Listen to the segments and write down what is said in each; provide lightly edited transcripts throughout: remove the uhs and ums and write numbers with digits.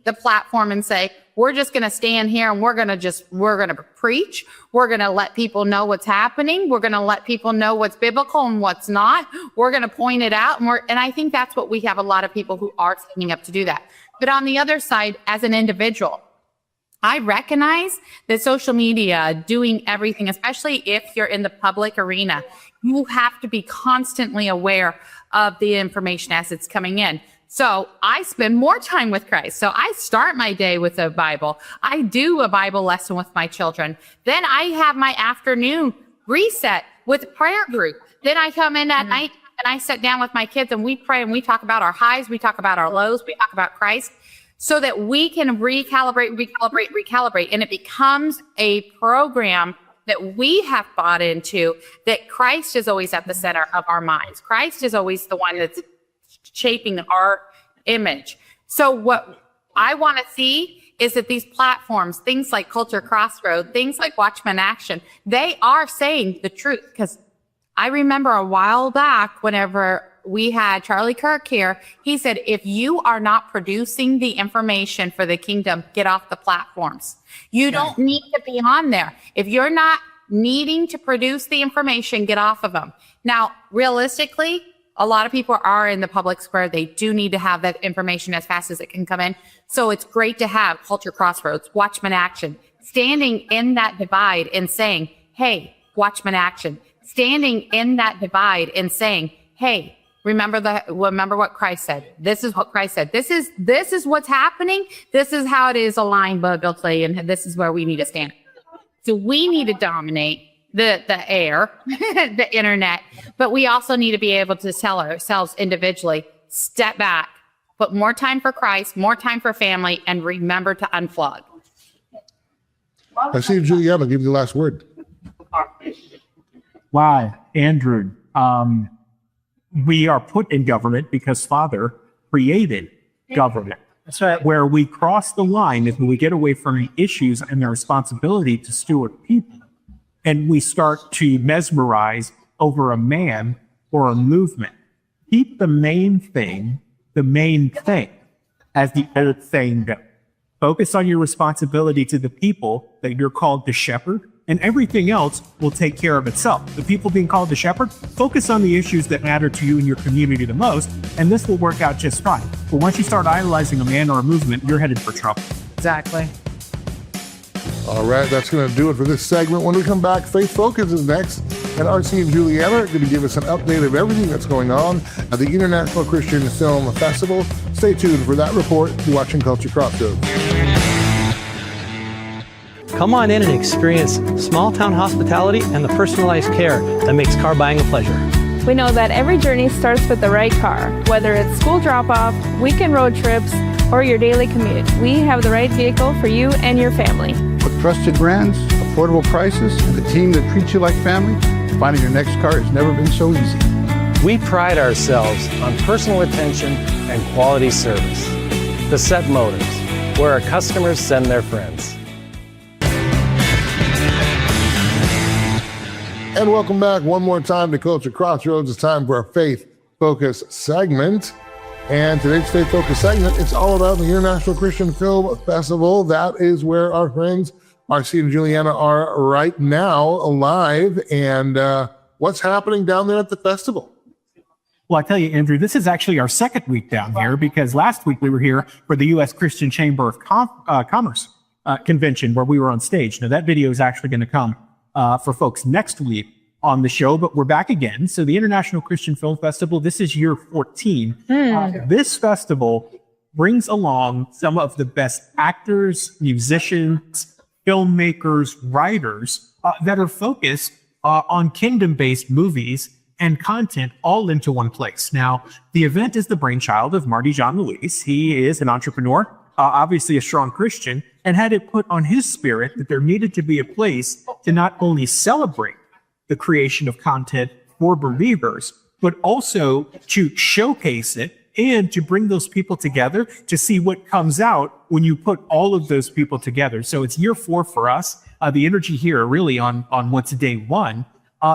the platform and say, we're just going to stand here and we're going to preach. We're going to let people know what's happening. We're going to let people know what's biblical and what's not. We're going to point it out. And I think that's what we have a lot of people who are standing up to do that. But on the other side, as an individual, I recognize that social media doing everything, especially if you're in the public arena, you have to be constantly aware of the information as it's coming in. So I spend more time with Christ. So I start my day with a Bible. I do a Bible lesson with my children. Then I have my afternoon reset with a prayer group. Then I come in at night and I sit down with my kids and we pray and we talk about our highs. We talk about our lows. We talk about Christ so that we can recalibrate. And it becomes a program that we have bought into, that Christ is always at the center of our minds. Christ is always the one that's shaping our image. So what I want to see is that these platforms, things like Culture Crossroad, things like Watchmen Action, they are saying the truth. Because I remember a while back, whenever we had Charlie Kirk here, he said, if you are not producing the information for the kingdom, get off the platforms. You don't need to be on there. If you're not needing to produce the information, get off of them. Now, realistically, a lot of people are in the public square. They do need to have that information as fast as it can come in. So it's great to have Culture Crossroads, Watchmen Action, standing in that divide and saying, hey, Watchmen Action, standing in that divide and saying, hey, remember what Christ said. This is what Christ said. This is what's happening. This is how it is aligned biblically, and this is where we need to stand. So we need to dominate the air, the internet, but we also need to be able to tell ourselves individually, step back, put more time for Christ, more time for family, and remember to unplug. I see Juliana give you the last word. Wow, Andrew, we are put in government because Father created government. That's right. Where we cross the line is when we get away from the issues and the responsibility to steward people. And we start to mesmerize over a man or a movement. Keep the main thing as the old saying goes. Focus on your responsibility to the people that you're called to shepherd, and everything else will take care of itself. The people being called to shepherd, focus on the issues that matter to you and your community the most, and this will work out just fine. But once you start idolizing a man or a movement, you're headed for trouble. Exactly. All right, that's going to do it for this segment. When we come back, Faith Focus is next, and RC and Juliana are going to give us an update of everything that's going on at the International Christian Film Festival. Stay tuned for that report. You're watching Culture Crossroads. Come on in and experience small-town hospitality and the personalized care that makes car buying a pleasure. We know that every journey starts with the right car. Whether it's school drop-off, weekend road trips, or your daily commute, we have the right vehicle for you and your family. With trusted brands, affordable prices, and a team that treats you like family, finding your next car has never been so easy. We pride ourselves on personal attention and quality service. The Set Motors, where our customers send their friends. And welcome back one more time to Culture Crossroads. It's time for our Faith Focus segment. And today's Faith Focus segment, it's all about the International Christian Film Festival. That is where our friends RC and Juliana are right now live. And what's happening down there at the festival? Well, I tell you, Andrew, this is actually our second week down here because last week we were here for the U.S. Christian Chamber of Commerce convention where we were on stage. Now, that video is actually going to come for folks next week on the show, but we're back again. So the International Christian Film Festival, this is year 14. This festival brings along some of the best actors, musicians, filmmakers, writers that are focused on kingdom-based movies and content all into one place. Now, the event is the brainchild of Marty John Luis. He is an entrepreneur, obviously a strong Christian, and had it put on his spirit that there needed to be a place to not only celebrate the creation of content for believers, but also to showcase it and to bring those people together to see what comes out when you put all of those people together. So it's year 4 for us. The energy here really on what's day 1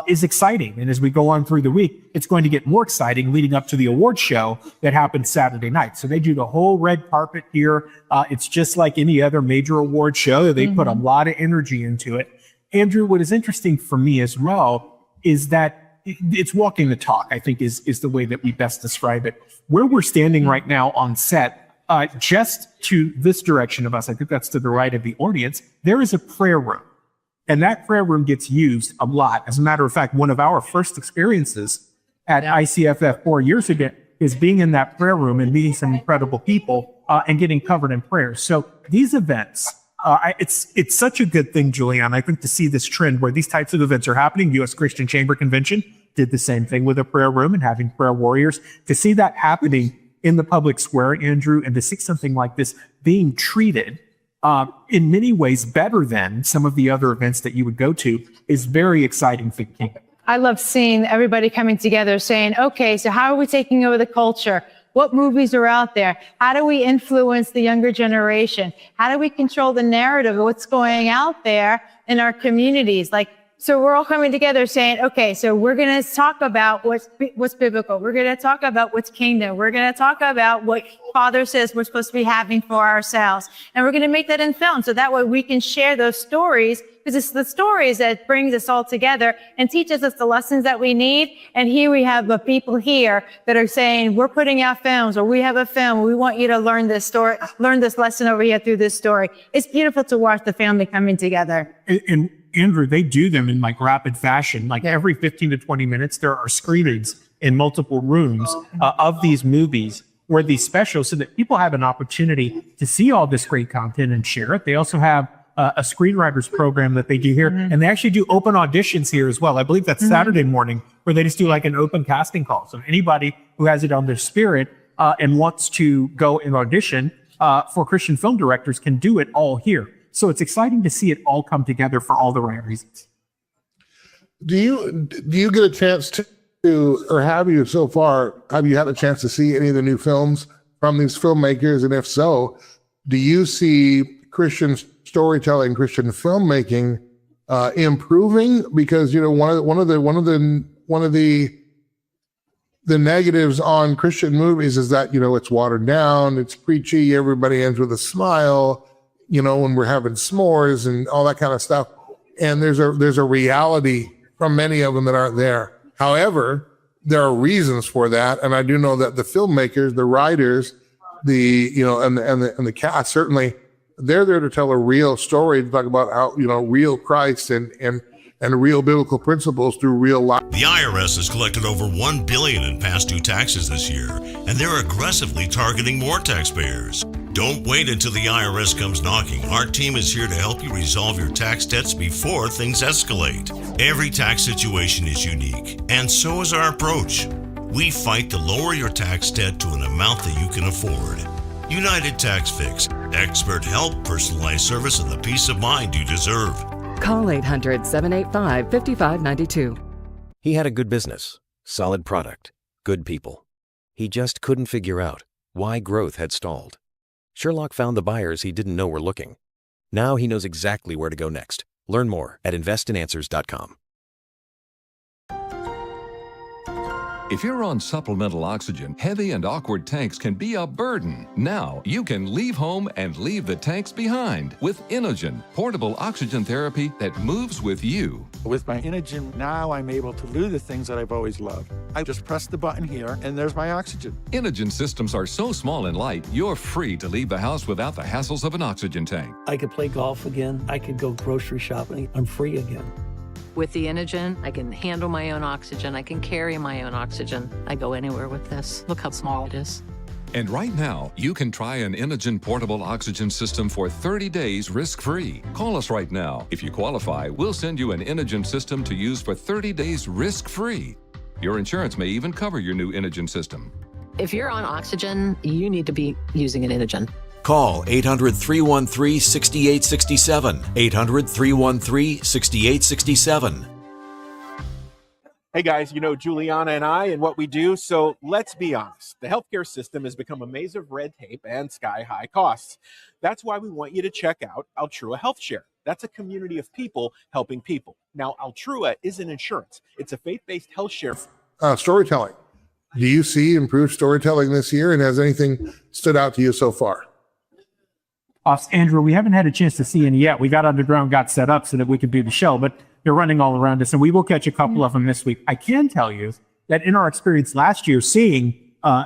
is exciting. And as we go on through the week, it's going to get more exciting leading up to the award show that happens Saturday night. So they do the whole red carpet here. It's just like any other major award show. They put a lot of energy into it. Andrew, what is interesting for me as well is that it's walking the talk, I think is the way that we best describe it. Where we're standing right now on set, just to this direction of us, I think that's to the right of the audience, there is a prayer room. And that prayer room gets used a lot. As a matter of fact, one of our first experiences at ICFF 4 years ago is being in that prayer room and meeting some incredible people and getting covered in prayer. So these events, it's such a good thing, Julianne, I think, to see this trend where these types of events are happening. U.S. Christian Chamber Convention did the same thing with a prayer room and having prayer warriors. To see that happening in the public square, Andrew, and to see something like this being treated in many ways better than some of the other events that you would go to is very exciting for the kingdom. I love seeing everybody coming together saying, okay, so how are we taking over the culture? What movies are out there? How do we influence the younger generation? How do we control the narrative of what's going out there in our communities? So we're all coming together saying, okay, so we're going to talk about what's biblical. We're going to talk about what's kingdom. We're going to talk about what Father says we're supposed to be having for ourselves. And we're going to make that in film. So that way we can share those stories, because it's the stories that brings us all together and teaches us the lessons that we need. And here we have the people here that are saying, we're putting out films, or we have a film. We want you to learn this story, learn this lesson over here through this story. It's beautiful to watch the family coming together. And Andrew, they do them in rapid fashion. Every 15 to 20 minutes, there are screenings in multiple rooms of these movies where these specials, so that people have an opportunity to see all this great content and share it. They also have a screenwriters program that they do here, and they actually do open auditions here as well. I believe that's Saturday morning, where they just do an open casting call. So anybody who has it on their spirit and wants to go and audition for Christian film directors can do it all here. So it's exciting to see it all come together for all the right reasons. Do you get a chance to, or have you so far, have you had a chance to see any of the new films from these filmmakers? And if so, do you see Christian storytelling, Christian filmmaking improving? Because one of the negatives on Christian movies is that it's watered down, it's preachy, everybody ends with a smile, when we're having s'mores and all that kind of stuff. And there's a reality from many of them that aren't there. However, there are reasons for that. And I do know that the filmmakers, the writers, and the cast, certainly they're there to tell a real story, to talk about how, real Christ and real biblical principles through real life. The IRS has collected over $1 billion in past due taxes this year, and they're aggressively targeting more taxpayers. Don't wait until the IRS comes knocking. Our team is here to help you resolve your tax debts before things escalate. Every tax situation is unique, and so is our approach. We fight to lower your tax debt to an amount that you can afford. United Tax Fix. Expert help, personalized service, and the peace of mind you deserve. Call 800-785-5592. He had a good business, solid product, good people. He just couldn't figure out why growth had stalled. Sherloc found the buyers he didn't know were looking. Now he knows exactly where to go next. Learn more at investinanswers.com. If you're on supplemental oxygen, heavy and awkward tanks can be a burden. Now you can leave home and leave the tanks behind with Inogen, portable oxygen therapy that moves with you. With my Inogen, now I'm able to do the things that I've always loved. I just press the button here and there's my oxygen. Inogen systems are so small and light, you're free to leave the house without the hassles of an oxygen tank. I could play golf again. I could go grocery shopping. I'm free again. With the Inogen, I can handle my own oxygen. I can carry my own oxygen. I go anywhere with this. Look how small it is. And right now, you can try an Inogen portable oxygen system for 30 days risk-free. Call us right now. If you qualify, we'll send you an Inogen system to use for 30 days risk-free. Your insurance may even cover your new Inogen system. If you're on oxygen, you need to be using an Inogen. Call 800-313-6867. 800-313-6867. Hey guys, Juliana and I and what we do, so let's be honest. The healthcare system has become a maze of red tape and sky-high costs. That's why we want you to check out Altrua Health Share. That's a community of people helping people. Now, Altrua isn't insurance. It's a faith-based health share. Storytelling. Do you see improved storytelling this year, and has anything stood out to you so far? Andrew, we haven't had a chance to see any yet. We got underground, got set up so that we could do the show, but they're running all around us, and we will catch a couple of them this week. I can tell you that in our experience last year, seeing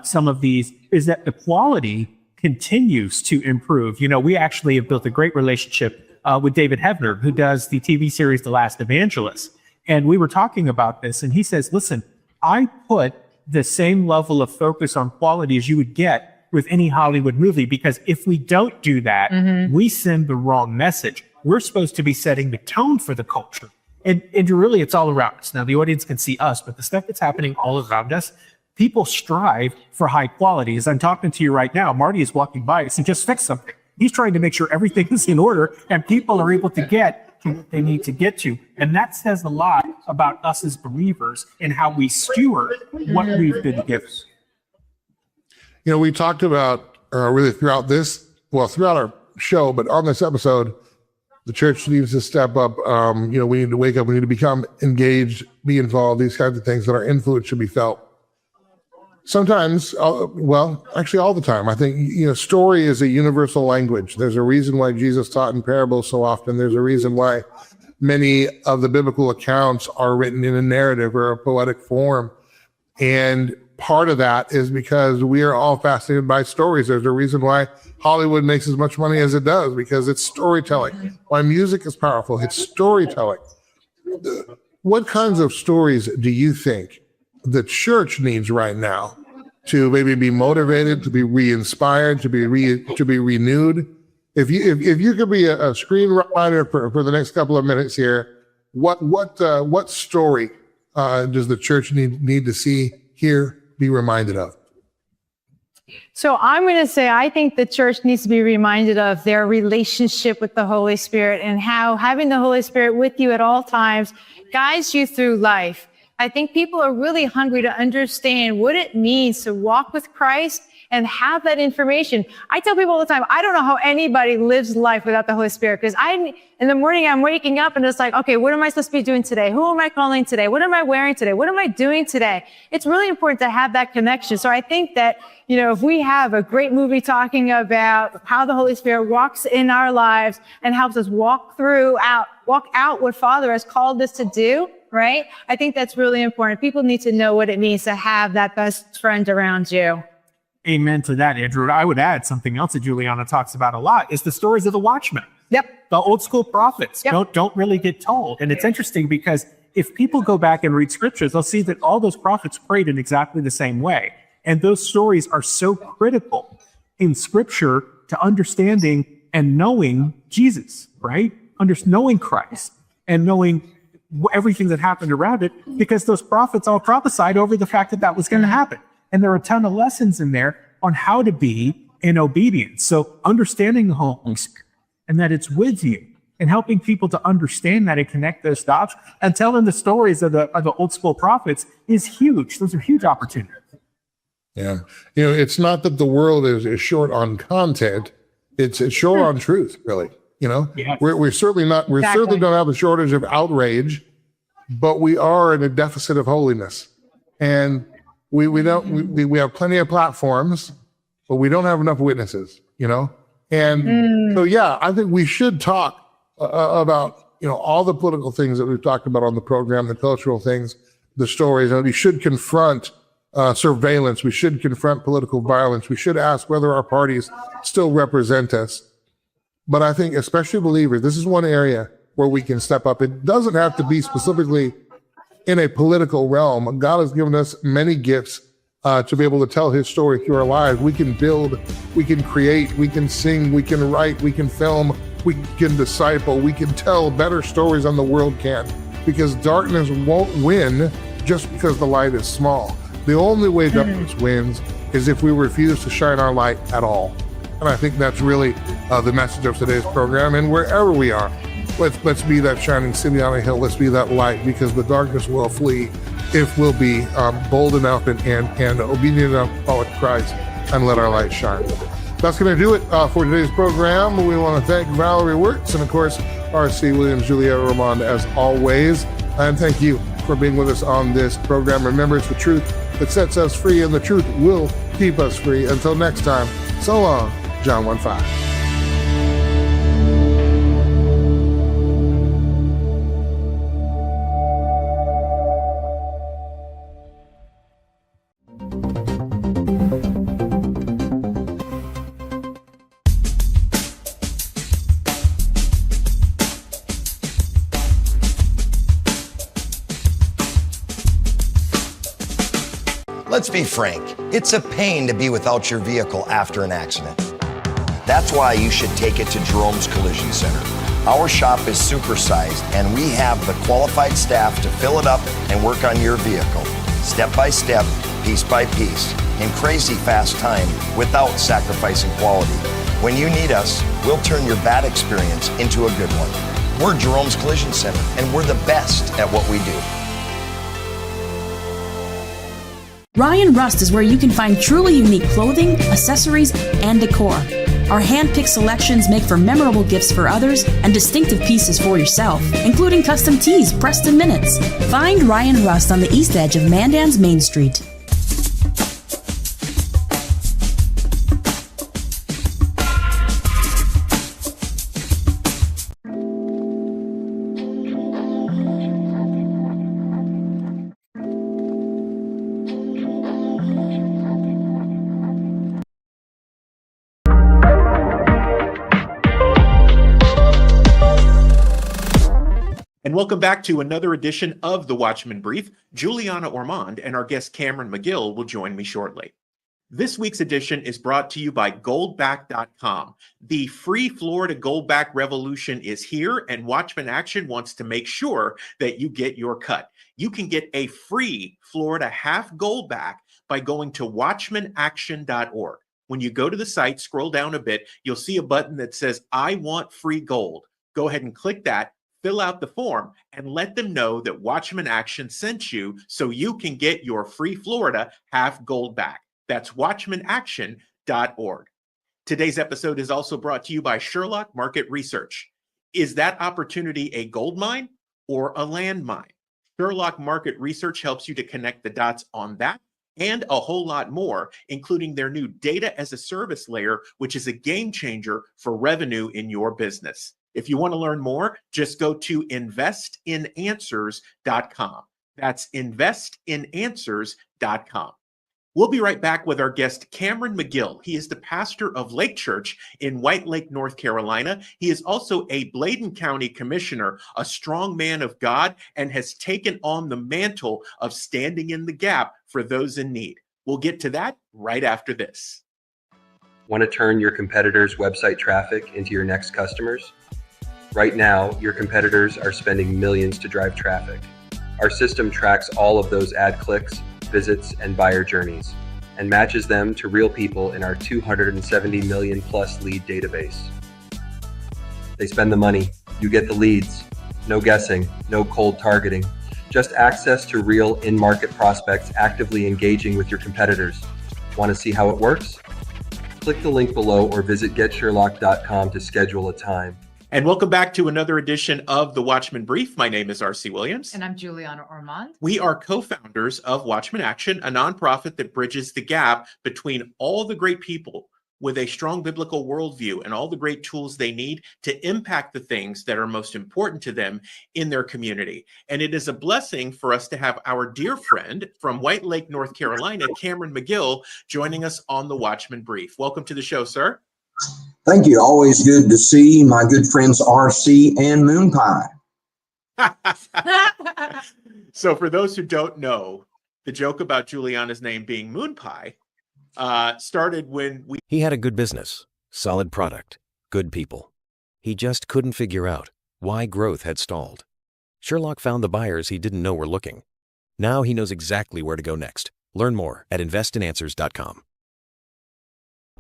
some of these, is that the quality continues to improve. You know, we actually have built a great relationship with David Hebner, who does the TV series The Last Evangelist. And we were talking about this, and he says, listen, I put the same level of focus on quality as you would get with any Hollywood movie, because if we don't do that, we send the wrong message. We're supposed to be setting the tone for the culture. And really, it's all around us. Now, the audience can see us, but the stuff that's happening all around us, people strive for high quality. As I'm talking to you right now, Marty is walking by us and just fixed something. He's trying to make sure everything is in order and people are able to get to what they need to get to. And that says a lot about us as believers and how we steward what we've been given. You know, we talked about really throughout our show, but on this episode, the church needs to step up. You know, we need to wake up. We need to become engaged, be involved, these kinds of things, that our influence should be felt. Sometimes, actually all the time, I think, you know, story is a universal language. There's a reason why Jesus taught in parables so often. There's a reason why many of the biblical accounts are written in a narrative or a poetic form. And part of that is because we are all fascinated by stories. There's a reason why Hollywood makes as much money as it does, because it's storytelling. Why music is powerful, it's storytelling. What kinds of stories do you think the church needs right now to maybe be motivated, to be re-inspired, to be renewed? If you could be a screenwriter for the next couple of minutes here, what story does the church need to see, hear, be reminded of? So I'm going to say, I think the church needs to be reminded of their relationship with the Holy Spirit, and how having the Holy Spirit with you at all times guides you through life. I think people are really hungry to understand what it means to walk with Christ and have that information. I tell people all the time, I don't know how anybody lives life without the Holy Spirit, because in the morning I'm waking up and it's like, okay, what am I supposed to be doing today? Who am I calling today? What am I wearing today? What am I doing today? It's really important to have that connection. So I think that, you know, if we have a great movie talking about how the Holy Spirit walks in our lives and helps us walk out what Father has called us to do, right? I think that's really important. People need to know what it means to have that best friend around you. Amen to that, Andrew. I would add something else that Juliana talks about a lot is the stories of the Watchmen. Yep. The old school prophets don't really get told. And it's interesting because if people go back and read scriptures, they'll see that all those prophets prayed in exactly the same way. And those stories are so critical in scripture to understanding and knowing Jesus, right? Knowing Christ and knowing everything that happened around it, because those prophets all prophesied over the fact that was going to happen. And there are a ton of lessons in there on how to be in obedience. So understanding the Holy Spirit and that it's with you, and helping people to understand that and connect those dots, and telling the stories of the old school prophets is huge. Those are huge opportunities. Yeah. You know, it's not that the world is short on content. It's short on truth, really. You know, we're certainly certainly don't have a shortage of outrage, but we are in a deficit of holiness. And we have plenty of platforms, but we don't have enough witnesses, you know? And so, yeah, I think we should talk about, you know, all the political things that we've talked about on the program, the cultural things, the stories, and we should confront surveillance. We should confront political violence. We should ask whether our parties still represent us. But I think, especially believers, this is one area where we can step up. It doesn't have to be specifically in a political realm. God has given us many gifts to be able to tell his story through our lives. We can build, we can create, we can sing, we can write, we can film, we can disciple, we can tell better stories than the world can, because darkness won't win just because the light is small. The only way darkness wins is if we refuse to shine our light at all. And I think that's really the message of today's program. And wherever we are, let's be that shining city on a hill. Let's be that light, because the darkness will flee if we'll be bold enough and obedient enough to follow Christ and let our light shine. That's going to do it for today's program. We want to thank Valerie Wirtz and, of course, R.C. Williams, Juliet Romand, as always. And thank you for being with us on this program. Remember, it's the truth that sets us free, and the truth will keep us free. Until next time, so long, John 1:5. Let's be frank, it's a pain to be without your vehicle after an accident. That's why you should take it to Jerome's Collision Center. Our shop is supersized, and we have the qualified staff to fill it up and work on your vehicle, step by step, piece by piece, in crazy fast time without sacrificing quality. When you need us, we'll turn your bad experience into a good one. We're Jerome's Collision Center, and we're the best at what we do. Ryan Rust is where you can find truly unique clothing, accessories, and decor. Our hand-picked selections make for memorable gifts for others and distinctive pieces for yourself, including custom tees pressed in minutes. Find Ryan Rust on the east edge of Mandan's Main Street. And welcome back to another edition of the Watchmen Brief. Juliana Ormond and our guest Cameron McGill will join me shortly. This week's edition is brought to you by goldback.com. The free Florida Goldback revolution is here, and Watchmen Action wants to make sure that you get your cut. You can get a free Florida half Goldback by going to watchmenaction.org. When you go to the site, scroll down a bit, you'll see a button that says, I want free gold. Go ahead and click that. Fill out the form and let them know that Watchmen Action sent you so you can get your free Florida half gold back. That's watchmenaction.org. Today's episode is also brought to you by Sherloc Market Research. Is that opportunity a gold mine or a landmine? Sherloc Market Research helps you to connect the dots on that and a whole lot more, including their new data as a service layer, which is a game changer for revenue in your business. If you want to learn more, just go to investinanswers.com. That's investinanswers.com. We'll be right back with our guest, Cameron McGill. He is the pastor of Lake Church in White Lake, North Carolina. He is also a Bladen County commissioner, a strong man of God, and has taken on the mantle of standing in the gap for those in need. We'll get to that right after this. Want to turn your competitors' website traffic into your next customers? Right now, your competitors are spending millions to drive traffic. Our system tracks all of those ad clicks, visits, and buyer journeys, and matches them to real people in our 270 million plus lead database. They spend the money, you get the leads. No guessing, no cold targeting, just access to real in-market prospects actively engaging with your competitors. Want to see how it works? Click the link below or visit getsherlock.com to schedule a time. And welcome back to another edition of the Watchmen Brief. My name is R.C. Williams. And I'm Juliana Ormond. We are co-founders of Watchmen Action, a nonprofit that bridges the gap between all the great people with a strong biblical worldview and all the great tools they need to impact the things that are most important to them in their community. And it is a blessing for us to have our dear friend from White Lake, North Carolina, Cameron McGill, joining us on the Watchmen Brief. Welcome to the show, sir. Thank you. Always good to see my good friends RC and Moon Pie. So for those who don't know, the joke about Juliana's name being Moon Pie started when He had a good business, solid product, good people. He just couldn't figure out why growth had stalled. Sherlock found the buyers he didn't know were looking. Now he knows exactly where to go next. Learn more at investinanswers.com.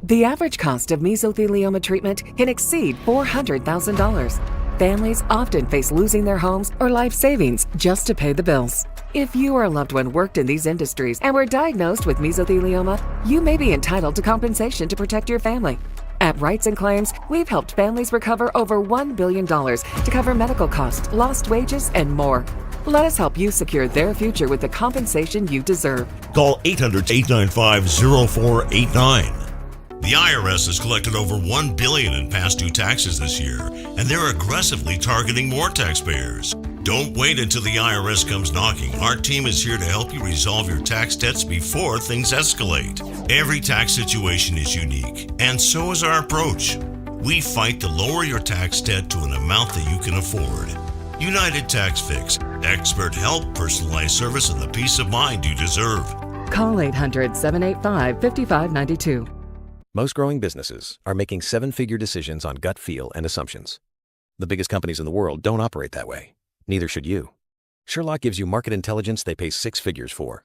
The average cost of mesothelioma treatment can exceed $400,000. Families often face losing their homes or life savings just to pay the bills. If you or a loved one worked in these industries and were diagnosed with mesothelioma, you may be entitled to compensation to protect your family. At Rights and Claims, we've helped families recover over $1 billion to cover medical costs, lost wages, and more. Let us help you secure their future with the compensation you deserve. Call 800-895-0489. The IRS has collected over $1 billion in past due taxes this year, and they're aggressively targeting more taxpayers. Don't wait until the IRS comes knocking. Our team is here to help you resolve your tax debts before things escalate. Every tax situation is unique, and so is our approach. We fight to lower your tax debt to an amount that you can afford. United Tax Fix. Expert help, personalized service, and the peace of mind you deserve. Call 800-785-5592. Most growing businesses are making seven-figure decisions on gut feel and assumptions. The biggest companies in the world don't operate that way. Neither should you. Sherlock gives you market intelligence they pay six figures for.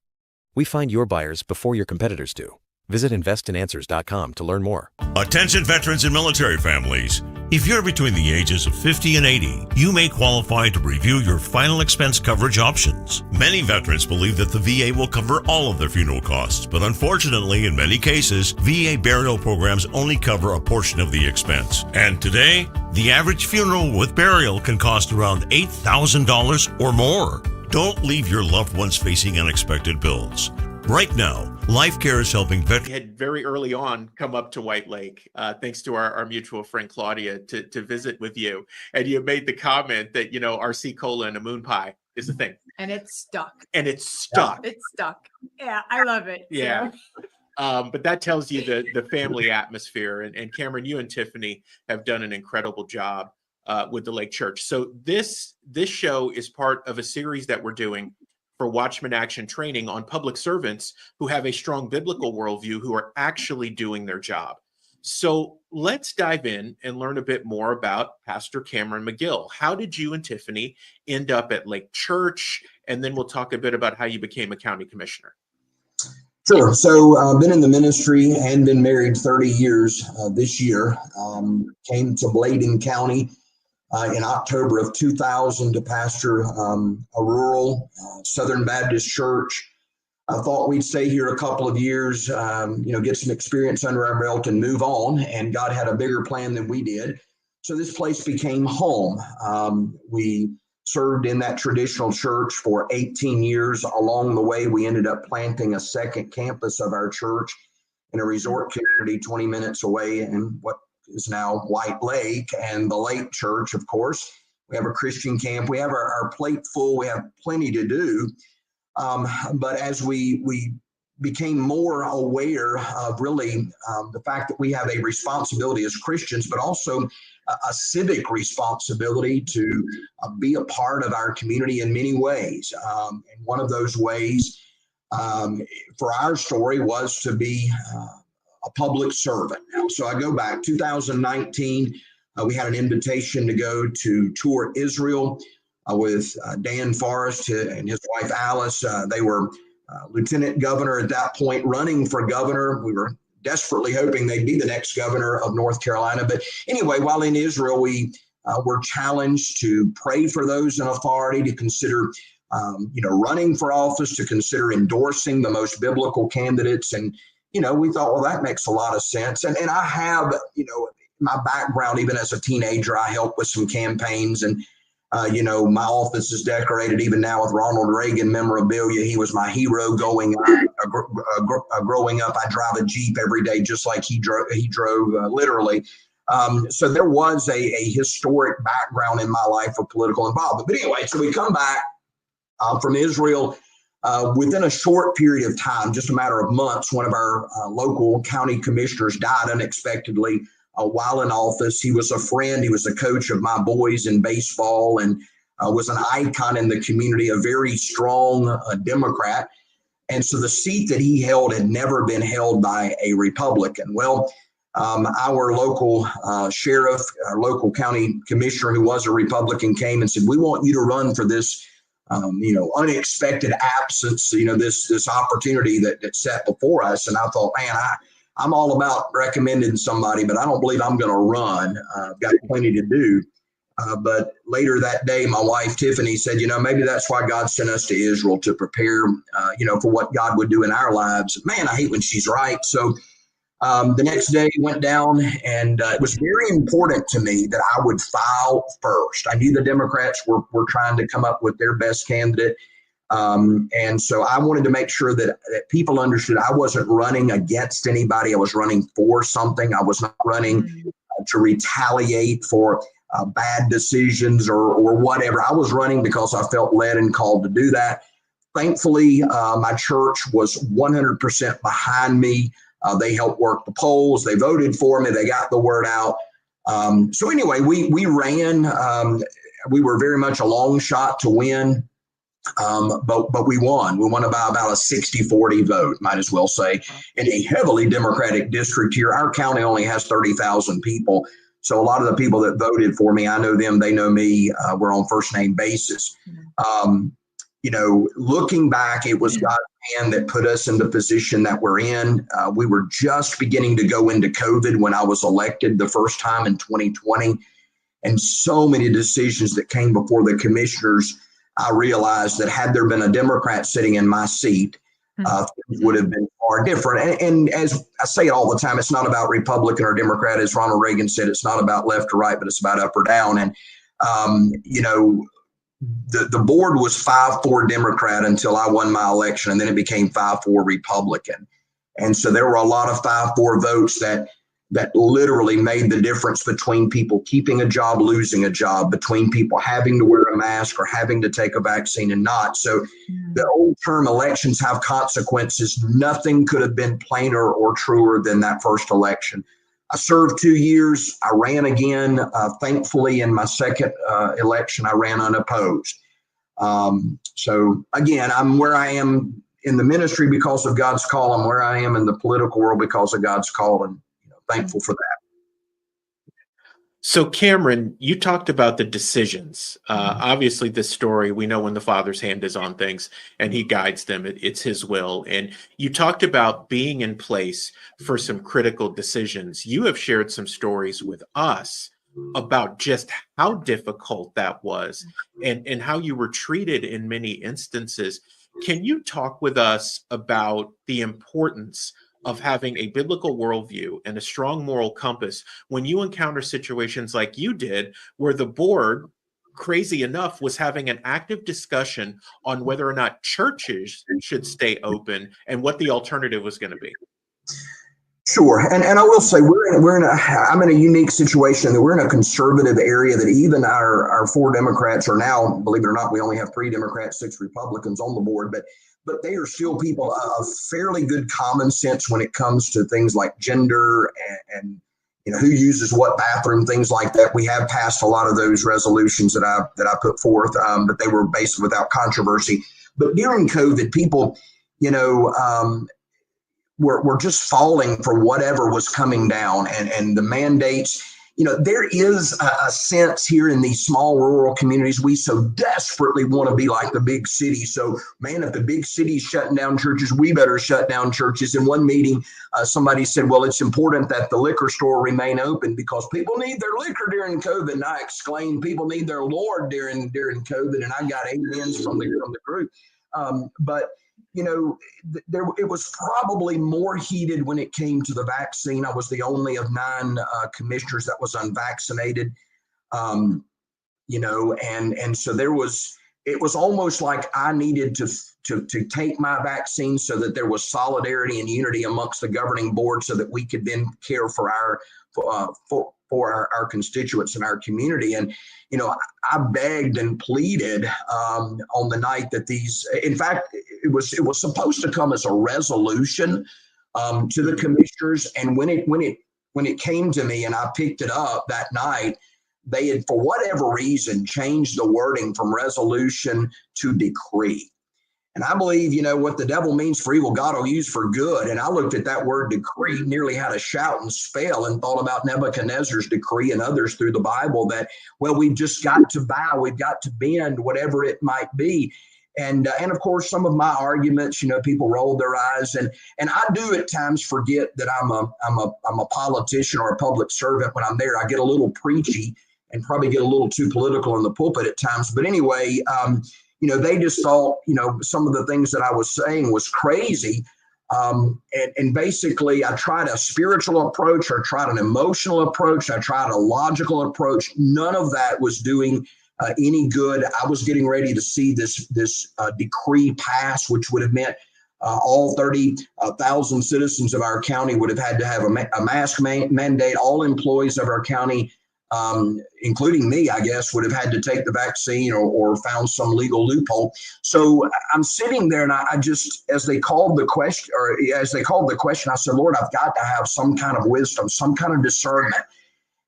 We find your buyers before your competitors do. Visit investinanswers.com to learn more. Attention veterans and military families. If you're between the ages of 50 and 80, you may qualify to review your final expense coverage options. Many veterans believe that the VA will cover all of their funeral costs, but unfortunately, in many cases, VA burial programs only cover a portion of the expense. And today, the average funeral with burial can cost around $8,000 or more. Don't leave your loved ones facing unexpected bills. Right now, Life Care is helping veterans. We had very early on come up to White Lake, thanks to our mutual friend Claudia, to visit with you. And you made the comment that, RC Cola and a moon pie is a thing. And it's stuck. And it's stuck. It's stuck. Yeah, I love it. Yeah. But that tells you the family atmosphere. And Cameron, you and Tiffany have done an incredible job with the Lake Church. So this show is part of a series that we're doing for Watchmen Action training on public servants who have a strong biblical worldview, who are actually doing their job. So let's dive in and learn a bit more about Pastor Cameron McGill. How did you and Tiffany end up at Lake Church? And then we'll talk a bit about how you became a county commissioner. Sure. So I've been in the ministry and been married 30 years this year. Came to Bladen County in October of 2000 to pastor a rural Southern Baptist church. I thought we'd stay here a couple of years, get some experience under our belt and move on. And God had a bigger plan than we did. So this place became home. We served in that traditional church for 18 years. Along the way, we ended up planting a second campus of our church in a resort community 20 minutes away in what is now White Lake, and the Lake Church, of course. We have a Christian camp. We have our plate full. We have plenty to do. But as we became more aware of really the fact that we have a responsibility as Christians, but also a civic responsibility to be a part of our community in many ways. And one of those ways for our story was to be a public servant. So I go back 2019, we had an invitation to go to tour Israel with Dan Forrest and his wife Alice. They were lieutenant governor at that point, running for governor. We were desperately hoping they'd be the next governor of North Carolina. But anyway, while in Israel, we were challenged to pray for those in authority, to consider running for office, to consider endorsing the most biblical candidates. And we thought, well, that makes a lot of sense. And I have, my background, even as a teenager, I helped with some campaigns, and, my office is decorated even now with Ronald Reagan memorabilia. He was my hero growing up. I drive a Jeep every day, just like he drove literally. So there was a historic background in my life of political involvement. But anyway, so we come back from Israel. Within a short period of time, just a matter of months, one of our local county commissioners died unexpectedly while in office. He was a friend. He was a coach of my boys in baseball and was an icon in the community, a very strong Democrat. And so the seat that he held had never been held by a Republican. Well, our local sheriff, our local county commissioner, who was a Republican, came and said, "We want you to run for this unexpected absence, this opportunity that's set before us." And I thought, man, I'm all about recommending somebody, but I don't believe I'm going to run. I've got plenty to do. But later that day, my wife, Tiffany, said, maybe that's why God sent us to Israel, to prepare, for what God would do in our lives. Man, I hate when she's right. So the next day went down, and it was very important to me that I would file first. I knew the Democrats were trying to come up with their best candidate. And so I wanted to make sure that people understood I wasn't running against anybody. I was running for something. I was not running to retaliate for bad decisions or whatever. I was running because I felt led and called to do that. Thankfully, my church was 100% behind me. They helped work the polls. They voted for me. They got the word out. So anyway, we ran. We were very much a long shot to win. But we won. We won by about a 60-40 vote, might as well say, in a heavily Democratic district here. Our county only has 30,000 people. So a lot of the people that voted for me, I know them, they know me. We're on first name basis. Looking back, it was God's hand that put us in the position that we're in. We were just beginning to go into COVID when I was elected the first time in 2020. And so many decisions that came before the commissioners, I realized that had there been a Democrat sitting in my seat, things would have been far different. And as I say it all the time, it's not about Republican or Democrat. As Ronald Reagan said, it's not about left or right, but it's about up or down. And, the board was 5-4 Democrat until I won my election, and then it became 5-4 Republican. And so there were a lot of 5-4 votes that literally made the difference between people keeping a job, losing a job, between people having to wear a mask or having to take a vaccine and not. So the old term elections have consequences. Nothing could have been plainer or truer than that first election. I served 2 years. I ran again. Thankfully, in my second election, I ran unopposed. So again, I'm where I am in the ministry because of God's call. I'm where I am in the political world because of God's call, and thankful for that. So Cameron, you talked about the decisions. Obviously, this story, we know when the Father's hand is on things and he guides them, it's his will. And you talked about being in place for some critical decisions. You have shared some stories with us about just how difficult that was and how you were treated in many instances. Can you talk with us about the importance of having a biblical worldview and a strong moral compass when you encounter situations like you did, where the board, crazy enough, was having an active discussion on whether or not churches should stay open and what the alternative was going to be? Sure. And I will say I'm in a unique situation that we're in a conservative area that even our 4 Democrats are now, believe it or not, we only have 3 Democrats, 6 Republicans on the board, but they are still people of fairly good common sense when it comes to things like gender and who uses what bathroom, things like that. We have passed a lot of those resolutions that I put forth, but they were basically without controversy. But during COVID, people, were just falling for whatever was coming down, and the mandates. There is a sense here in these small rural communities, we so desperately want to be like the big city. So, man, if the big city's shutting down churches, we better shut down churches. In one meeting, somebody said, well, it's important that the liquor store remain open because people need their liquor during COVID. And I exclaimed, people need their Lord during COVID. And I got amens from the group. But it was probably more heated when it came to the vaccine. I was the only of 9 commissioners that was unvaccinated, and so it was almost like I needed to take my vaccine so that there was solidarity and unity amongst the governing board so that we could then care for our constituents and our community. And, I begged and pleaded on the night that in fact, it was supposed to come as a resolution to the commissioners. And when it came to me and I picked it up that night, they had, for whatever reason, changed the wording from resolution to decree. And I believe, what the devil means for evil, God will use for good. And I looked at that word decree, nearly had a shout and spell, and thought about Nebuchadnezzar's decree and others through the Bible that, well, we've just got to bow, we've got to bend, whatever it might be. And of course, some of my arguments, people rolled their eyes, and I do at times forget that I'm a politician or a public servant when I'm there. I get a little preachy, and probably get a little too political in the pulpit at times. But anyway, they just thought, some of the things that I was saying was crazy. And basically, I tried a spiritual approach, I tried an emotional approach, I tried a logical approach. None of that was doing any good. I was getting ready to see this decree pass, which would have meant all 30,000 citizens of our county would have had to have a mask mandate. All employees of our county, including me, I guess, would have had to take the vaccine or found some legal loophole. So I'm sitting there, and I just, as they called the question, I said, Lord, I've got to have some kind of wisdom, some kind of discernment.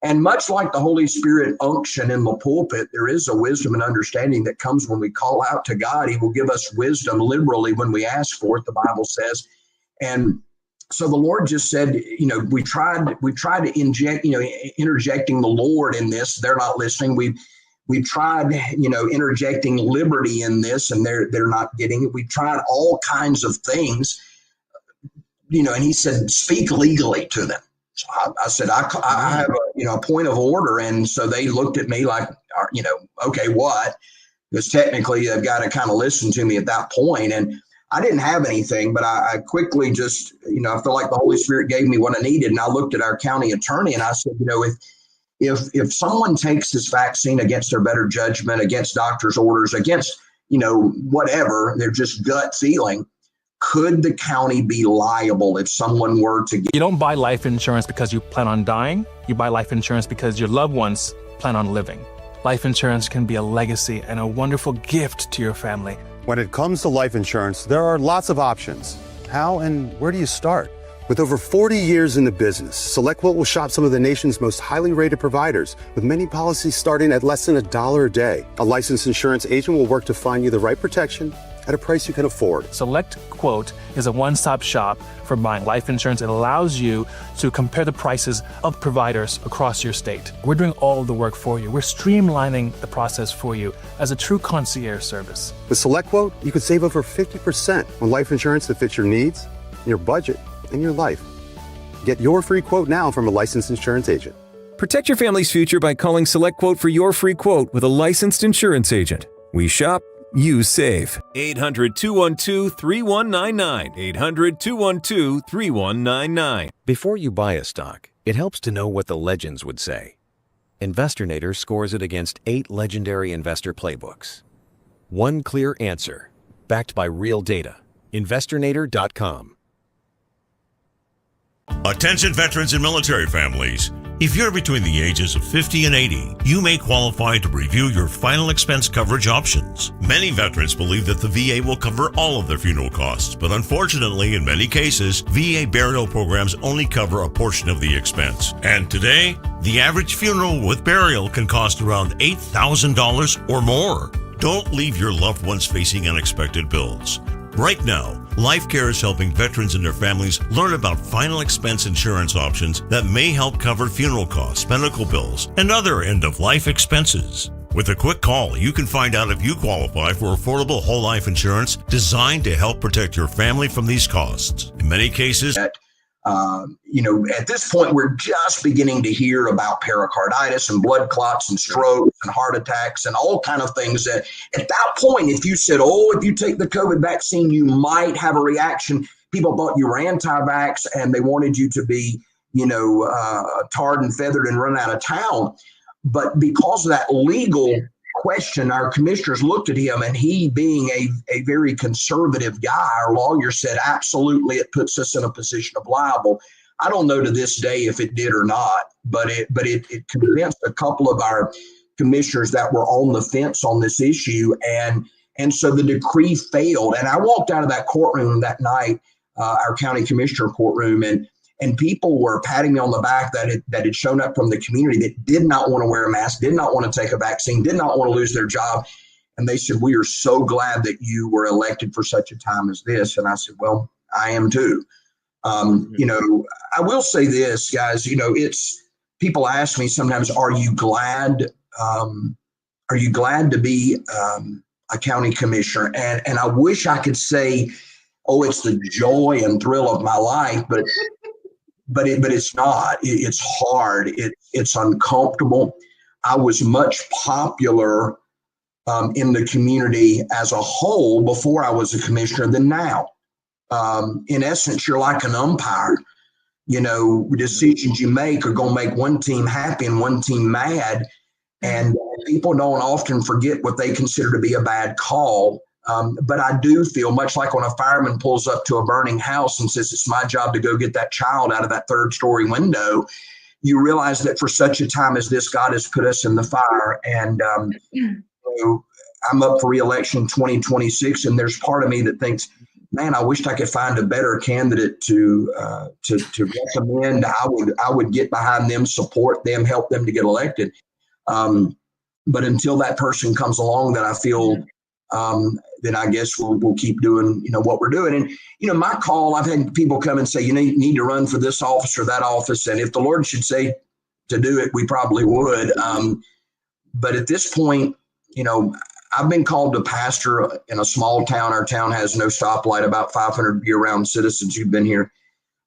And much like the Holy Spirit unction in the pulpit, there is a wisdom and understanding that comes when we call out to God. He will give us wisdom liberally when we ask for it, the Bible says. And so the Lord just said, we tried to inject, interjecting the Lord in this. They're not listening. We've tried, interjecting liberty in this, and they're not getting it. We've tried all kinds of things, and he said, speak legally to them. So I said, I have a point of order. And so they looked at me like, okay, what? Because technically they've got to kind of listen to me at that point. And I didn't have anything, but I quickly just, I feel like the Holy Spirit gave me what I needed. And I looked at our county attorney and I said, if someone takes this vaccine against their better judgment, against doctor's orders, against, whatever, they're just gut feeling, could the county be liable if someone were to get? You don't buy life insurance because you plan on dying. You buy life insurance because your loved ones plan on living. Life insurance can be a legacy and a wonderful gift to your family. When it comes to life insurance, there are lots of options. How and where do you start? With over 40 years in the business, SelectQuote will shop some of the nation's most highly rated providers, with many policies starting at less than $1 a day. A licensed insurance agent will work to find you the right protection at a price you can afford. SelectQuote is a one-stop shop for buying life insurance. It allows you to compare the prices of providers across your state. We're doing all of the work for you. We're streamlining the process for you as a true concierge service. With SelectQuote, you could save over 50% on life insurance that fits your needs, your budget, and your life. Get your free quote now from a licensed insurance agent. Protect your family's future by calling SelectQuote for your free quote with a licensed insurance agent. We shop, you save. 800-212-3199. 800-212-3199. Before you buy a stock, it helps to know what the legends would say. Investornator scores it against 8 legendary investor playbooks. One clear answer, backed by real data. Investornator.com. Attention veterans and military families. If you're between the ages of 50 and 80, you may qualify to review your final expense coverage options. Many veterans believe that the VA will cover all of their funeral costs, but unfortunately, in many cases, VA burial programs only cover a portion of the expense. And today, the average funeral with burial can cost around $8,000 or more. Don't leave your loved ones facing unexpected bills. Right now, LifeCare is helping veterans and their families learn about final expense insurance options that may help cover funeral costs, medical bills, and other end-of-life expenses. With a quick call, you can find out if you qualify for affordable whole life insurance designed to help protect your family from these costs. In many cases, at this point, we're just beginning to hear about pericarditis and blood clots and strokes and heart attacks and all kind of things that at that point, if you said, if you take the COVID vaccine, you might have a reaction. People thought you were anti-vax and they wanted you to be, tarred and feathered and run out of town. But because of that legal question, our commissioners looked at him, and he, being a very conservative guy, our lawyer said, absolutely, it puts us in a position of liable. I don't know to this day if it did or not, but it convinced a couple of our commissioners that were on the fence on this issue, and so the decree failed. And I walked out of that courtroom that night, our county commissioner courtroom, and people were patting me on the back that had shown up from the community that did not want to wear a mask, did not want to take a vaccine, did not want to lose their job. And they said, we are so glad that you were elected for such a time as this. And I said, well, I am too. I will say this, guys, it's people ask me sometimes, are you glad to be a county commissioner? And I wish I could say, it's the joy and thrill of my life, but it's not. It's hard. It's uncomfortable. I was much popular in the community as a whole before I was a commissioner than now. In essence, you're like an umpire. You know, decisions you make are going to make one team happy and one team mad. And people don't often forget what they consider to be a bad call. But I do feel much like when a fireman pulls up to a burning house and says, it's my job to go get that child out of that 3rd-story window. You realize that for such a time as this, God has put us in the fire. And so I'm up for re-election 2026. And there's part of me that thinks, man, I wished I could find a better candidate to recommend. I would get behind them, support them, help them to get elected. But until that person comes along that I feel, then I guess we'll keep doing, what we're doing. And, my call, I've had people come and say, you need to run for this office or that office. And if the Lord should say to do it, we probably would. But at this point, I've been called to pastor in a small town. Our town has no stoplight, about 500 year-round citizens who've been here.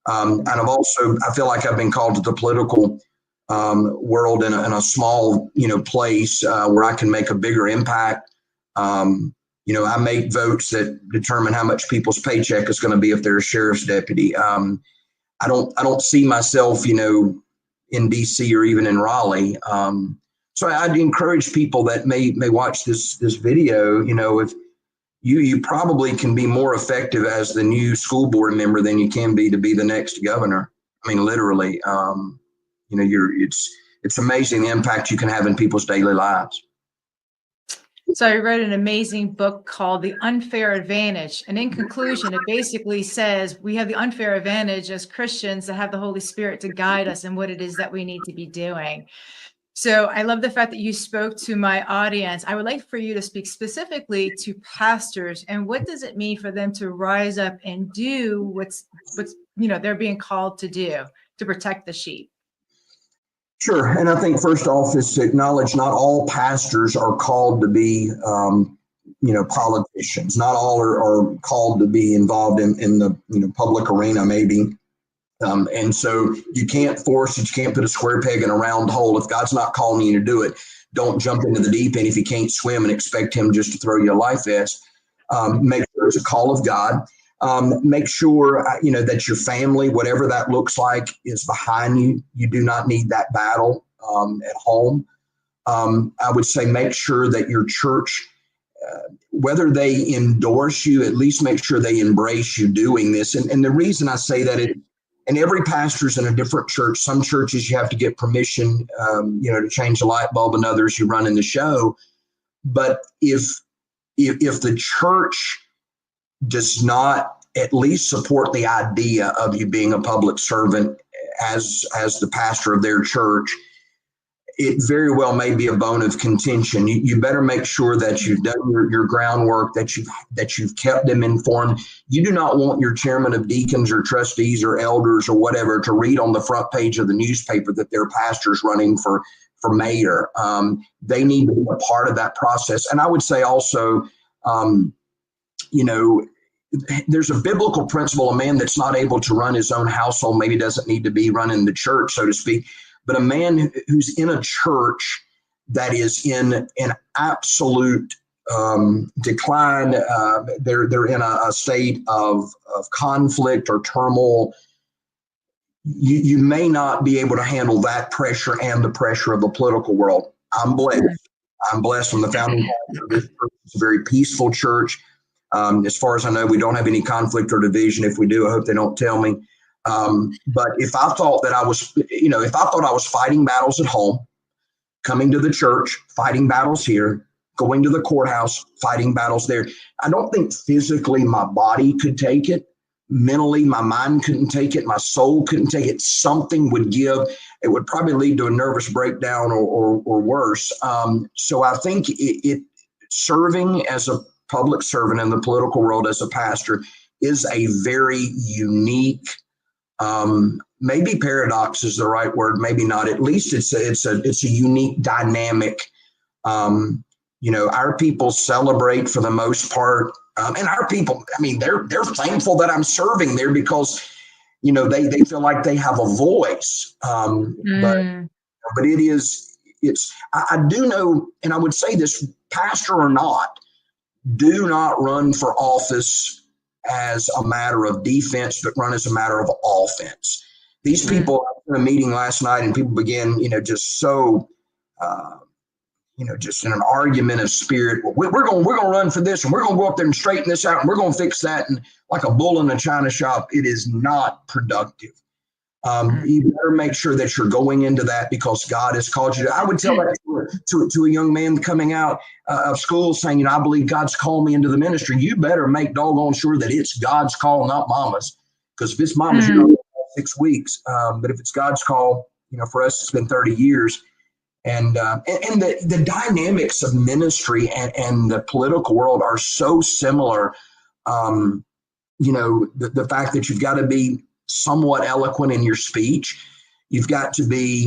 And I feel like I've been called to the political world in a small, place where I can make a bigger impact. I make votes that determine how much people's paycheck is going to be if they're a sheriff's deputy. I don't see myself, in DC or even in Raleigh. So I'd encourage people that may watch this video, if you probably can be more effective as the new school board member than you can be to be the next governor. I mean, literally, it's amazing the impact you can have in people's daily lives. So I read an amazing book called The Unfair Advantage. And in conclusion, it basically says we have the unfair advantage as Christians to have the Holy Spirit to guide us in what it is that we need to be doing. So I love the fact that you spoke to my audience. I would like for you to speak specifically to pastors and what does it mean for them to rise up and do what's they're being called to do to protect the sheep. Sure. And I think first off is to acknowledge not all pastors are called to be, politicians. Not all are called to be involved in the, public arena, maybe. And so you can't force it. You can't put a square peg in a round hole. If God's not calling you to do it, don't jump into the deep end if you can't swim and expect him just to throw you a life vest. Make sure it's a call of God. Make sure, that your family, whatever that looks like, is behind you. You do not need that battle at home. I would say make sure that your church, whether they endorse you, at least make sure they embrace you doing this. And the reason I say that, and every pastor's in a different church. Some churches you have to get permission, to change the light bulb, and others you run in the show. But if the church does not at least support the idea of you being a public servant as the pastor of their church, it very well may be a bone of contention. You better make sure that you've done your groundwork, that you've kept them informed. You do not want your chairman of deacons or trustees or elders or whatever to read on the front page of the newspaper that their pastor's running for mayor. They need to be a part of that process. And I would say also, there's a biblical principle. A man that's not able to run his own household maybe doesn't need to be running the church, so to speak. But a man who's in a church that is in an absolute decline, they're in a state of conflict or turmoil. You may not be able to handle that pressure and the pressure of the political world. I'm blessed. I'm the founding pastor of this church. It's a very peaceful church. As far as I know, we don't have any conflict or division. If we do, I hope they don't tell me. But if I thought that I was fighting battles at home, coming to the church, fighting battles here, going to the courthouse, fighting battles there, I don't think physically my body could take it. Mentally, my mind couldn't take it. My soul couldn't take it. Something would give. It would probably lead to a nervous breakdown or worse. So I think it serving as a public servant in the political world as a pastor is a very unique, maybe paradox is the right word, maybe not. At least it's a unique dynamic. Our people celebrate for the most part, and our people, they're thankful that I'm serving there because, they feel like they have a voice. But it is I do know, and I would say this, pastor or not, do not run for office as a matter of defense, but run as a matter of offense. These people, I was in a meeting last night and people began, just so, just in an argument of spirit. We're going to run for this and we're going to go up there and straighten this out and we're going to fix that. And like a bull in a china shop, it is not productive. You better make sure that you're going into that because God has called you to. I would tell that to a young man coming out of school saying, I believe God's called me into the ministry. You better make doggone sure that it's God's call, not mama's. Because if it's mama's, you're only 6 weeks. But if it's God's call, for us, it's been 30 years. And the dynamics of ministry and the political world are so similar. The fact that you've got to be somewhat eloquent in your speech. You've got to be,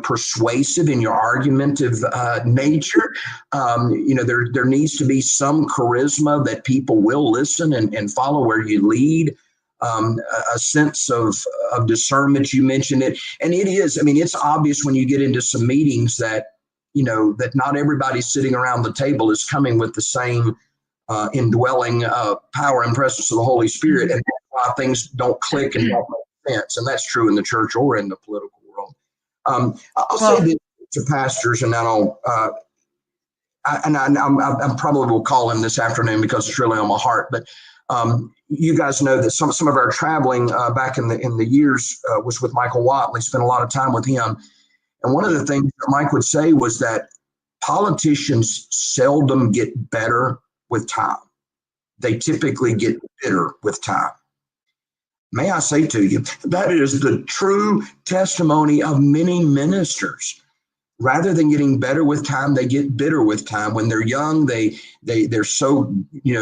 persuasive in your argumentative nature. There needs to be some charisma that people will listen and follow where you lead. A sense of discernment. You mentioned it. And it is, it's obvious when you get into some meetings that, that not everybody sitting around the table is coming with the same indwelling power and presence of the Holy Spirit. And that's why things don't click and don't make sense. And that's true in the church or in the political world. I'll say this to pastors, and then I probably will call him this afternoon because it's really on my heart. But you guys know that some of our traveling back in the years was with Michael Watley. Spent a lot of time with him. And one of the things that Mike would say was that politicians seldom get better with time. They typically get bitter with time. May I say to you, that is the true testimony of many ministers. Rather than getting better with time, they get bitter with time. When they're young, they're so,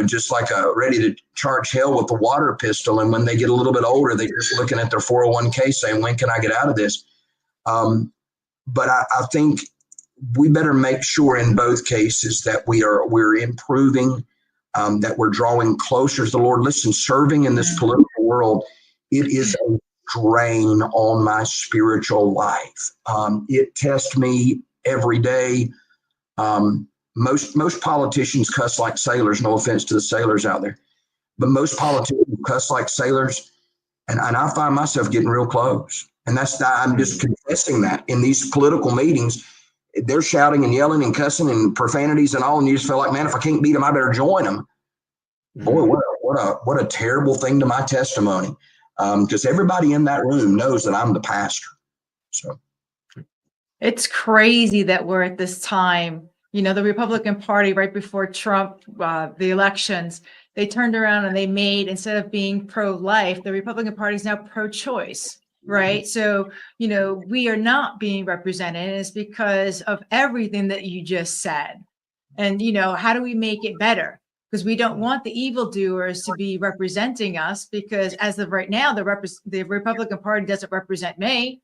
just like ready to charge hell with a water pistol. And when they get a little bit older, they're just looking at their 401k saying, when can I get out of this? But I think we better make sure in both cases that we're improving, that we're drawing closer to the Lord. Listen, serving in this political world, it is a drain on my spiritual life. It tests me every day. Most politicians cuss like sailors. No offense to the sailors out there, but most politicians cuss like sailors, and I find myself getting real close. And I'm just confessing that in these political meetings, they're shouting and yelling and cussing and profanities and all, and you just feel like, man, if I can't beat them, I better join them. Boy, what a terrible thing to my testimony. Because everybody in that room knows that I'm the pastor. So it's crazy that we're at this time. The Republican Party, right before Trump, the elections, they turned around and they made, instead of being pro-life, the Republican Party is now pro-choice, right? So, we are not being represented. And it's because of everything that you just said. And, how do we make it better? Because we don't want the evildoers to be representing us, because as of right now, the Republican Party doesn't represent me,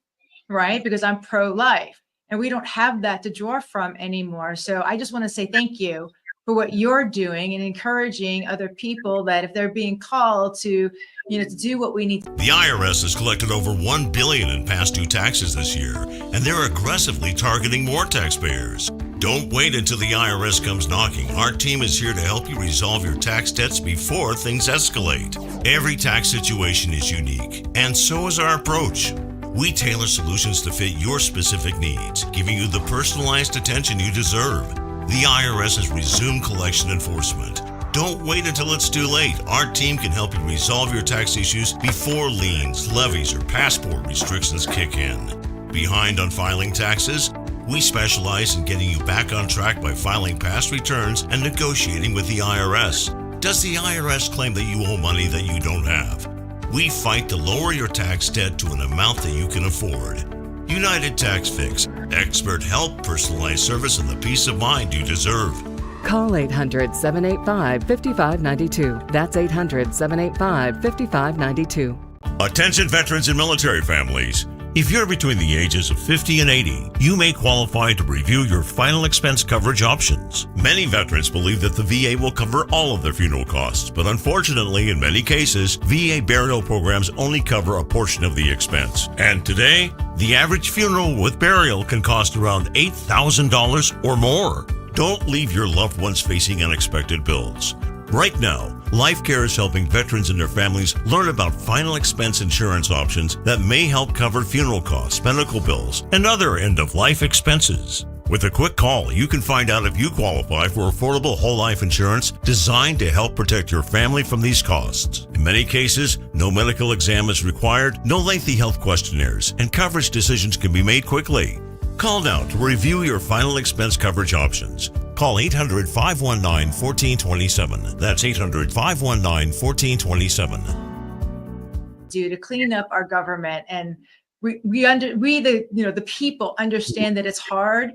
right? Because I'm pro-life, and we don't have that to draw from anymore. So I just want to say thank you for what you're doing and encouraging other people that if they're being called to, to do what we need. The IRS has collected over $1 billion in past due taxes this year, and they're aggressively targeting more taxpayers. Don't wait until the IRS comes knocking. Our team is here to help you resolve your tax debts before things escalate. Every tax situation is unique, and so is our approach. We tailor solutions to fit your specific needs, giving you the personalized attention you deserve. The IRS has resumed collection enforcement. Don't wait until it's too late. Our team can help you resolve your tax issues before liens, levies, or passport restrictions kick in. Behind on filing taxes? We specialize in getting you back on track by filing past returns and negotiating with the IRS. Does the IRS claim that you owe money that you don't have? We fight to lower your tax debt to an amount that you can afford. United Tax Fix. Expert help, personalized service, and the peace of mind you deserve. Call 800-785-5592. That's 800-785-5592. Attention veterans and military families. If you're between the ages of 50 and 80, you may qualify to review your final expense coverage options. Many veterans believe that the VA will cover all of their funeral costs, but unfortunately, in many cases, VA burial programs only cover a portion of the expense. And today, the average funeral with burial can cost around $8,000 or more. Don't leave your loved ones facing unexpected bills. Right now, LifeCare is helping veterans and their families learn about final expense insurance options that may help cover funeral costs, medical bills, and other end-of-life expenses. With a quick call, you can find out if you qualify for affordable whole life insurance designed to help protect your family from these costs. In many cases, no medical exam is required, no lengthy health questionnaires, and coverage decisions can be made quickly. Call now to review your final expense coverage options. Call 800-519-1427. That's 800-519-1427. Do to clean up our government, and the people understand that it's hard,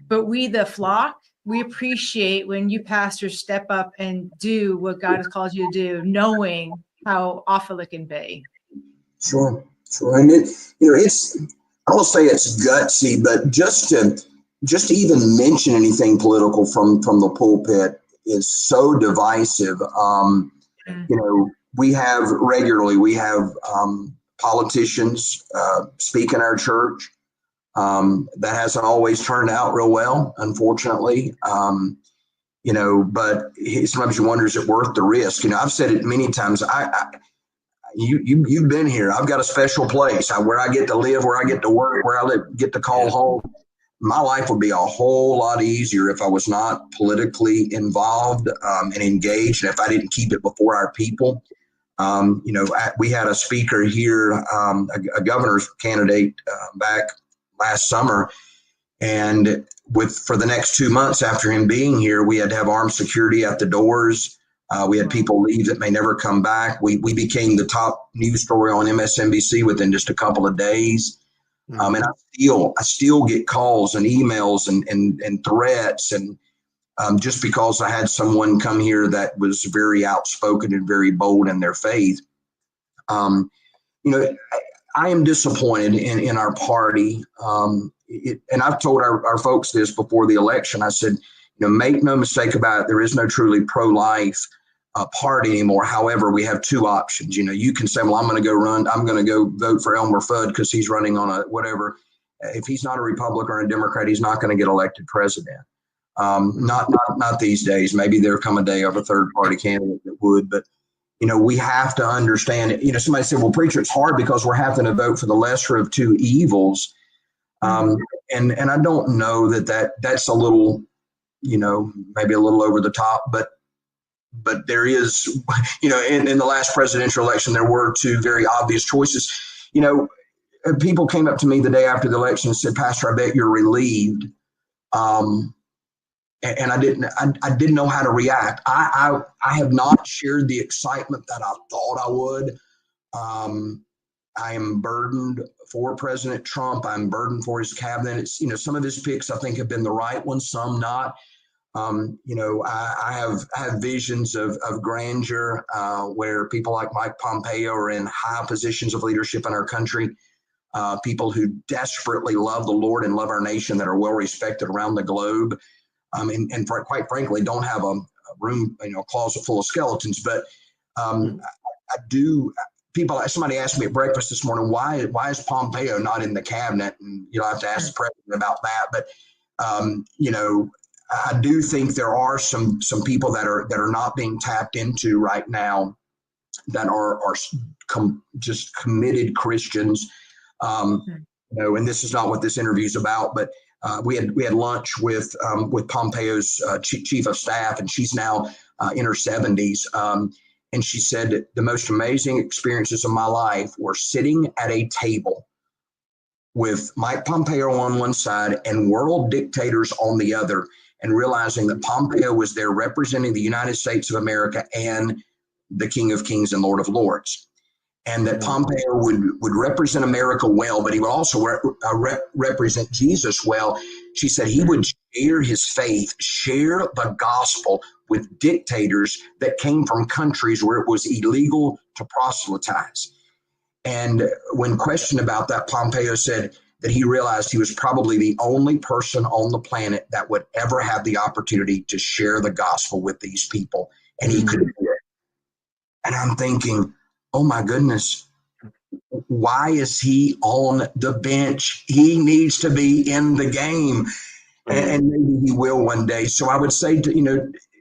but we the flock, we appreciate when you pastors step up and do what God has called you to do, knowing how awful it can be. Sure. And it's, I won't say it's gutsy, but just to even mention anything political from the pulpit is so divisive. We have politicians speak in our church. That hasn't always turned out real well, unfortunately. But sometimes you wonder, is it worth the risk? I've said it many times. You've been here. I've got a special place where I get to live, where I get to work, where I get to call home. My life would be a whole lot easier if I was not politically involved and engaged, and if I didn't keep it before our people. We had a speaker here, a governor's candidate back last summer, and for the next 2 months after him being here, we had to have armed security at the doors. We had people leave that may never come back. We became the top news story on MSNBC within just a couple of days. And I still get calls and emails and threats, and just because I had someone come here that was very outspoken and very bold in their faith. I am disappointed in our party. And I've told our folks this before the election. I said, make no mistake about it, there is no truly pro-life party anymore. However, we have two options. You can say, well, I'm going to go vote for Elmer Fudd because he's running on a whatever. If he's not a Republican or a Democrat, he's not going to get elected president. Not these days. Maybe there'll come a day of a third party candidate that would, but we have to understand it. Somebody said, well, preacher, it's hard because we're having to vote for the lesser of two evils. And I don't know that's a little, maybe a little over the top, but there is, in the last presidential election, there were two very obvious choices. People came up to me the day after the election and said, Pastor, I bet you're relieved. And I didn't know how to react. I have not shared the excitement that I thought I would. I am burdened for President Trump. I'm burdened for his cabinet. It's, some of his picks I think have been the right ones, some not. I have visions of grandeur where people like Mike Pompeo are in high positions of leadership in our country. People who desperately love the Lord and love our nation, that are well respected around the globe. And quite frankly, don't have a room, a closet full of skeletons. But I do. Somebody asked me at breakfast this morning, why is Pompeo not in the cabinet? And I have to ask the president about that. But I do think there are some people that are not being tapped into right now, that are just committed Christians. And this is not what this interview is about, but we had lunch with Pompeo's chief of staff, and she's now in her 70s. And she said, the most amazing experiences of my life were sitting at a table with Mike Pompeo on one side and world dictators on the other, and realizing that Pompeo was there representing the United States of America and the King of Kings and Lord of Lords. And that Pompeo would represent America well, but he would also represent Jesus well. She said he would share his faith, share the gospel with dictators that came from countries where it was illegal to proselytize. And when questioned about that, Pompeo said that he realized he was probably the only person on the planet that would ever have the opportunity to share the gospel with these people, and he could do it. And I'm thinking, oh my goodness, why is he on the bench? He needs to be in the game, and maybe he will one day. So I would say,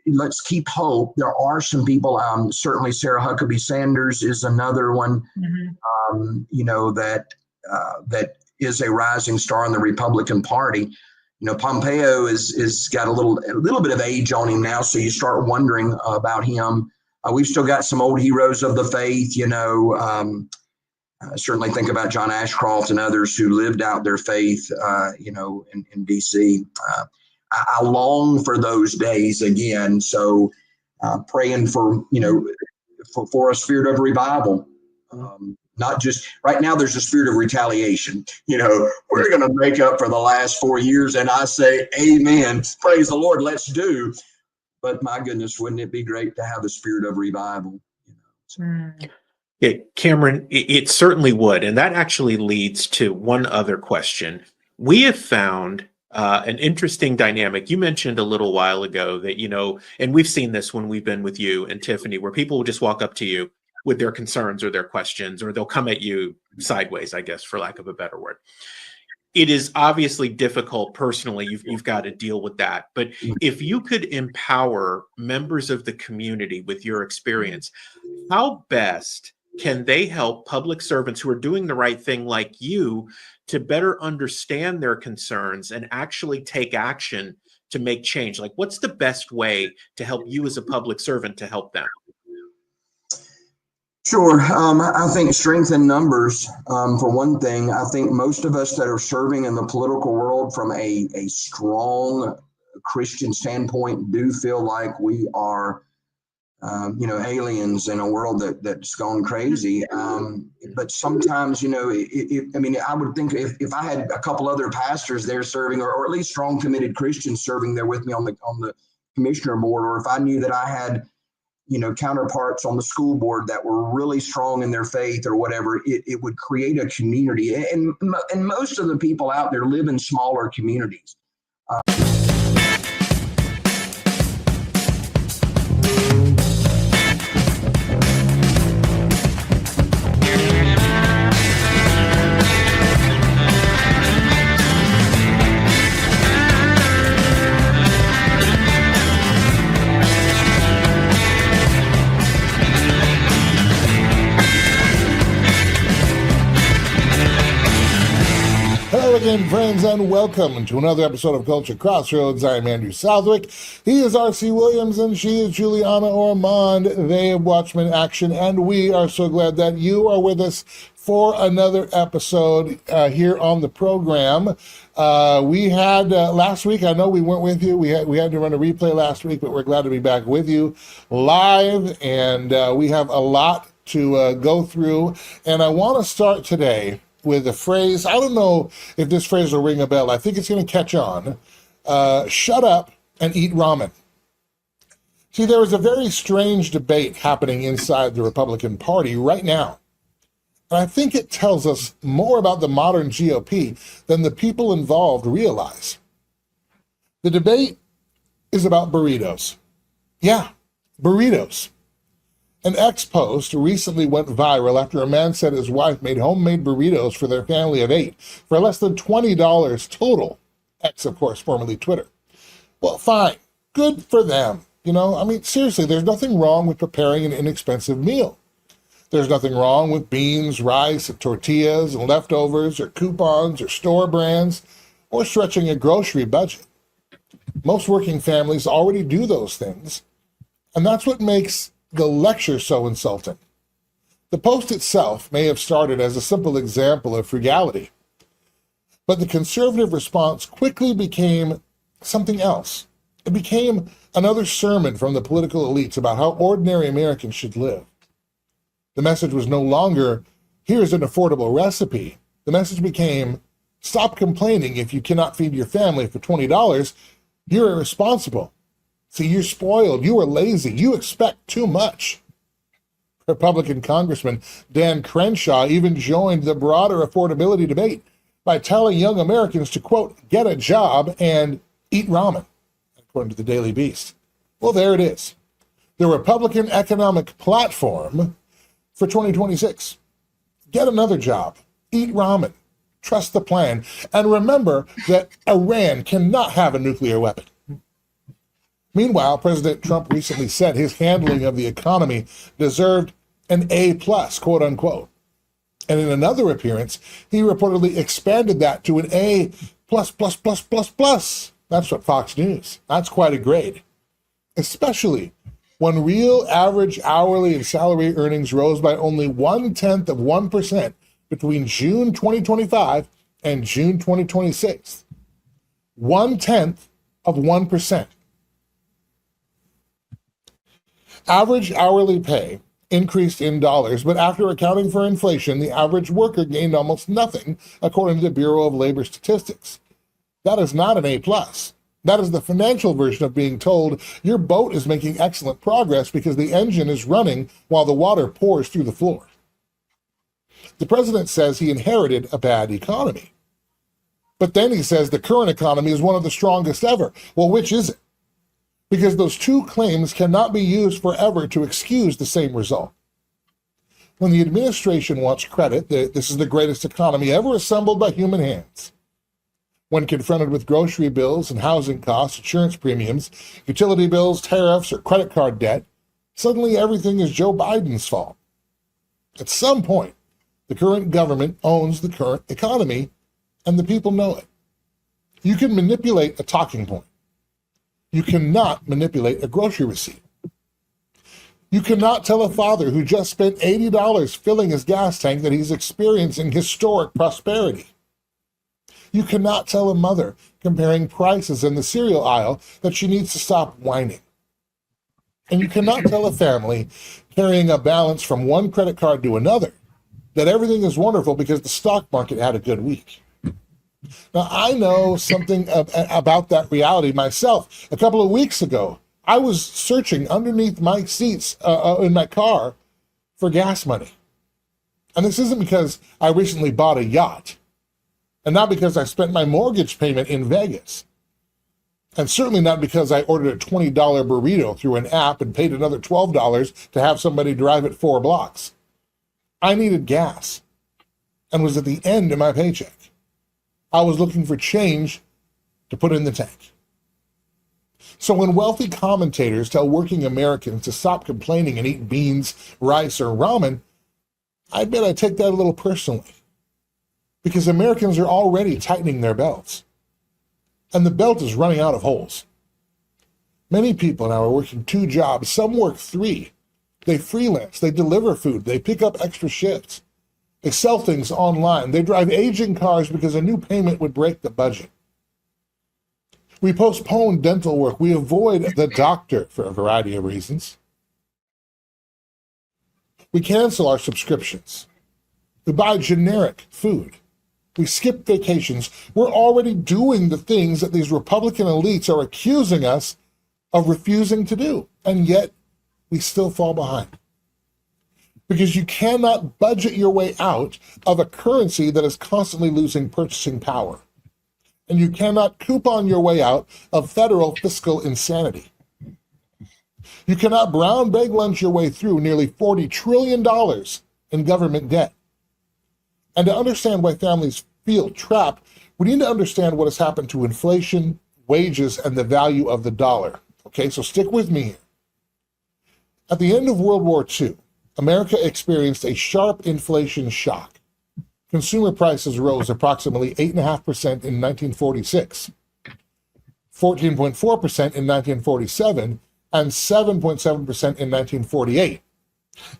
let's keep hope. There are some people, certainly Sarah Huckabee Sanders is another one, that is a rising star in the Republican Party. Pompeo is got a little bit of age on him now, so you start wondering about him. We've still got some old heroes of the faith, certainly think about John Ashcroft and others who lived out their faith, in D.C. I long for those days again. So praying for a spirit of revival. Not just right now, there's a spirit of retaliation. We're going to make up for the last 4 years. And I say, amen. Praise the Lord. Let's do. But my goodness, wouldn't it be great to have the spirit of revival? Yeah, Cameron, it certainly would. And that actually leads to one other question. We have found an interesting dynamic. You mentioned a little while ago that, and we've seen this when we've been with you and Tiffany, where people will just walk up to you with their concerns or their questions, or they'll come at you sideways, I guess, for lack of a better word. It is obviously difficult personally. You've got to deal with that. But if you could empower members of the community with your experience, how best can they help public servants who are doing the right thing like you to better understand their concerns and actually take action to make change? Like, what's the best way to help you as a public servant to help them? Sure. I think strength in numbers, for one thing. I think most of us that are serving in the political world from a strong Christian standpoint do feel like we are, aliens in a world that's gone crazy. But sometimes, I would think if I had a couple other pastors there serving, or at least strong, committed Christians serving there with me on the commissioner board, or if I knew that I had counterparts on the school board that were really strong in their faith or whatever, it would create a community. And most of the people out there live in smaller communities. Hello again, friends, and welcome to another episode of Culture Crossroads. I'm Andrew Southwick. He is R.C. Williams, and she is Juliana Ormond. They have Watchmen Action, and we are so glad that you are with us for another episode here on the program. We had last week, I know we weren't with you. We had to run a replay last week, but we're glad to be back with you live, and we have a lot to go through. And I want to start today with a phrase. I don't know if this phrase will ring a bell. I think it's going to catch on. Shut up and eat ramen. See, there is a very strange debate happening inside the Republican Party right now. And I think it tells us more about the modern GOP than the people involved realize. The debate is about burritos. Yeah, burritos. An ex-post recently went viral after a man said his wife made homemade burritos for their family of 8 for less than $20 total. X, of course, formerly Twitter. Well, fine. Good for them. Seriously, there's nothing wrong with preparing an inexpensive meal. There's nothing wrong with beans, rice, and tortillas, and leftovers, or coupons, or store brands, or stretching a grocery budget. Most working families already do those things, and that's what makes the lecture so insulting. The post itself may have started as a simple example of frugality, but the conservative response quickly became something else. It became another sermon from the political elites about how ordinary Americans should live. The message was no longer, here's an affordable recipe. The message became, stop complaining if you cannot feed your family for $20. You're irresponsible. See, you're spoiled. You are lazy. You expect too much. Republican Congressman Dan Crenshaw even joined the broader affordability debate by telling young Americans to, quote, get a job and eat ramen, according to the Daily Beast. Well, there it is. The Republican economic platform for 2026. Get another job, eat ramen, trust the plan, and remember that Iran cannot have a nuclear weapon. Meanwhile, President Trump recently said his handling of the economy deserved an A+, quote unquote. And in another appearance, he reportedly expanded that to an A+++++. That's what Fox News. That's quite a grade. Especially when real average hourly and salary earnings rose by only 0.1% between June 2025 and June 2026. 0.1%. Average hourly pay increased in dollars, but after accounting for inflation, the average worker gained almost nothing, according to the Bureau of Labor Statistics. That is not an A+. That is the financial version of being told your boat is making excellent progress because the engine is running while the water pours through the floor. The president says he inherited a bad economy. But then he says the current economy is one of the strongest ever. Well, which is it? Because those two claims cannot be used forever to excuse the same result. When the administration wants credit that this is the greatest economy ever assembled by human hands, when confronted with grocery bills and housing costs, insurance premiums, utility bills, tariffs, or credit card debt, suddenly everything is Joe Biden's fault. At some point, the current government owns the current economy, and the people know it. You can manipulate a talking point. You cannot manipulate a grocery receipt. You cannot tell a father who just spent $80 filling his gas tank that he's experiencing historic prosperity. You cannot tell a mother comparing prices in the cereal aisle that she needs to stop whining. And you cannot tell a family carrying a balance from one credit card to another that everything is wonderful because the stock market had a good week. Now, I know something about that reality myself. A couple of weeks ago, I was searching underneath my seats in my car for gas money. And this isn't because I recently bought a yacht, and not because I spent my mortgage payment in Vegas, and certainly not because I ordered a $20 burrito through an app and paid another $12 to have somebody drive it 4 blocks. I needed gas and was at the end of my paycheck. I was looking for change to put in the tank. So when wealthy commentators tell working Americans to stop complaining and eat beans, rice, or ramen, I bet I take that a little personally. Because Americans are already tightening their belts. And the belt is running out of holes. Many people now are working 2 jobs. Some work 3. They freelance. They deliver food. They pick up extra shifts. They sell things online. They drive aging cars because a new payment would break the budget. We postpone dental work. We avoid the doctor for a variety of reasons. We cancel our subscriptions. We buy generic food. We skip vacations. We're already doing the things that these Republican elites are accusing us of refusing to do. And yet, we still fall behind. Because you cannot budget your way out of a currency that is constantly losing purchasing power. And you cannot coupon your way out of federal fiscal insanity. You cannot brown bag lunch your way through nearly $40 trillion in government debt. And to understand why families feel trapped, we need to understand what has happened to inflation, wages, and the value of the dollar. Okay, so stick with me here. At the end of World War II, America experienced a sharp inflation shock. Consumer prices rose approximately 8.5% in 1946, 14.4% in 1947, and 7.7% in 1948.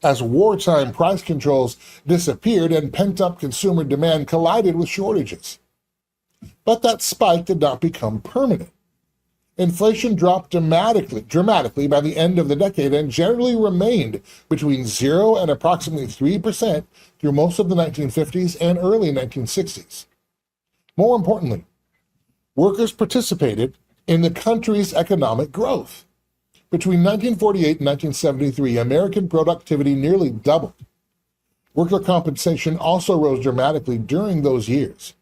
As wartime price controls disappeared and pent-up consumer demand collided with shortages. But that spike did not become permanent. Inflation dropped dramatically by the end of the decade and generally remained between 0 and approximately 3% through most of the 1950s and early 1960s. More importantly, workers participated in the country's economic growth. Between 1948 and 1973, American productivity nearly doubled. Worker compensation also rose dramatically during those years.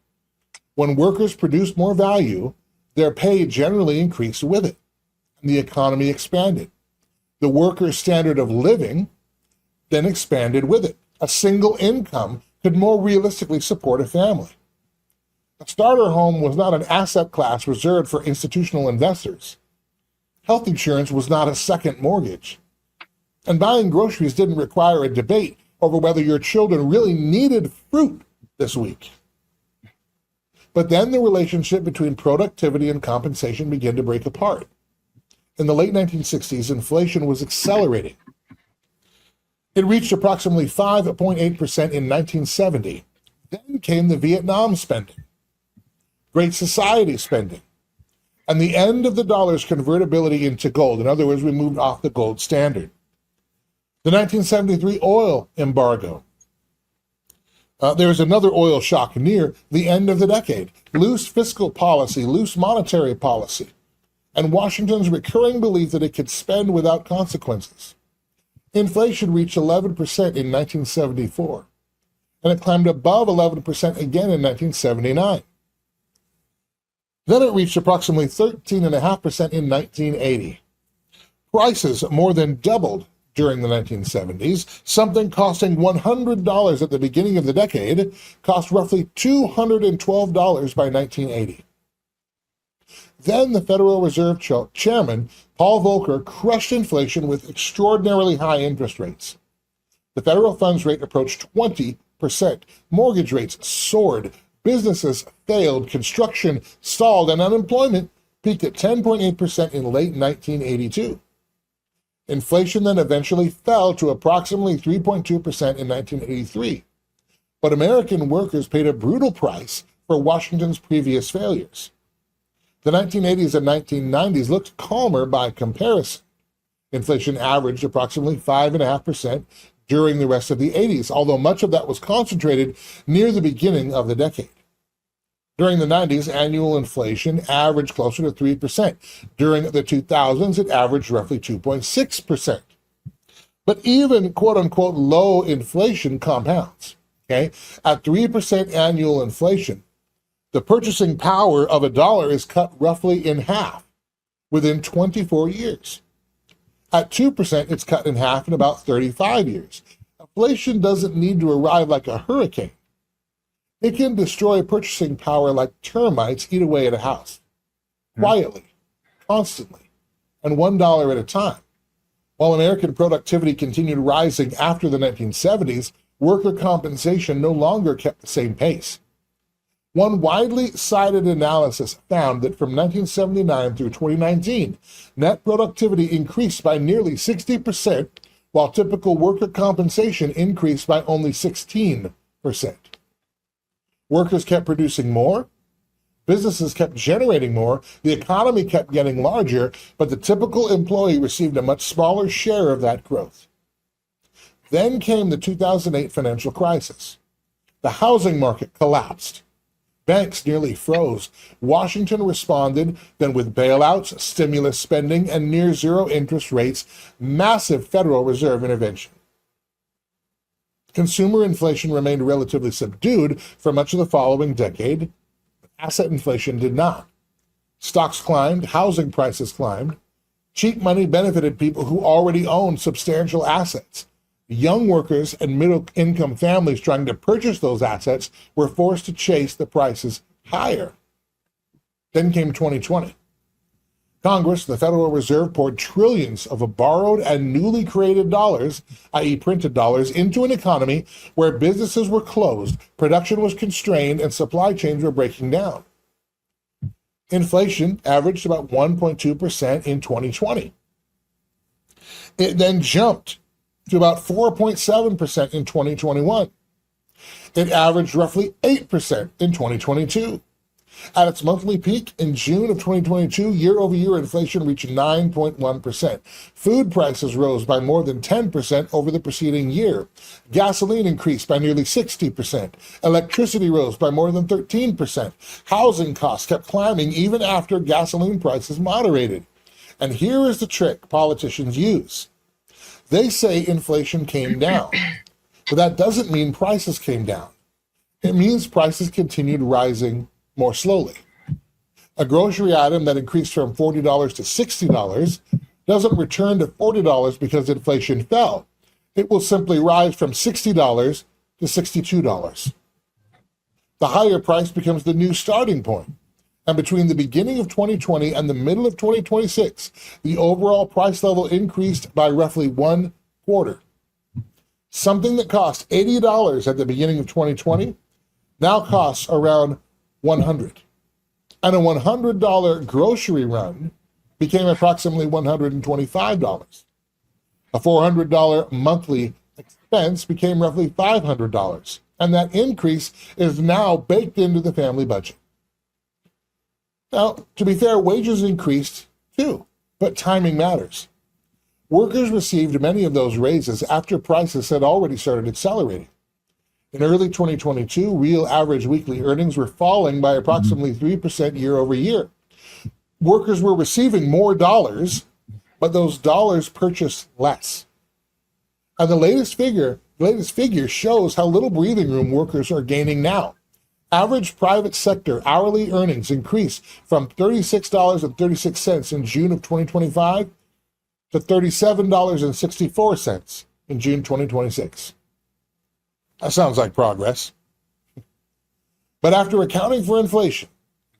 When workers produced more value, their pay generally increased with it, and the economy expanded. The worker's standard of living then expanded with it. A single income could more realistically support a family. A starter home was not an asset class reserved for institutional investors. Health insurance was not a second mortgage. And buying groceries didn't require a debate over whether your children really needed fruit this week. But then the relationship between productivity and compensation began to break apart. In the late 1960s, inflation was accelerating. It reached approximately 5.8% in 1970. Then came the Vietnam spending, Great Society spending, and the end of the dollar's convertibility into gold. In other words, we moved off the gold standard. The 1973 oil embargo. There was another oil shock near the end of the decade. Loose fiscal policy, loose monetary policy, and Washington's recurring belief that it could spend without consequences. Inflation reached 11% in 1974, and it climbed above 11% again in 1979. Then it reached approximately 13.5% in 1980. Prices more than doubled during the 1970s. Something costing $100 at the beginning of the decade cost roughly $212 by 1980. Then the Federal Reserve Chairman, Paul Volcker, crushed inflation with extraordinarily high interest rates. The federal funds rate approached 20%. Mortgage rates soared. Businesses failed. Construction stalled. And unemployment peaked at 10.8% in late 1982. Inflation then eventually fell to approximately 3.2% in 1983. But American workers paid a brutal price for Washington's previous failures. The 1980s and 1990s looked calmer by comparison. Inflation averaged approximately 5.5% during the rest of the 80s, although much of that was concentrated near the beginning of the decade. During the 90s, annual inflation averaged closer to 3%. During the 2000s, it averaged roughly 2.6%. But even quote-unquote low inflation compounds. Okay? At 3% annual inflation, the purchasing power of a dollar is cut roughly in half within 24 years. At 2%, it's cut in half in about 35 years. Inflation doesn't need to arrive like a hurricane. It can destroy purchasing power like termites eat away at a house, quietly, constantly, and $1 at a time. While American productivity continued rising after the 1970s, worker compensation no longer kept the same pace. One widely cited analysis found that from 1979 through 2019, net productivity increased by nearly 60%, while typical worker compensation increased by only 16%. Workers kept producing more, businesses kept generating more, the economy kept getting larger, but the typical employee received a much smaller share of that growth. Then came the 2008 financial crisis. The housing market collapsed. Banks nearly froze. Washington responded then with bailouts, stimulus spending, and near zero interest rates, massive Federal Reserve intervention. Consumer inflation remained relatively subdued for much of the following decade. Asset inflation did not. Stocks climbed, housing prices climbed. Cheap money benefited people who already owned substantial assets. Young workers and middle-income families trying to purchase those assets were forced to chase the prices higher. Then came 2020. Congress, the Federal Reserve, poured trillions of borrowed and newly created dollars, i.e. printed dollars, into an economy where businesses were closed, production was constrained, and supply chains were breaking down. Inflation averaged about 1.2% in 2020. It then jumped to about 4.7% in 2021. It averaged roughly 8% in 2022. At its monthly peak in June of 2022, year-over-year inflation reached 9.1%. Food prices rose by more than 10% over the preceding year. Gasoline increased by nearly 60%. Electricity rose by more than 13%. Housing costs kept climbing even after gasoline prices moderated. And here is the trick politicians use. They say inflation came down, but that doesn't mean prices came down. It means prices continued rising more slowly. A grocery item that increased from $40 to $60 doesn't return to $40 because inflation fell. It will simply rise from $60 to $62. The higher price becomes the new starting point. And between the beginning of 2020 and the middle of 2026, the overall price level increased by roughly 1/4. Something that cost $80 at the beginning of 2020 now costs around $100. And a $100 grocery run became approximately $125. A $400 monthly expense became roughly $500. And that increase is now baked into the family budget. Now, to be fair, wages increased too, but timing matters. Workers received many of those raises after prices had already started accelerating. In early 2022, real average weekly earnings were falling by approximately 3% year over year. Workers were receiving more dollars, but those dollars purchased less. And the latest figure shows how little breathing room workers are gaining now. Average private sector hourly earnings increased from $36.36 in June of 2025 to $37.64 in June 2026. That sounds like progress. But after accounting for inflation,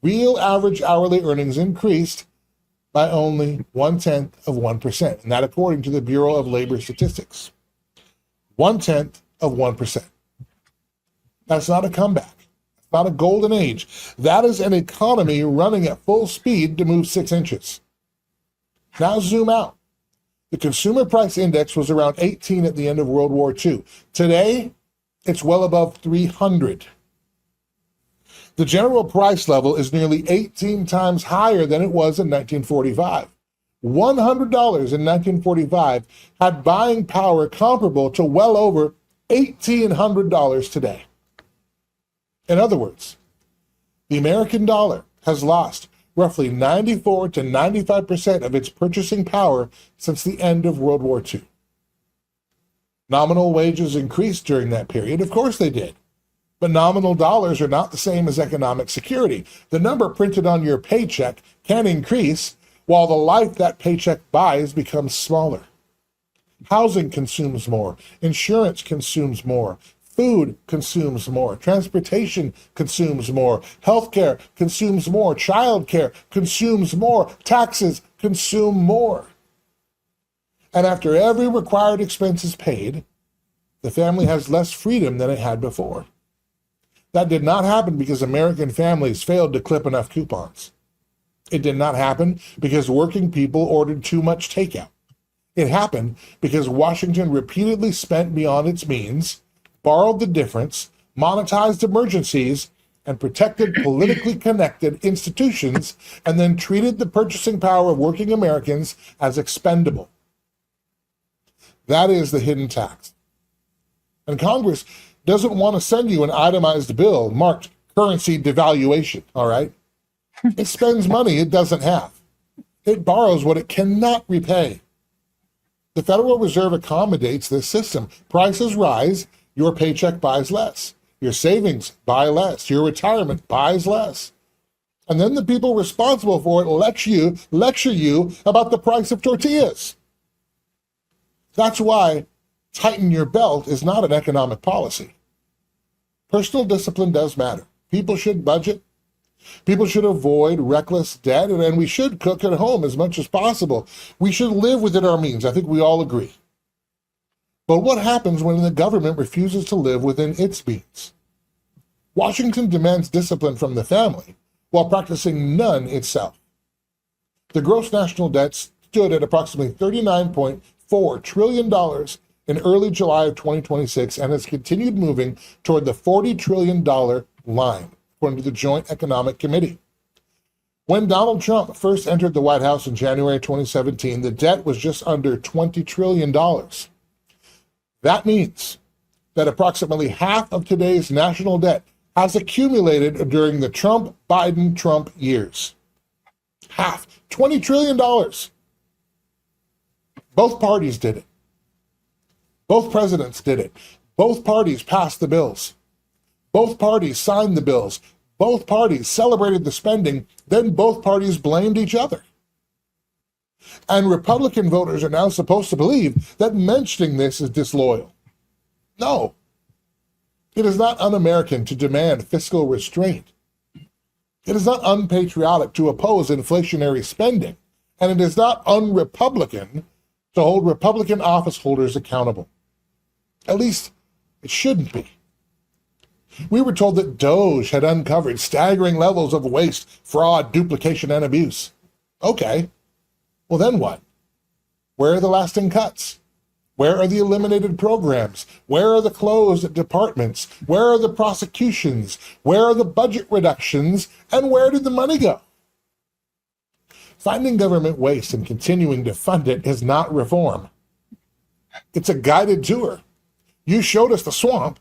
real average hourly earnings increased by only 0.1%, and that according to the Bureau of Labor Statistics. 0.1%. That's not a comeback. Not a golden age. That is an economy running at full speed to move 6 inches. Now zoom out. The consumer price index was around 18 at the end of World War II. Today, it's well above 300. The general price level is nearly 18 times higher than it was in 1945. $100 in 1945 had buying power comparable to well over $1,800 today. In other words, the American dollar has lost roughly 94 to 95% of its purchasing power since the end of World War II. Nominal wages increased during that period. Of course they did. But nominal dollars are not the same as economic security. The number printed on your paycheck can increase while the life that paycheck buys becomes smaller. Housing consumes more. Insurance consumes more. Food consumes more. Transportation consumes more. Healthcare consumes more. Childcare consumes more. Taxes consume more. And after every required expense is paid, the family has less freedom than it had before. That did not happen because American families failed to clip enough coupons. It did not happen because working people ordered too much takeout. It happened because Washington repeatedly spent beyond its means, borrowed the difference, monetized emergencies, and protected politically connected institutions, and then treated the purchasing power of working Americans as expendable. That is the hidden tax. And Congress doesn't want to send you an itemized bill marked currency devaluation, all right? It spends money it doesn't have. It borrows what it cannot repay. The Federal Reserve accommodates this system. Prices rise, your paycheck buys less. Your savings buy less. Your retirement buys less. And then the people responsible for it lecture you about the price of tortillas. That's why tighten your belt is not an economic policy. Personal discipline does matter. People should budget. People should avoid reckless debt, and we should cook at home as much as possible. We should live within our means. I think we all agree. But what happens when the government refuses to live within its means? Washington demands discipline from the family while practicing none itself. The gross national debt stood at approximately $39.4 trillion in early July of 2026 and has continued moving toward the $40 trillion line, according to the Joint Economic Committee. When Donald Trump first entered the White House in January 2017, the debt was just under $20 trillion. That means that approximately half of today's national debt has accumulated during the Trump-Biden-Trump years. Half. $20 trillion. Both parties did it. Both presidents did it. Both parties passed the bills. Both parties signed the bills. Both parties celebrated the spending. Then both parties blamed each other. And Republican voters are now supposed to believe that mentioning this is disloyal. No. It is not un-American to demand fiscal restraint. It is not unpatriotic to oppose inflationary spending. And it is not un-Republican to hold Republican office holders accountable. At least, it shouldn't be. We were told that DOJ had uncovered staggering levels of waste, fraud, duplication, and abuse. Okay. Well, then what? Where are the lasting cuts? Where are the eliminated programs? Where are the closed departments? Where are the prosecutions? Where are the budget reductions? And where did the money go? Finding government waste and continuing to fund it is not reform. It's a guided tour. You showed us the swamp,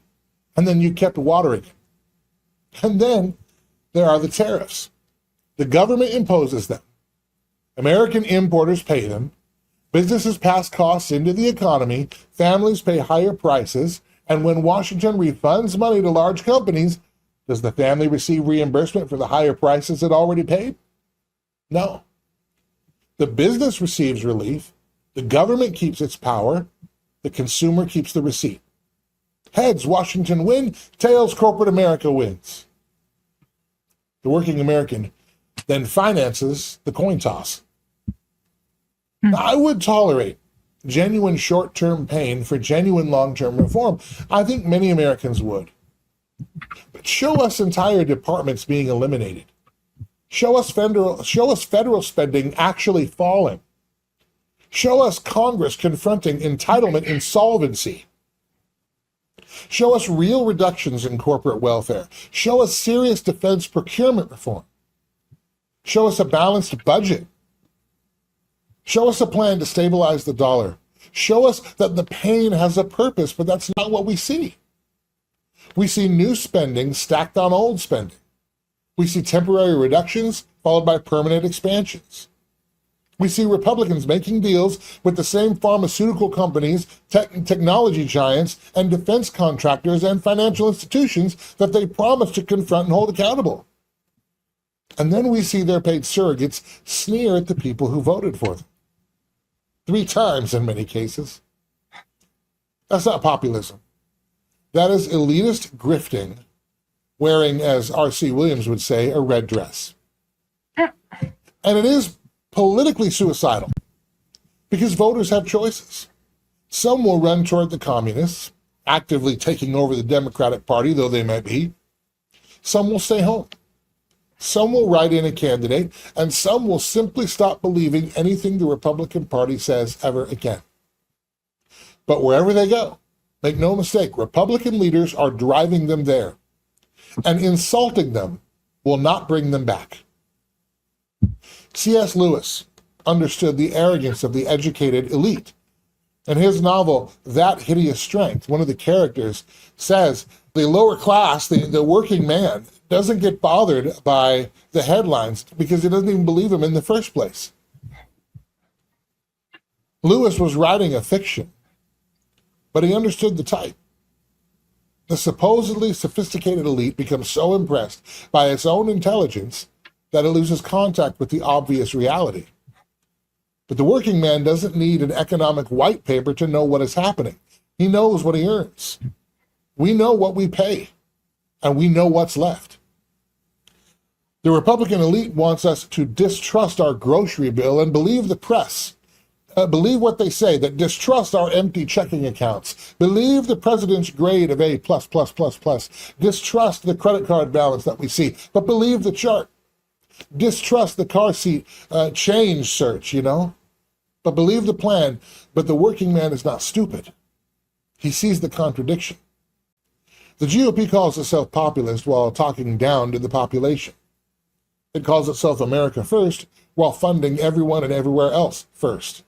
and then you kept watering it. And then there are the tariffs. The government imposes them. American importers pay them. Businesses pass costs into the economy. Families pay higher prices. And when Washington refunds money to large companies, does the family receive reimbursement for the higher prices it already paid? No. The business receives relief. The government keeps its power. The consumer keeps the receipt. Heads, Washington win. Tails, corporate America wins. The working American then finances the coin toss. Now, I would tolerate genuine short-term pain for genuine long-term reform. I think many Americans would. But show us entire departments being eliminated. Show us federal spending actually falling. Show us Congress confronting entitlement insolvency. Show us real reductions in corporate welfare. Show us serious defense procurement reform. Show us a balanced budget. Show us a plan to stabilize the dollar. Show us that the pain has a purpose, but that's not what we see. We see new spending stacked on old spending. We see temporary reductions followed by permanent expansions. We see Republicans making deals with the same pharmaceutical companies, technology giants, and defense contractors and financial institutions that they promised to confront and hold accountable. And then we see their paid surrogates sneer at the people who voted for them. 3 times in many cases. That's not populism. That is elitist grifting, wearing, as R.C. Williams would say, a red dress. And it is politically suicidal because voters have choices. Some will run toward the communists, actively taking over the Democratic Party, though they might be. Some will stay home. Some will write in a candidate, and some will simply stop believing anything the Republican Party says ever again. But wherever they go, make no mistake, Republican leaders are driving them there, and insulting them will not bring them back. C.S. Lewis understood the arrogance of the educated elite. In his novel, That Hideous Strength, one of the characters says the lower class, the working man, doesn't get bothered by the headlines because he doesn't even believe them in the first place. Lewis was writing a fiction, but he understood the type. The supposedly sophisticated elite becomes so impressed by its own intelligence that it loses contact with the obvious reality. But the working man doesn't need an economic white paper to know what is happening. He knows what he earns. We know what we pay, and we know what's left. The Republican elite wants us to distrust our grocery bill and believe the press. Believe what they say, that distrust our empty checking accounts. Believe the president's grade of A++++. Distrust the credit card balance that we see, but believe the chart. Distrust the car seat change search, but believe the plan. But the working man is not stupid. He sees the contradiction. The GOP calls itself populist while talking down to the population. It calls itself America First while funding everyone and everywhere else first.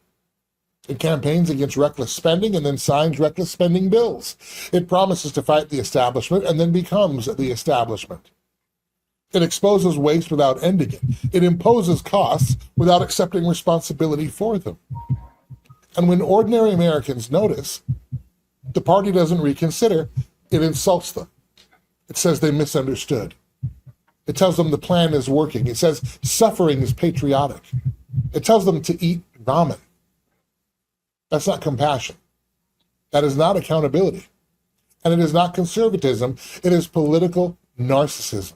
It campaigns against reckless spending and then signs reckless spending bills. It promises to fight the establishment and then becomes the establishment. It exposes waste without ending it. It imposes costs without accepting responsibility for them. And when ordinary Americans notice the party doesn't reconsider, it insults them. It says they misunderstood. It tells them the plan is working. It says suffering is patriotic. It tells them to eat ramen. That's not compassion. That is not accountability. And it is not conservatism. It is political narcissism.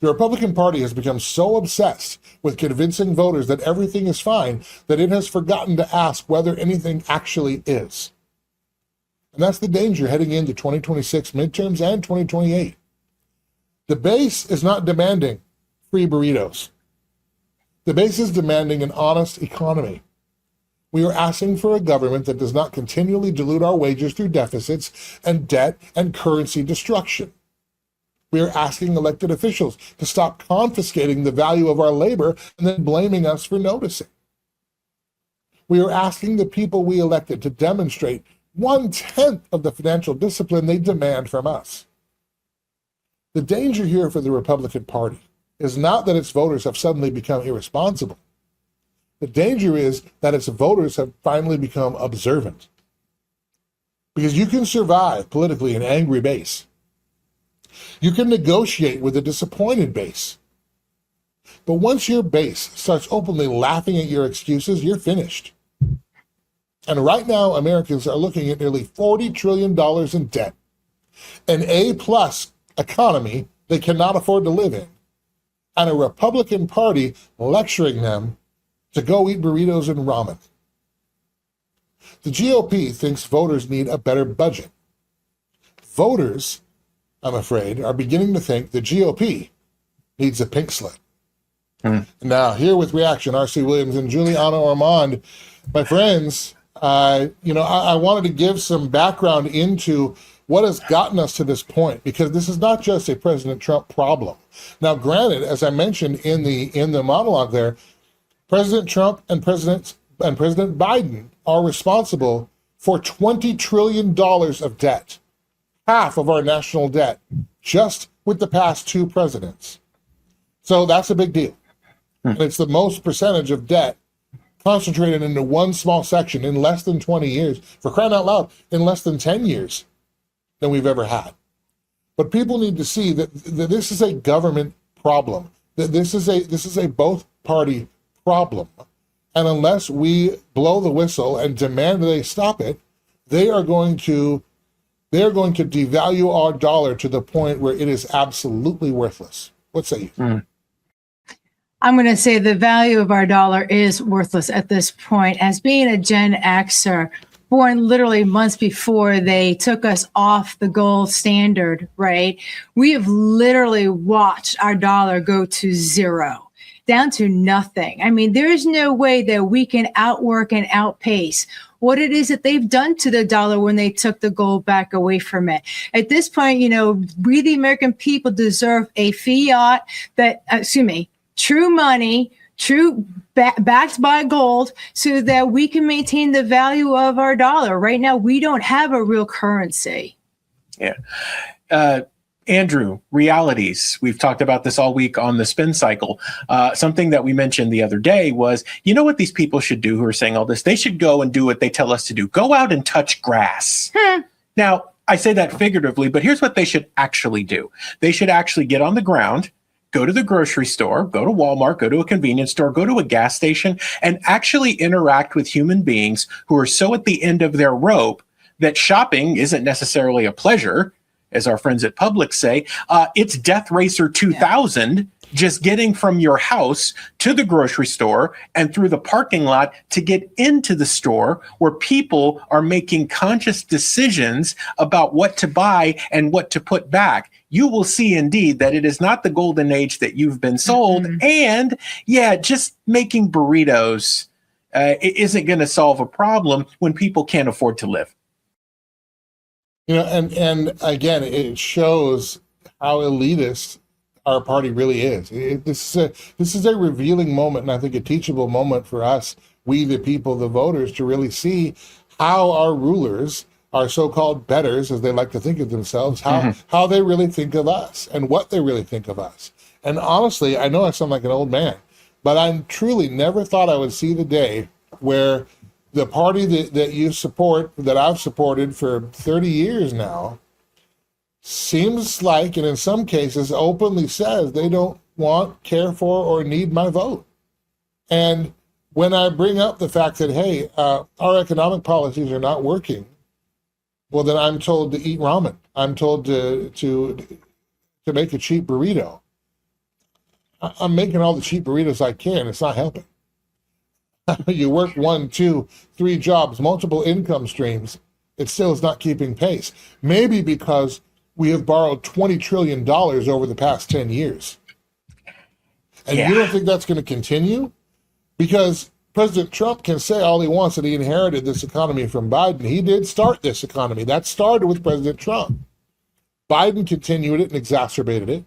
The Republican Party has become so obsessed with convincing voters that everything is fine that it has forgotten to ask whether anything actually is. And that's the danger heading into 2026 midterms and 2028. The base is not demanding free burritos. The base is demanding an honest economy. We are asking for a government that does not continually dilute our wages through deficits and debt and currency destruction. We are asking elected officials to stop confiscating the value of our labor and then blaming us for noticing. We are asking the people we elected to demonstrate 1/10 of the financial discipline they demand from us. The danger here for the Republican Party is not that its voters have suddenly become irresponsible. The danger is that its voters have finally become observant. Because you can survive politically an angry base. You can negotiate with a disappointed base. But once your base starts openly laughing at your excuses, you're finished. And right now, Americans are looking at nearly $40 trillion in debt, an A-plus economy they cannot afford to live in, and a Republican Party lecturing them to go eat burritos and ramen. The GOP thinks voters need a better budget. Voters, I'm afraid, are beginning to think the GOP needs a pink slip. Now, here with reaction, R.C. Williams and Juliana Ormond, my friends, I wanted to give some background into what has gotten us to this point, because this is not just a President Trump problem. Now, granted, as I mentioned in the monologue there, President Trump and President Biden are responsible for $20 trillion of debt, half of our national debt, just with the past two presidents. So that's a big deal. And it's the most percentage of debt concentrated into one small section in less than 20 years, for crying out loud, in less than 10 years than we've ever had. But people need to see that this is a government problem, that this is a both party problem. And unless we blow the whistle and demand they stop it, they are going to devalue our dollar to the point where it is absolutely worthless. What say you? I'm going to say the value of our dollar is worthless at this point. As being a Gen Xer, born literally months before they took us off the gold standard, right? We have literally watched our dollar go to zero, down to nothing. I mean, there is no way that we can outwork and outpace what it is that they've done to the dollar when they took the gold back away from it. At this point, we, the American people, deserve a fiat true money, backed by gold, so that we can maintain the value of our dollar. Right now, we don't have a real currency. Yeah. Andrew, realities. We've talked about this all week on the spin cycle. Something that we mentioned the other day was, you know what these people should do who are saying all this? They should go and do what they tell us to do. Go out and touch grass. Now, I say that figuratively, but here's what they should actually do. They should actually get on the ground, go to the grocery store, go to Walmart, go to a convenience store, go to a gas station, and actually interact with human beings who are so at the end of their rope that shopping isn't necessarily a pleasure, as our friends at Publix say. It's Death Racer 2000, just getting from your house to the grocery store and through the parking lot to get into the store, where people are making conscious decisions about what to buy and what to put back. You will see indeed that it is not the golden age that you've been sold. And yeah, just making burritos isn't going to solve a problem when people can't afford to live. And again, it shows how elitist our party really is. This is a revealing moment, and I think a teachable moment for us, we the people, the voters, to really see how our rulers, our so-called betters, as they like to think of themselves, how they really think of us and what they really think of us. And honestly, I know I sound like an old man, but I truly never thought I would see the day where the party that you support, that I've supported for 30 years now, seems like, and in some cases openly says, they don't want, care for, or need my vote. And when I bring up the fact that, hey, our economic policies are not working, well, then I'm told to eat ramen. I'm told to make a cheap burrito. I'm making all the cheap burritos I can. It's not helping. You work 1, 2, 3 jobs, multiple income streams. It still is not keeping pace. Maybe because we have borrowed $20 trillion over the past 10 years. And you don't think that's going to continue? Because President Trump can say all he wants that he inherited this economy from Biden. He did start this economy. That started with President Trump. Biden continued it and exacerbated it.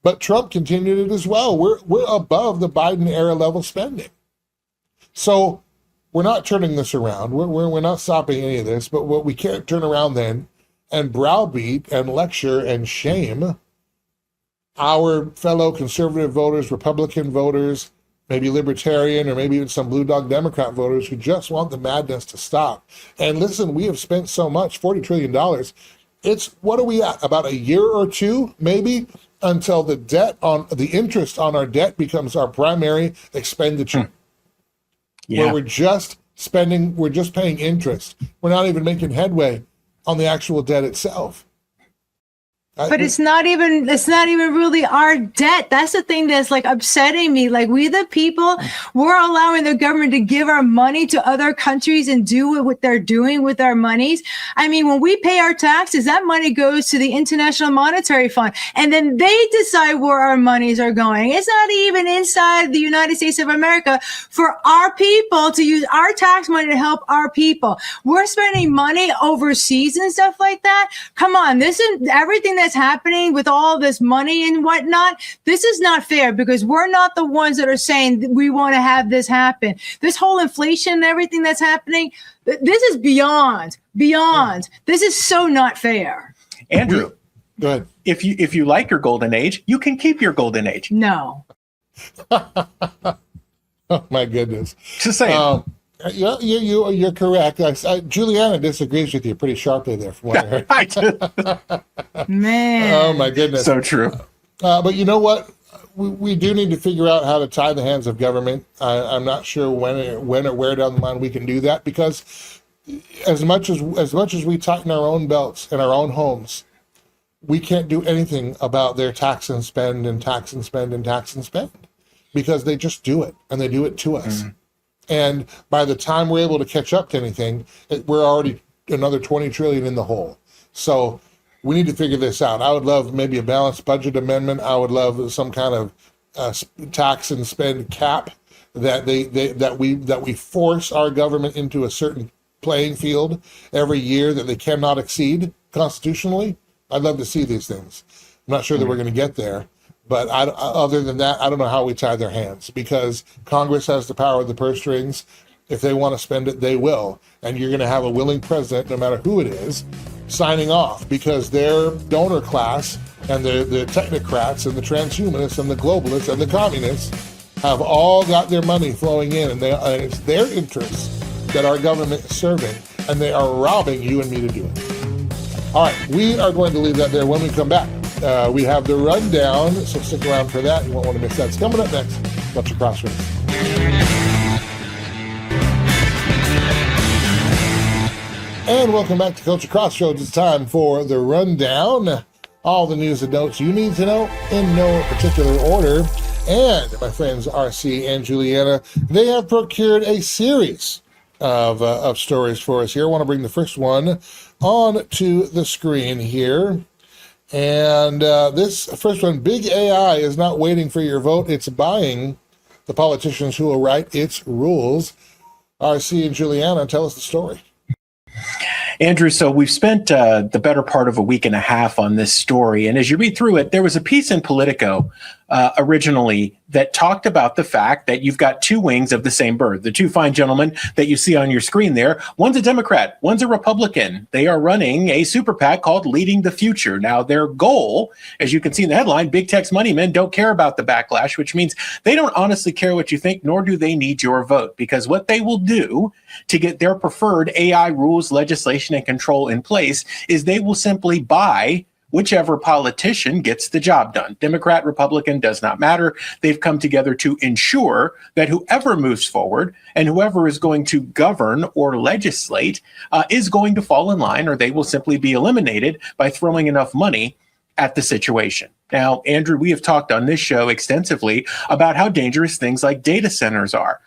But Trump continued it as well. We're above the Biden era level spending. So we're not turning this around. We're not stopping any of this. But what we can't turn around then and browbeat and lecture and shame our fellow conservative voters, Republican voters, maybe libertarian, or maybe even some blue dog Democrat voters who just want the madness to stop. And listen, we have spent so much, $40 trillion. It's, what are we at? About a year or two, maybe, until the interest on our debt becomes our primary expenditure. Where we're just paying interest. We're not even making headway on the actual debt itself. But it's not even really our debt. That's the thing that's like upsetting me. Like, we the people, we're allowing the government to give our money to other countries and do what they're doing with our monies. I mean, when we pay our taxes, that money goes to the International Monetary Fund, and then they decide where our monies are going. It's not even inside the United States of America for our people to use our tax money to help our people. We're spending money overseas and stuff like that. Come on, this is everything that's happening with all this money and whatnot. This is not fair, because we're not the ones that are saying that we want to have this happen. This whole inflation and everything that's happening, this is beyond. This is so not fair. Andrew, go ahead. If you like your golden age, you can keep your golden age. No. Oh my goodness. Just saying. You're correct. Juliana disagrees with you pretty sharply there, from what I heard. I did. Man. Oh my goodness. So true. But you know what? We do need to figure out how to tie the hands of government. I'm not sure when or where down the line we can do that, because as much as we tighten our own belts in our own homes, we can't do anything about their tax and spend, because they just do it, and they do it to us. And by the time we're able to catch up to anything, we're already another 20 trillion in the hole. So we need to figure this out. I would love maybe a balanced budget amendment. I would love some kind of tax and spend cap that we force our government into a certain playing field every year that they cannot exceed constitutionally. I'd love to see these things. I'm not sure that we're going to get there. But other than that, I don't know how we tie their hands, because Congress has the power of the purse strings. If they want to spend it, they will. And you're going to have a willing president, no matter who it is, signing off, because their donor class and the technocrats and the transhumanists and the globalists and the communists have all got their money flowing in, and it's their interests that our government is serving, and they are robbing you and me to do it. All right, we are going to leave that there. When we come back, we have the rundown, so stick around for that. You won't want to miss that. It's coming up next. Culture Crossroads. And welcome back to Culture Crossroads. It's time for the rundown. All the news and notes you need to know in no particular order. And my friends RC and Juliana, they have procured a series of stories for us here. I want to bring the first one on to the screen here. And this first one, big AI is not waiting for your vote. It's buying the politicians who will write its rules. RC and Juliana, tell us the story. Andrew, so we've spent the better part of a week and a half on this story. And as you read through it, there was a piece in Politico originally that talked about the fact that you've got two wings of the same bird. The two fine gentlemen that you see on your screen there, one's a Democrat, one's a Republican. They are running a super PAC called Leading the Future. Now, their goal, as you can see in the headline, big tech's money men don't care about the backlash, which means they don't honestly care what you think, nor do they need your vote, because what they will do to get their preferred AI rules, legislation, and control in place is they will simply buy whichever politician gets the job done. Democrat, Republican, does not matter. They've come together to ensure that whoever moves forward and whoever is going to govern or legislate is going to fall in line, or they will simply be eliminated by throwing enough money at the situation. Now, Andrew, we have talked on this show extensively about how dangerous things like data centers are.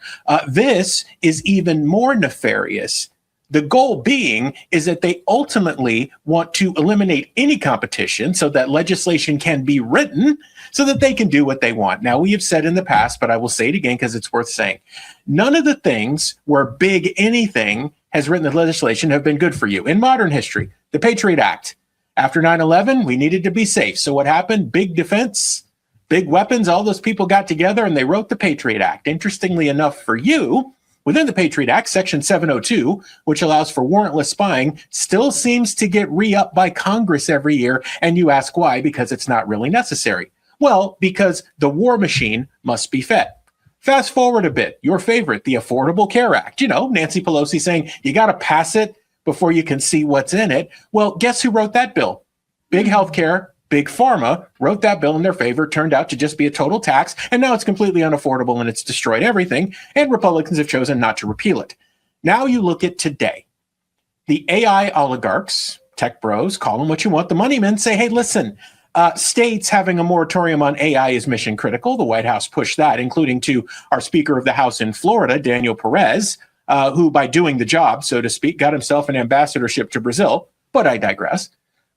This is even more nefarious. The goal being is that they ultimately want to eliminate any competition so that legislation can be written so that they can do what they want. Now, we have said in the past, but I will say it again because it's worth saying, none of the things where big anything has written the legislation have been good for you. In modern history, the Patriot Act. After 9/11, we needed to be safe. So what happened? Big defense, big weapons, all those people got together and they wrote the Patriot Act. Interestingly enough for you, within the Patriot Act, Section 702, which allows for warrantless spying, still seems to get re-upped by Congress every year. And you ask why? Because it's not really necessary. Well, because the war machine must be fed. Fast forward a bit, your favorite, the Affordable Care Act. You know, Nancy Pelosi saying you got to pass it before you can see what's in it. Well, guess who wrote that bill? Big healthcare, big pharma wrote that bill in their favor, turned out to just be a total tax, and now it's completely unaffordable and it's destroyed everything, and Republicans have chosen not to repeal it. Now you look at today. The AI oligarchs, tech bros, call them what you want, the money men say, hey, listen, states having a moratorium on AI is mission critical. The White House pushed that, including to our Speaker of the House in Florida, Daniel Perez, who by doing the job, so to speak, got himself an ambassadorship to Brazil, but I digress.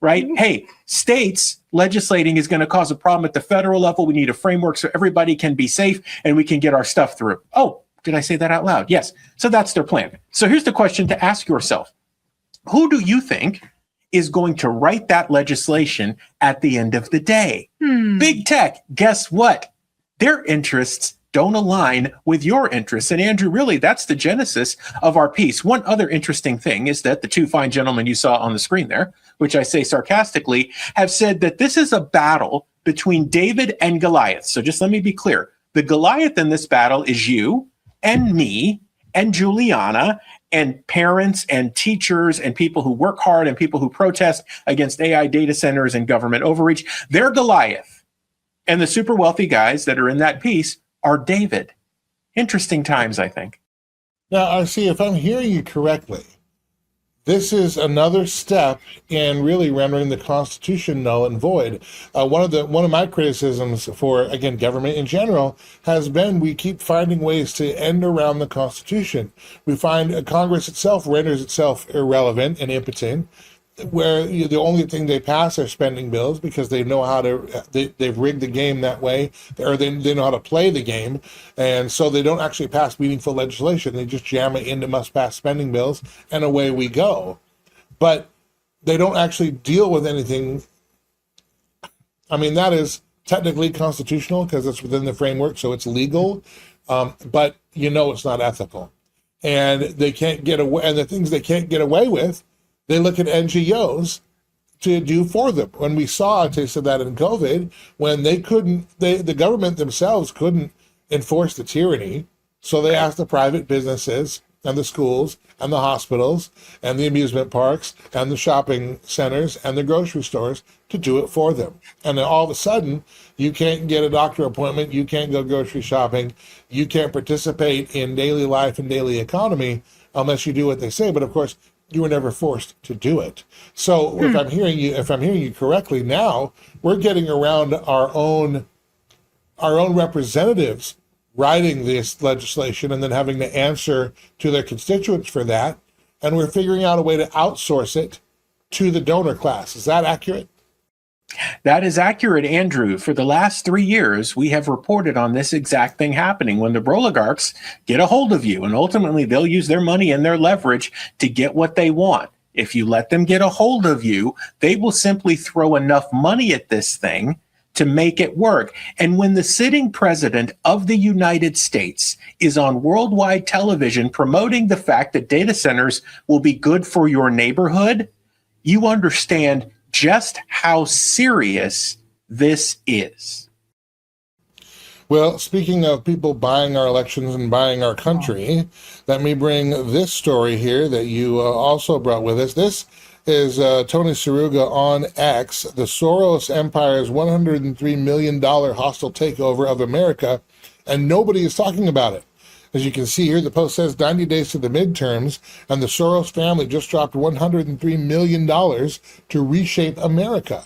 Right? Hey, states legislating is going to cause a problem at the federal level. We need a framework so everybody can be safe and we can get our stuff through. Oh, did I say that out loud? Yes. So that's their plan. So here's the question to ask yourself. Who do you think is going to write that legislation at the end of the day? Big tech, guess what? Their interests don't align with your interests. And Andrew, really, that's the genesis of our piece. One other interesting thing is that the two fine gentlemen you saw on the screen there, which I say sarcastically, have said that this is a battle between David and Goliath. So just let me be clear. The Goliath in this battle is you and me and Juliana and parents and teachers and people who work hard and people who protest against AI data centers and government overreach. They're Goliath. And the super wealthy guys that are in that piece are David. Interesting times, I think. Now, I see, if I'm hearing you correctly, this is another step in really rendering the Constitution null and void. One of my criticisms for, again, government in general has been we keep finding ways to end around the Constitution. We find Congress itself renders itself irrelevant and impotent, where the only thing they pass are spending bills because they know how to, they've rigged the game that way, or they know how to play the game, and so they don't actually pass meaningful legislation. They just jam it into must-pass spending bills, and away we go. But they don't actually deal with anything. I mean, that is technically constitutional because it's within the framework, so it's legal, but you know it's not ethical. And they can't get away, and the things they can't get away with, they look at NGOs to do for them. When we saw, they said that in COVID, when they couldn't, the government themselves couldn't enforce the tyranny, so they asked the private businesses and the schools and the hospitals and the amusement parks and the shopping centers and the grocery stores to do it for them. And then all of a sudden, you can't get a doctor appointment, you can't go grocery shopping, you can't participate in daily life and daily economy unless you do what they say. But of course, you were never forced to do it. So if I'm hearing you correctly, now we're getting around our own representatives writing this legislation and then having to answer to their constituents for that, and we're figuring out a way to outsource it to the donor class. Is that accurate? That is accurate, Andrew. For the last 3 years, we have reported on this exact thing happening when the oligarchs get a hold of you, and ultimately they'll use their money and their leverage to get what they want. If you let them get a hold of you, they will simply throw enough money at this thing to make it work. And when the sitting president of the United States is on worldwide television promoting the fact that data centers will be good for your neighborhood, you understand just how serious this is. Well, speaking of people buying our elections and buying our country, let me bring this story here that you also brought with us. This is Tony Saruga on X, the Soros Empire's $103 million hostile takeover of America, and nobody is talking about it. As you can see here, the post says 90 days to the midterms, and the Soros family just dropped $103 million to reshape America.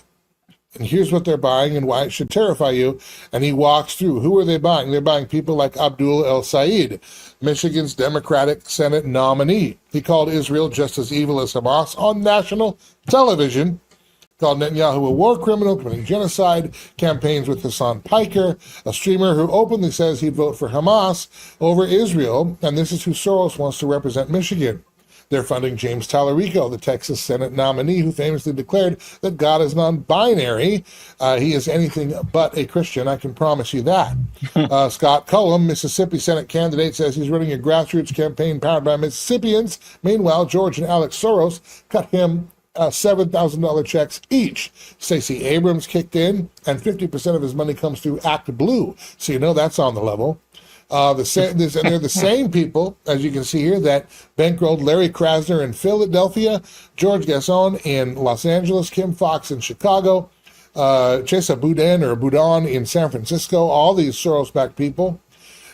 And here's what they're buying and why it should terrify you. And he walks through. Who are they buying? They're buying people like Abdul El Sayed, Michigan's Democratic Senate nominee. He called Israel just as evil as Hamas on national television, called Netanyahu a war criminal committing genocide, campaigns with Hassan Piker, a streamer who openly says he'd vote for Hamas over Israel. And this is who Soros wants to represent Michigan. They're funding James Tallarico, the Texas Senate nominee, who famously declared that God is non-binary. He is anything but a Christian, I can promise you that. Scott Cullum, Mississippi Senate candidate, says he's running a grassroots campaign powered by Mississippians. Meanwhile, George and Alex Soros cut him $7,000 checks each. Stacey Abrams kicked in, and 50% of his money comes through Act Blue. So you know that's on the level. And they're the same people, as you can see here, that bankrolled Larry Krasner in Philadelphia, George Gascon in Los Angeles, Kim Fox in Chicago, Chesa Boudin in San Francisco, all these Soros-backed people.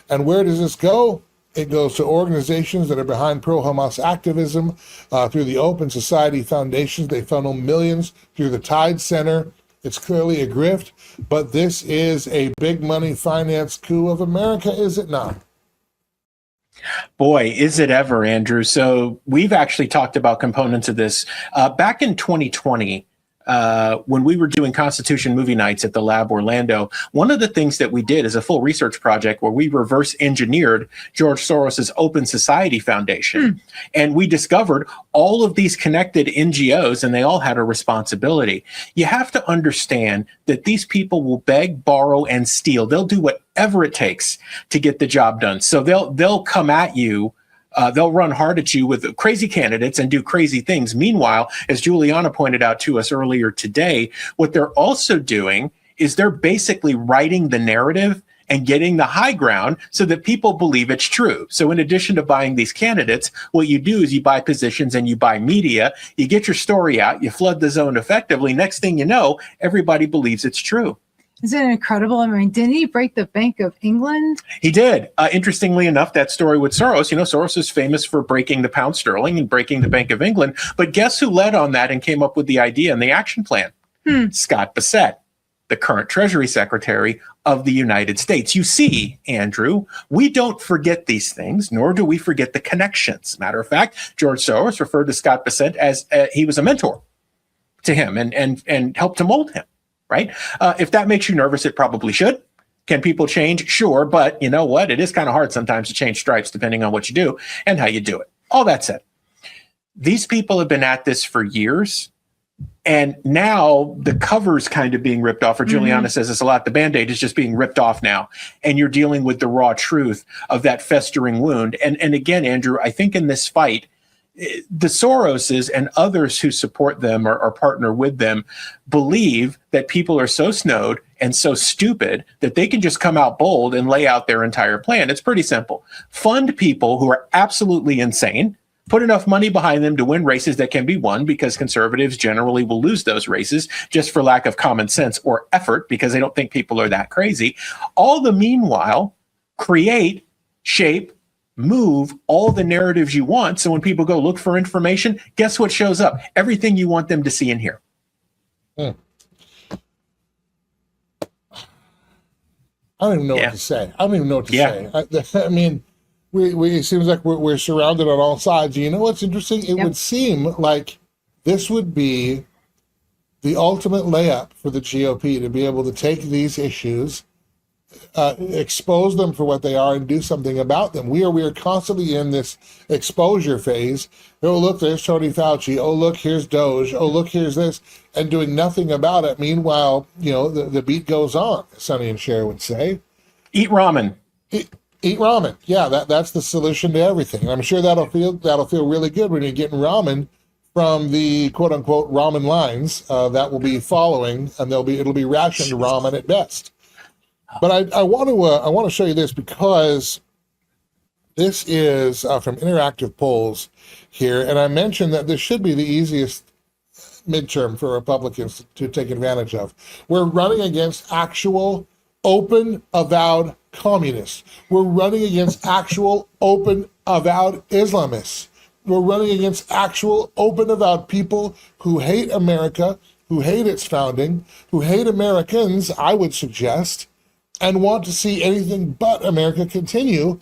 And where does this go? It goes to organizations that are behind pro-Hamas activism through the Open Society Foundations. They funnel millions through the Tide Center. It's clearly a grift, but this is a big money finance coup of America, is it not? Boy, is it ever, Andrew. So we've actually talked about components of this. Back in 2020, when we were doing Constitution movie nights at the Lab Orlando, one of the things that we did is a full research project where we reverse engineered George Soros's Open Society Foundation. And we discovered all of these connected NGOs, and they all had a responsibility. You have to understand that these people will beg, borrow, and steal. They'll do whatever it takes to get the job done. So they'll come at you. They'll run hard at you with crazy candidates and do crazy things. Meanwhile, as Juliana pointed out to us earlier today, what they're also doing is they're basically writing the narrative and getting the high ground so that people believe it's true. So in addition to buying these candidates, what you do is you buy positions and you buy media, you get your story out, you flood the zone effectively. Next thing you know, everybody believes it's true. Isn't it incredible? I mean, didn't he break the Bank of England? He did. Interestingly enough, that story with Soros, Soros is famous for breaking the pound sterling and breaking the Bank of England. But guess who led on that and came up with the idea and the action plan? Scott Bassett, the current Treasury Secretary of the United States. You see, Andrew, we don't forget these things, nor do we forget the connections. Matter of fact, George Soros referred to Scott Bassett as he was a mentor to him and helped to mold him. Right? If that makes you nervous, it probably should. Can people change? Sure. But you know what? It is kind of hard sometimes to change stripes depending on what you do and how you do it. All that said, these people have been at this for years. And now the cover's kind of being ripped off, or Juliana says this a lot, the Band-Aid is just being ripped off now. And you're dealing with the raw truth of that festering wound. And again, Andrew, I think in this fight, the Soroses and others who support them or partner with them believe that people are so snowed and so stupid that they can just come out bold and lay out their entire plan. It's pretty simple. Fund people who are absolutely insane, put enough money behind them to win races that can be won, because conservatives generally will lose those races just for lack of common sense or effort because they don't think people are that crazy. All the meanwhile, create, shape, move all the narratives you want. So when people go look for information, guess what shows up? Everything you want them to see and hear. I don't even know what to say. I don't even know what to say. I mean, it seems like we're surrounded on all sides. You know what's interesting? It would seem like this would be the ultimate layup for the GOP to be able to take these issues, expose them for what they are, and do something about them. We are constantly in this exposure phase. Oh, look, there's Tony Fauci. Oh, look, here's Doge. Oh, look, here's this. and doing nothing about it. Meanwhile, the beat goes on, as Sonny and Cher would say. Eat ramen. Eat ramen. Yeah, that's the solution to everything. I'm sure that'll feel really good when you're getting ramen from the quote unquote ramen lines that will be following, and it'll be rationed ramen at best. But I want to show you this, because this is from interactive polls here, and I mentioned that this should be the easiest midterm for Republicans to take advantage of. We're running against actual, open, avowed communists. We're running against actual, open, avowed Islamists. We're running against actual, open, avowed people who hate America, who hate its founding, who hate Americans, I would suggest, and want to see anything but America continue.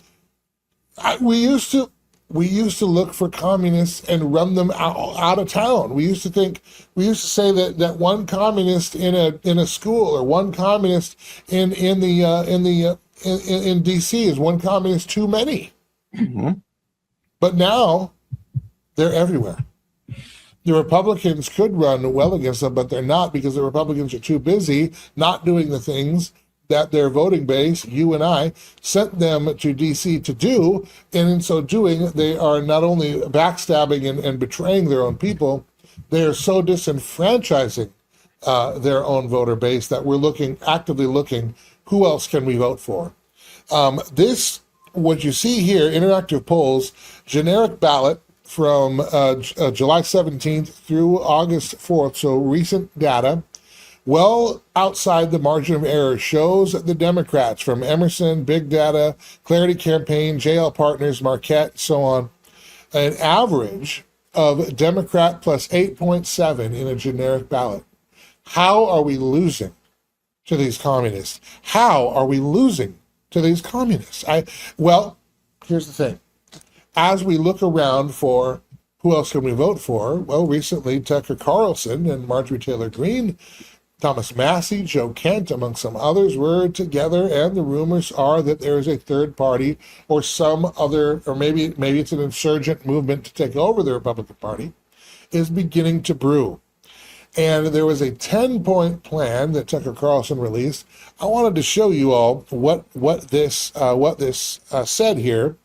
We used to look for communists and run them out of town. We used to say that one communist in a school, or one communist in DC is one communist too many. Mm-hmm. But now they're everywhere. The Republicans could run well against them, but they're not, because the Republicans are too busy not doing the things that their voting base, you and I, sent them to DC to do. And in so doing, they are not only backstabbing and betraying their own people, they are so disenfranchising their own voter base that we're actively looking, who else can we vote for? What you see here, interactive polls, generic ballot from July 17th through August 4th, so recent data, well outside the margin of error, shows that the Democrats from Emerson, Big Data, Clarity Campaign, JL Partners, Marquette, so on, an average of Democrat plus 8.7 in a generic ballot. How are we losing to these communists? How are we losing to these communists? Well, here's the thing. As we look around for who else can we vote for, well, recently Tucker Carlson and Marjorie Taylor Greene, Thomas Massey, Joe Kent, among some others, were together, and the rumors are that there is a third party or some other, or maybe it's an insurgent movement to take over the Republican Party, is beginning to brew. And there was a 10-point plan that Tucker Carlson released. I wanted to show you all what this said here.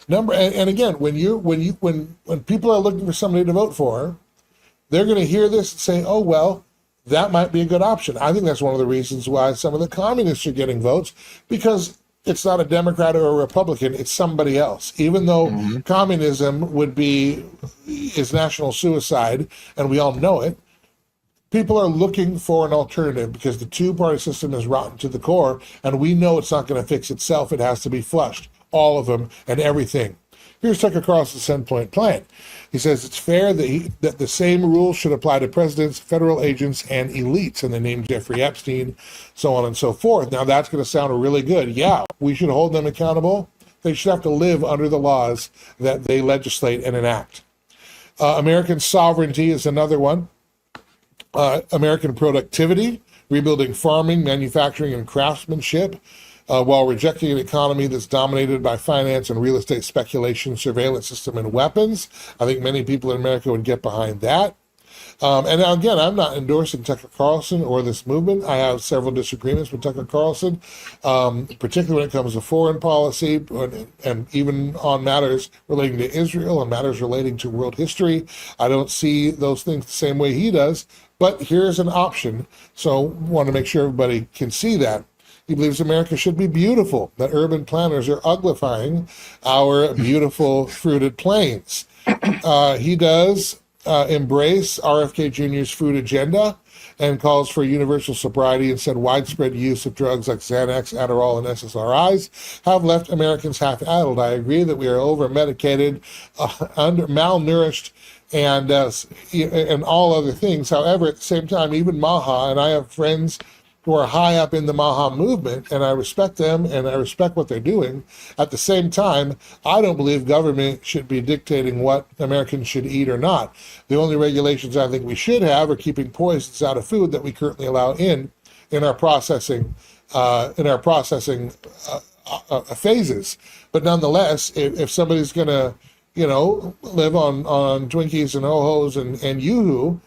And again, when people are looking for somebody to vote for, they're going to hear this and say, "Oh well, that might be a good option." I think that's one of the reasons why some of the communists are getting votes, because it's not a Democrat or a Republican, it's somebody else. Even though communism is national suicide, and we all know it, people are looking for an alternative, because the two-party system is rotten to the core, and we know it's not going to fix itself. It has to be flushed, all of them and everything. Here's Tucker Carlson's 10-point plan. He says it's fair that the same rules should apply to presidents, federal agents, and elites, and they named Jeffrey Epstein, so on and so forth. Now that's going to sound really good. Yeah, we should hold them accountable. They should have to live under the laws that they legislate and enact. American sovereignty is another one. American productivity, rebuilding farming, manufacturing, and craftsmanship, while rejecting an economy that's dominated by finance and real estate speculation, surveillance system, and weapons. I think many people in America would get behind that. And now, again, I'm not endorsing Tucker Carlson or this movement. I have several disagreements with Tucker Carlson, particularly when it comes to foreign policy and even on matters relating to Israel and matters relating to world history. I don't see those things the same way he does, but here's an option. So want to make sure everybody can see that. He believes America should be beautiful, that urban planners are uglifying our beautiful fruited plains. He does embrace RFK Jr.'s food agenda and calls for universal sobriety and said widespread use of drugs like Xanax, Adderall, and SSRIs have left Americans half-addled. I agree that we are over-medicated, malnourished, and all other things. However, at the same time, even Maha, and I have friends who are high up in the Maha movement, and I respect them and I respect what they're doing. At the same time, I don't believe government should be dictating what Americans should eat or not. The only regulations I think we should have are keeping poisons out of food that we currently allow in our processing phases. But nonetheless, if somebody's going to, live on Twinkies and Ho-Hos and Yoo-Hoo,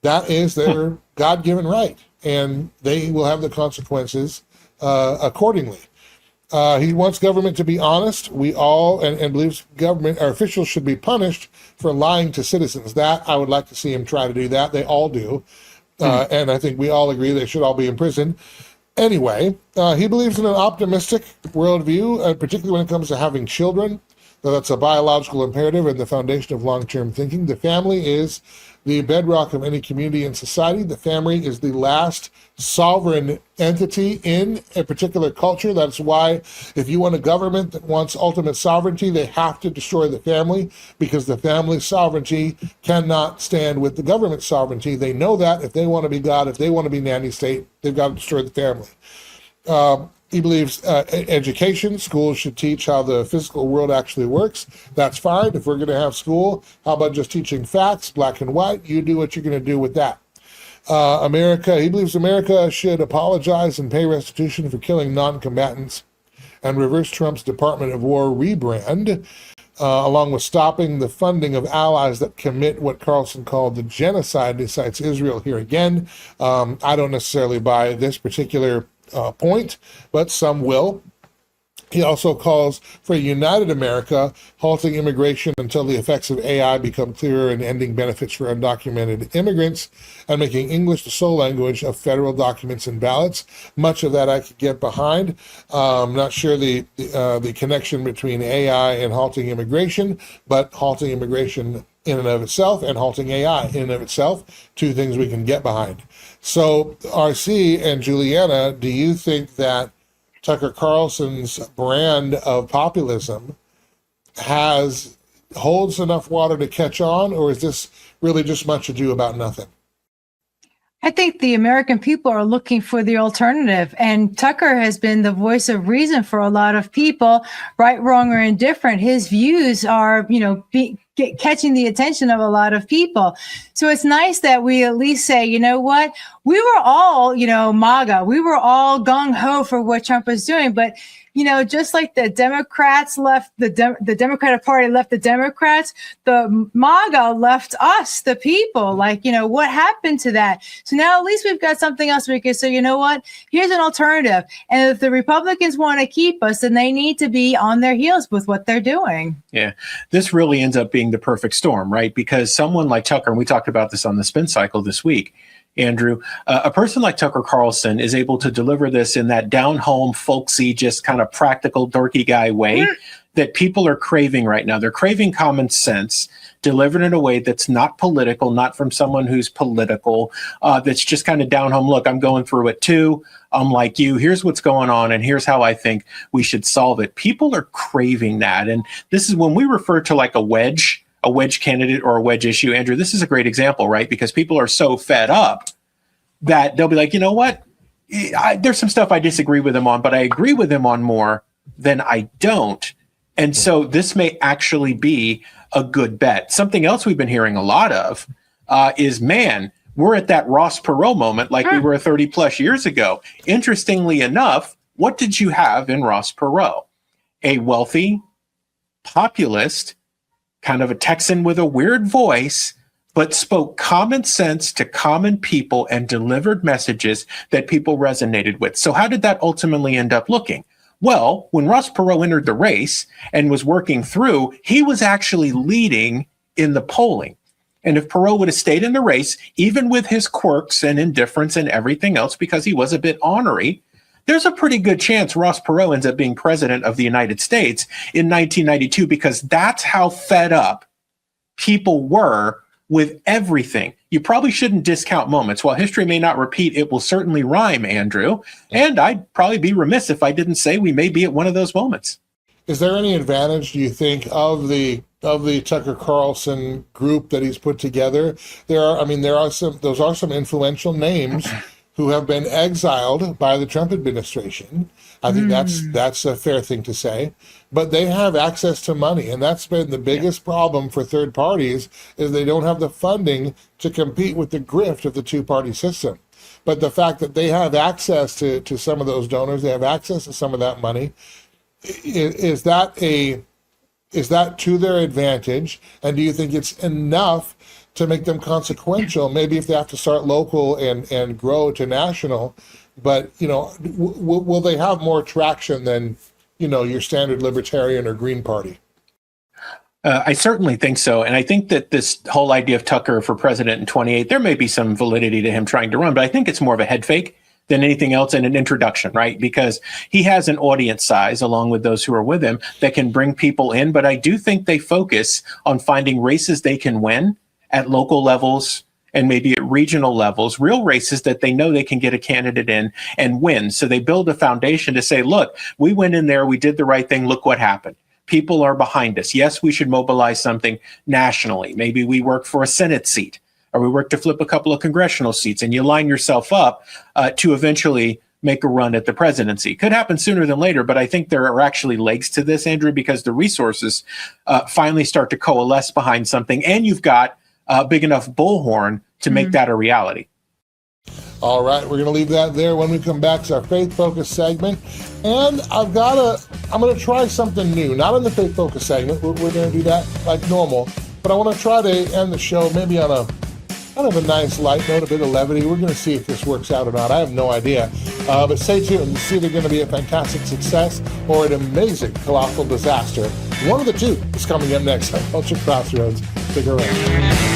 That is their God-given right, and they will have the consequences accordingly. He wants government to be honest. We all, and believes government or officials should be punished for lying to citizens. That I would like to see him try to do that. They all do. And I think we all agree they should all be in prison. Anyway, he believes in an optimistic worldview, particularly when it comes to having children. That's a biological imperative and the foundation of long-term thinking. The family is the bedrock of any community and society. The family is the last sovereign entity in a particular culture. That's why if you want a government that wants ultimate sovereignty, they have to destroy the family, because the family's sovereignty cannot stand with the government's sovereignty. They know that. If they want to be God, if they want to be nanny state, they've got to destroy the family. He believes education, schools should teach how the physical world actually works. That's fine. If we're going to have school, how about just teaching facts, black and white? You do what you're going to do with that. He believes America should apologize and pay restitution for killing non-combatants and reverse Trump's Department of War rebrand, along with stopping the funding of allies that commit what Carlson called the genocide. He cites Israel here again. I don't necessarily buy this particular point, but some will. He also calls for a united America, halting immigration until the effects of AI become clearer and ending benefits for undocumented immigrants, and making English the sole language of federal documents and ballots. Much of that I could get behind. I'm not sure the connection between AI and halting immigration, but halting immigration in and of itself and halting AI in and of itself, two things we can get behind. So, RC and Juliana, do you think that Tucker Carlson's brand of populism holds enough water to catch on, or is this really just much ado about nothing? I think the American people are looking for the alternative, and Tucker has been the voice of reason for a lot of people, right, wrong, or indifferent. His views are, catching the attention of a lot of people. So it's nice that we at least say, you know what, we were all, MAGA, we were all gung-ho for what Trump was doing, but just like the Democrats left the Democratic Party left the Democrats, the MAGA left us, the people. What happened to that? So now at least we've got something else we can say, you know what? Here's an alternative. And if the Republicans want to keep us, then they need to be on their heels with what they're doing. Yeah, this really ends up being the perfect storm, right? Because someone like Tucker, and we talked about this on the Spin Cycle this week, Andrew, a person like Tucker Carlson is able to deliver this in that down-home, folksy, just kind of practical, dorky guy way that people are craving right now. They're craving common sense, delivered in a way that's not political, not from someone who's political, that's just kind of down-home. Look, I'm going through it too. I'm like you. Here's what's going on, and here's how I think we should solve it. People are craving that, and this is when we refer to like a wedge candidate or a wedge issue. Andrew, this is a great example, right? Because people are so fed up that they'll be like, you know what? There's some stuff I disagree with him on, but I agree with him on more than I don't. And so this may actually be a good bet. Something else we've been hearing a lot of is, man, we're at that Ross Perot moment like we were 30 plus years ago. Interestingly enough, what did you have in Ross Perot? A wealthy, populist, kind of a Texan with a weird voice, but spoke common sense to common people and delivered messages that people resonated with. So how did that ultimately end up looking? Well, when Ross Perot entered the race and was working through, he was actually leading in the polling. And if Perot would have stayed in the race, even with his quirks and indifference and everything else, because he was a bit ornery, there's a pretty good chance Ross Perot ends up being president of the United States in 1992, because that's how fed up people were with everything. You probably shouldn't discount moments. While history may not repeat, it will certainly rhyme, Andrew. And I'd probably be remiss if I didn't say we may be at one of those moments. Is there any advantage, do you think, of the Tucker Carlson group that he's put together? Those are some influential names who have been exiled by the Trump administration. I think that's a fair thing to say. But they have access to money, and that's been the biggest problem for third parties, is they don't have the funding to compete with the grift of the two-party system. But the fact that they have access to some of those donors, they have access to some of that money, is that to their advantage? And do you think it's enough to make them consequential. Maybe if they have to start local and grow to national, but will they have more traction than your standard libertarian or Green Party? I certainly think so. And I think that this whole idea of Tucker for president in 28, there may be some validity to him trying to run, but I think it's more of a head fake than anything else and an introduction, right? Because he has an audience size along with those who are with him that can bring people in. But I do think they focus on finding races they can win at local levels and maybe at regional levels, real races that they know they can get a candidate in and win. So they build a foundation to say, look, we went in there, we did the right thing, look what happened. People are behind us. Yes, we should mobilize something nationally. Maybe we work for a Senate seat, or we work to flip a couple of congressional seats, and you line yourself up to eventually make a run at the presidency. Could happen sooner than later, but I think there are actually legs to this, Andrew, because the resources finally start to coalesce behind something, and you've got a big enough bullhorn to make that a reality. All right, we're going to leave that there. When we come back to our Faith Focus segment, and I'm going to try something new. Not in the Faith Focus segment. We're going to do that like normal, but I want to try to end the show maybe on a kind of a nice light note, a bit of levity. We're going to see if this works out or not. I have no idea. But stay tuned and see if they're going to be a fantastic success or an amazing colossal disaster. One of the two is coming up next on Culture Crossroads. Stick around.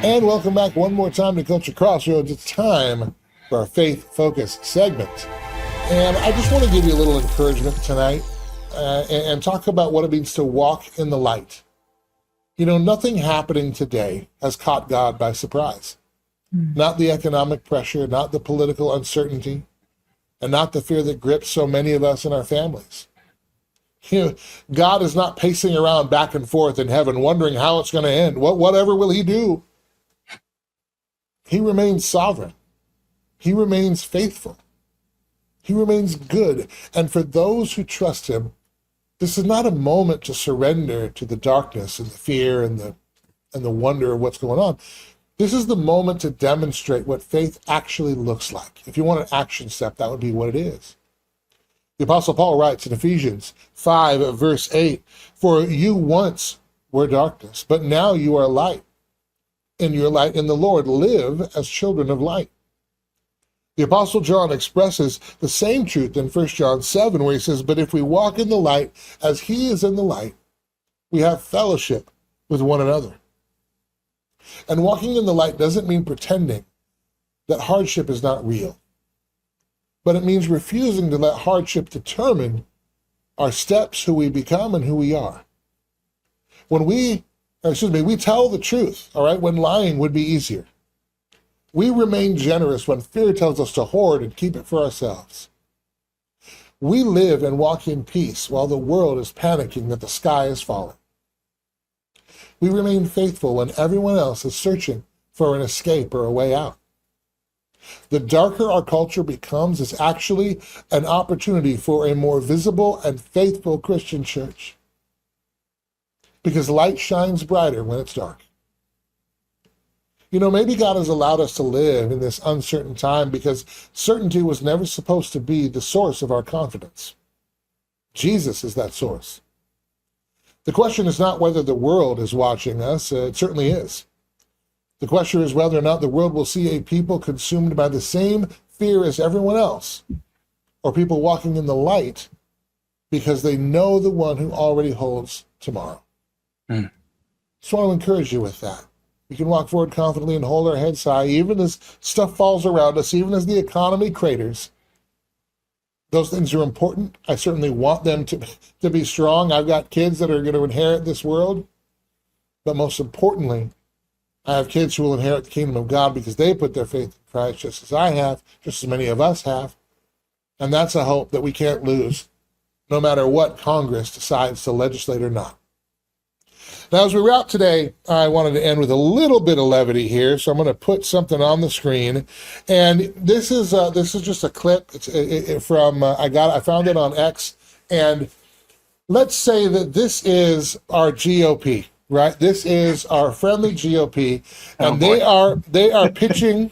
And welcome back one more time to Culture Crossroads. It's time for our Faith Focus segment. And I just want to give you a little encouragement tonight and talk about what it means to walk in the light. Nothing happening today has caught God by surprise. Not the economic pressure, not the political uncertainty, and not the fear that grips so many of us and our families. God is not pacing around back and forth in heaven wondering how it's going to end. Whatever will he do? He remains sovereign. He remains faithful. He remains good. And for those who trust him, this is not a moment to surrender to the darkness and the fear and the wonder of what's going on. This is the moment to demonstrate what faith actually looks like. If you want an action step, that would be what it is. The Apostle Paul writes in Ephesians 5, verse 8, "For you once were darkness, but now you are light. In your light in the Lord, live as children of light." The Apostle John expresses the same truth in 1 John 7, where he says, "But if we walk in the light as he is in the light, we have fellowship with one another." And walking in the light doesn't mean pretending that hardship is not real, but it means refusing to let hardship determine our steps, who we become, and who we are. We tell the truth, all right, when lying would be easier. We remain generous when fear tells us to hoard and keep it for ourselves. We live and walk in peace while the world is panicking that the sky is falling. We remain faithful when everyone else is searching for an escape or a way out. The darker our culture becomes is actually an opportunity for a more visible and faithful Christian church. Because light shines brighter when it's dark. Maybe God has allowed us to live in this uncertain time because certainty was never supposed to be the source of our confidence. Jesus is that source. The question is not whether the world is watching us. It certainly is. The question is whether or not the world will see a people consumed by the same fear as everyone else, or people walking in the light because they know the one who already holds tomorrow. Just want to encourage you with that. We can walk forward confidently and hold our heads high, even as stuff falls around us, even as the economy craters. Those things are important. I certainly want them to be strong. I've got kids that are going to inherit this world. But most importantly, I have kids who will inherit the kingdom of God because they put their faith in Christ just as I have, just as many of us have. And that's a hope that we can't lose, no matter what Congress decides to legislate or not. Now, as we wrap today, I wanted to end with a little bit of levity here, so I'm going to put something on the screen. And this is just a clip. It's from I found it on X, and let's say that this is our GOP, right? This is our friendly GOP, and they are pitching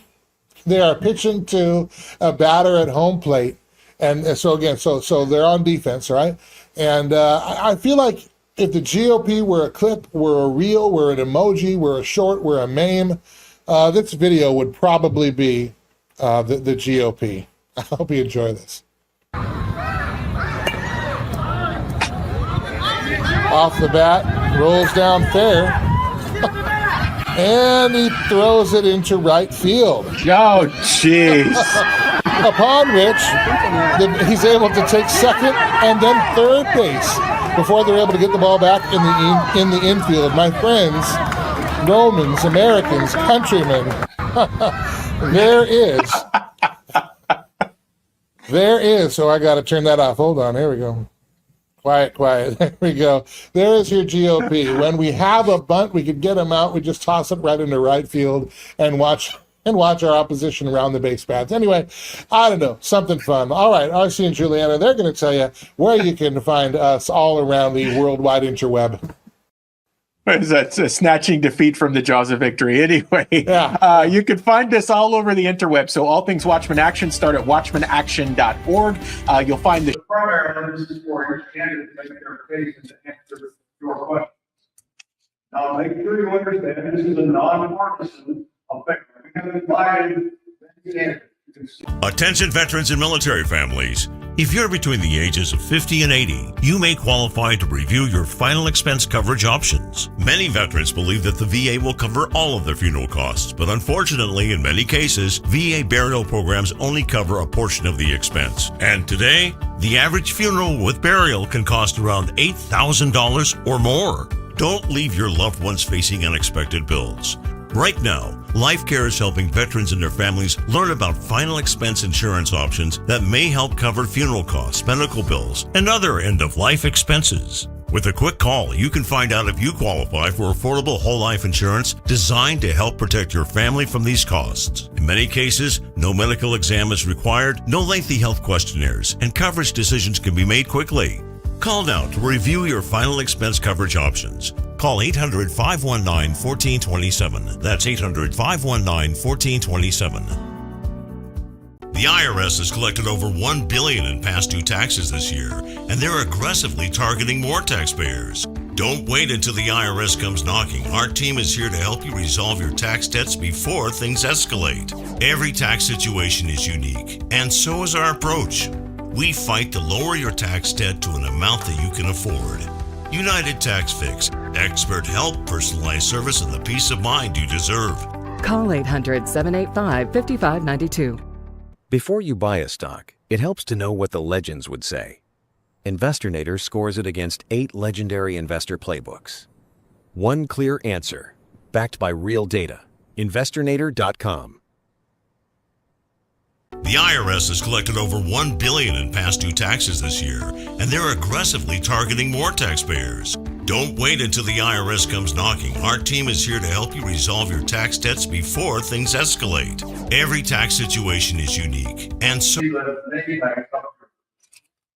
to a batter at home plate, And so again, so they're on defense, right? And I feel like if the GOP were a clip, were a reel, were an emoji, were a short, were a meme, this video would probably be the GOP. I hope you enjoy this. Off the bat, rolls down fair, and he throws it into right field. Oh, jeez. Upon which he's able to take second and then third base before they're able to get the ball back in the infield. My friends, Romans, Americans, countrymen, there is. So I got to turn that off. Hold on. Here we go. Quiet. There we go. There is your GOP. When we have a bunt, we could get them out. We just toss it right into right field and watch our opposition around the base paths. Anyway, I don't know, something fun. All right, RC and Juliana, they're going to tell you where you can find us all around the worldwide interweb. What is that? A snatching defeat from the jaws of victory. Anyway, yeah. You can find us all over the interweb. So all things Watchmen Action start at watchmenaction.org. You'll find the primary this is for each candidate to make their case and to answer your question. Now, make sure you understand this is a non-partisan affair. We have invited candidates. Attention veterans and military families. If you're between the ages of 50 and 80, you may qualify to review your final expense coverage options. Many veterans believe that the VA will cover all of their funeral costs, but unfortunately, in many cases, VA burial programs only cover a portion of the expense. And today, the average funeral with burial can cost around $8,000 or more. Don't leave your loved ones facing unexpected bills. Right now, LifeCare is helping veterans and their families learn about final expense insurance options that may help cover funeral costs, medical bills, and other end-of-life expenses. With a quick call, you can find out if you qualify for affordable whole life insurance designed to help protect your family from these costs. In many cases, no medical exam is required, no lengthy health questionnaires, and coverage decisions can be made quickly. Call now to review your final expense coverage options. Call 800-519-1427. That's 800-519-1427. The IRS has collected over $1 billion in past due taxes this year, and they're aggressively targeting more taxpayers. Don't wait until the IRS comes knocking. Our team is here to help you resolve your tax debts before things escalate. Every tax situation is unique, and so is our approach. We fight to lower your tax debt to an amount that you can afford. United Tax Fix. Expert help, personalized service, and the peace of mind you deserve. Call 800-785-5592. Before you buy a stock, it helps to know what the legends would say. Investornator scores it against 8 legendary investor playbooks. One clear answer, backed by real data. Investornator.com. The IRS has collected over $1 billion in past due taxes this year, and they're aggressively targeting more taxpayers. Don't wait until the IRS comes knocking. Our team is here to help you resolve your tax debts before things escalate. Every tax situation is unique, and so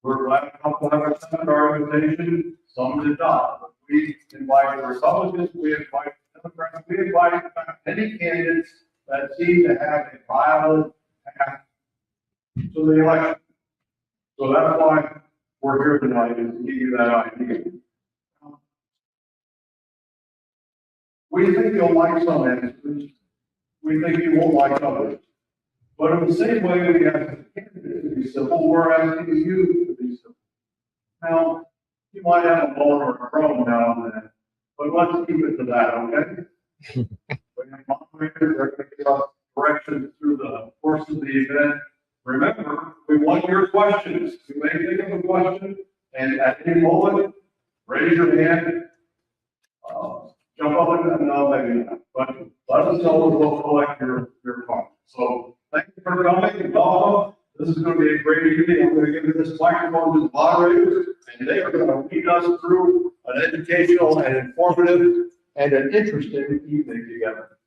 We're glad to help our organization. Some did not. We invited Republicans, we invited Democrats, we invited any candidates that seem to have a viable path to the election. So that's why we're here tonight, is to give you that idea. We think you'll like some answers. We think you won't like others. But in the same way we ask the candidates to be simple, we're asking you to be simple. Now, you might have a bone or a crumb now and then, but let's keep it to that, okay? We have moderators, they're going to give us directions through the course of the event. Remember, we want your questions. You may think of a question, and at any moment, raise your hand, jump up and no, maybe not. But let us know and we'll collect your comments. So thank you for coming and welcome. This is going to be a great evening. I'm going to give this microphone to the moderators, and they are going to lead us through an educational and informative and an interesting evening together.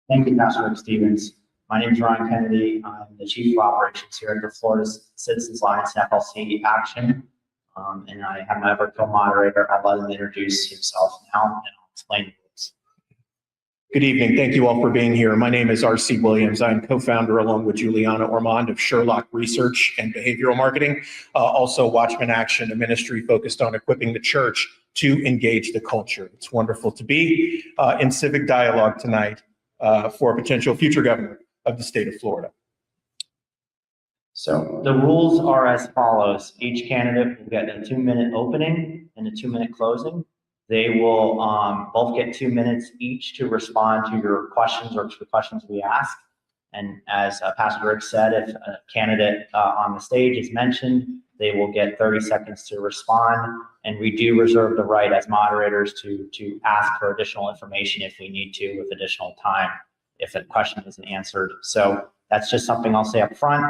Thank you, Pastor Rick Stevens. My name is Ryan Kennedy. I'm the Chief of Operations here at the Florida Citizens Alliance FLC Action. And I have my other co-moderator. I'll let him introduce himself now, and I'll explain the rules. Good evening. Thank you all for being here. My name is R.C. Williams. I'm co-founder along with Juliana Ormond of Sherloc Research and Behavioral Marketing. Also Watchmen Action, a ministry focused on equipping the church to engage the culture. It's wonderful to be in civic dialogue tonight for a potential future governor of the state of Florida. So the rules are as follows. Each candidate will get a 2-minute opening and a 2-minute closing. They will both get 2 minutes each to respond to your questions or to the questions we ask. And as Pastor Rick said, if a candidate on the stage is mentioned, they will get 30 seconds to respond. And we do reserve the right as moderators to ask for additional information if we need to with additional time if a question isn't answered. So that's just something I'll say up front.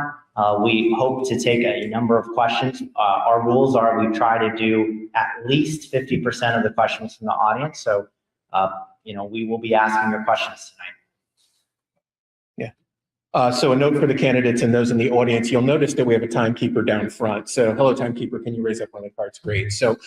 We hope to take a number of questions. Our rules are we try to do at least 50% of the questions from the audience. So, we will be asking your questions tonight. Yeah. So a note for the candidates and those in the audience, you'll notice that we have a timekeeper down front. So hello, timekeeper, can you raise up one of the cards? Great. So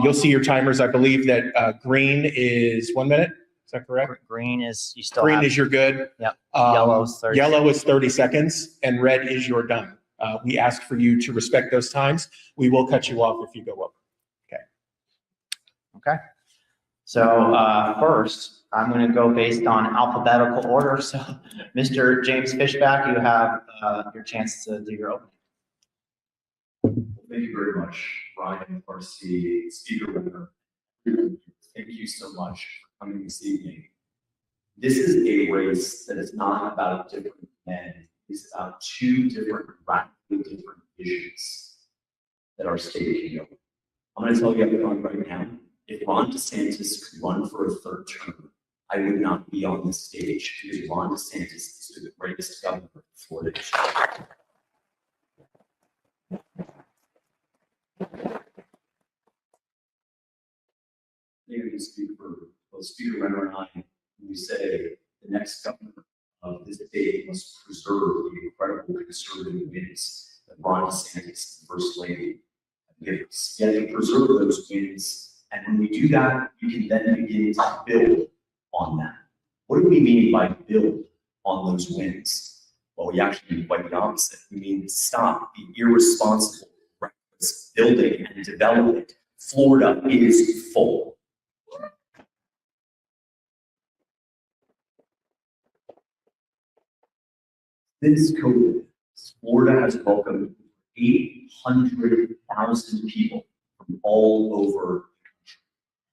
you'll see your timers. I believe that green is 1 minute. Is that correct? Green is, you still green have, is you're good. Yep. Yellow is 30. Yellow is 30 seconds and red is you're done. We ask for you to respect those times. We will cut you off if you go over. Okay. So first, I'm going to go based on alphabetical order. So Mr. James Fishback, you have your chance to do your opening. Thank you very much, Ryan, RC, Speaker Winner. Thank you so much for coming this evening. This is a race that is not about different men. It's about two different, radically different visions that our state can go. I'm going to tell you up front right now, if Ron DeSantis could run for a third term, I would not be on this stage because Ron DeSantis is the greatest governor of Florida. Maybe to speak for both Speaker Renner and I, when we say the next governor of this state must preserve the incredible conservative wins that Ron DeSantis, the First Lady, have given us. Yet to preserve those wins, and when we do that, you can then begin to build on that. What do we mean by build on those wins? Well, we actually mean quite the opposite. We mean stop the irresponsible, reckless building and development. Florida is full. Since COVID, Florida has welcomed 800,000 people from all over the country.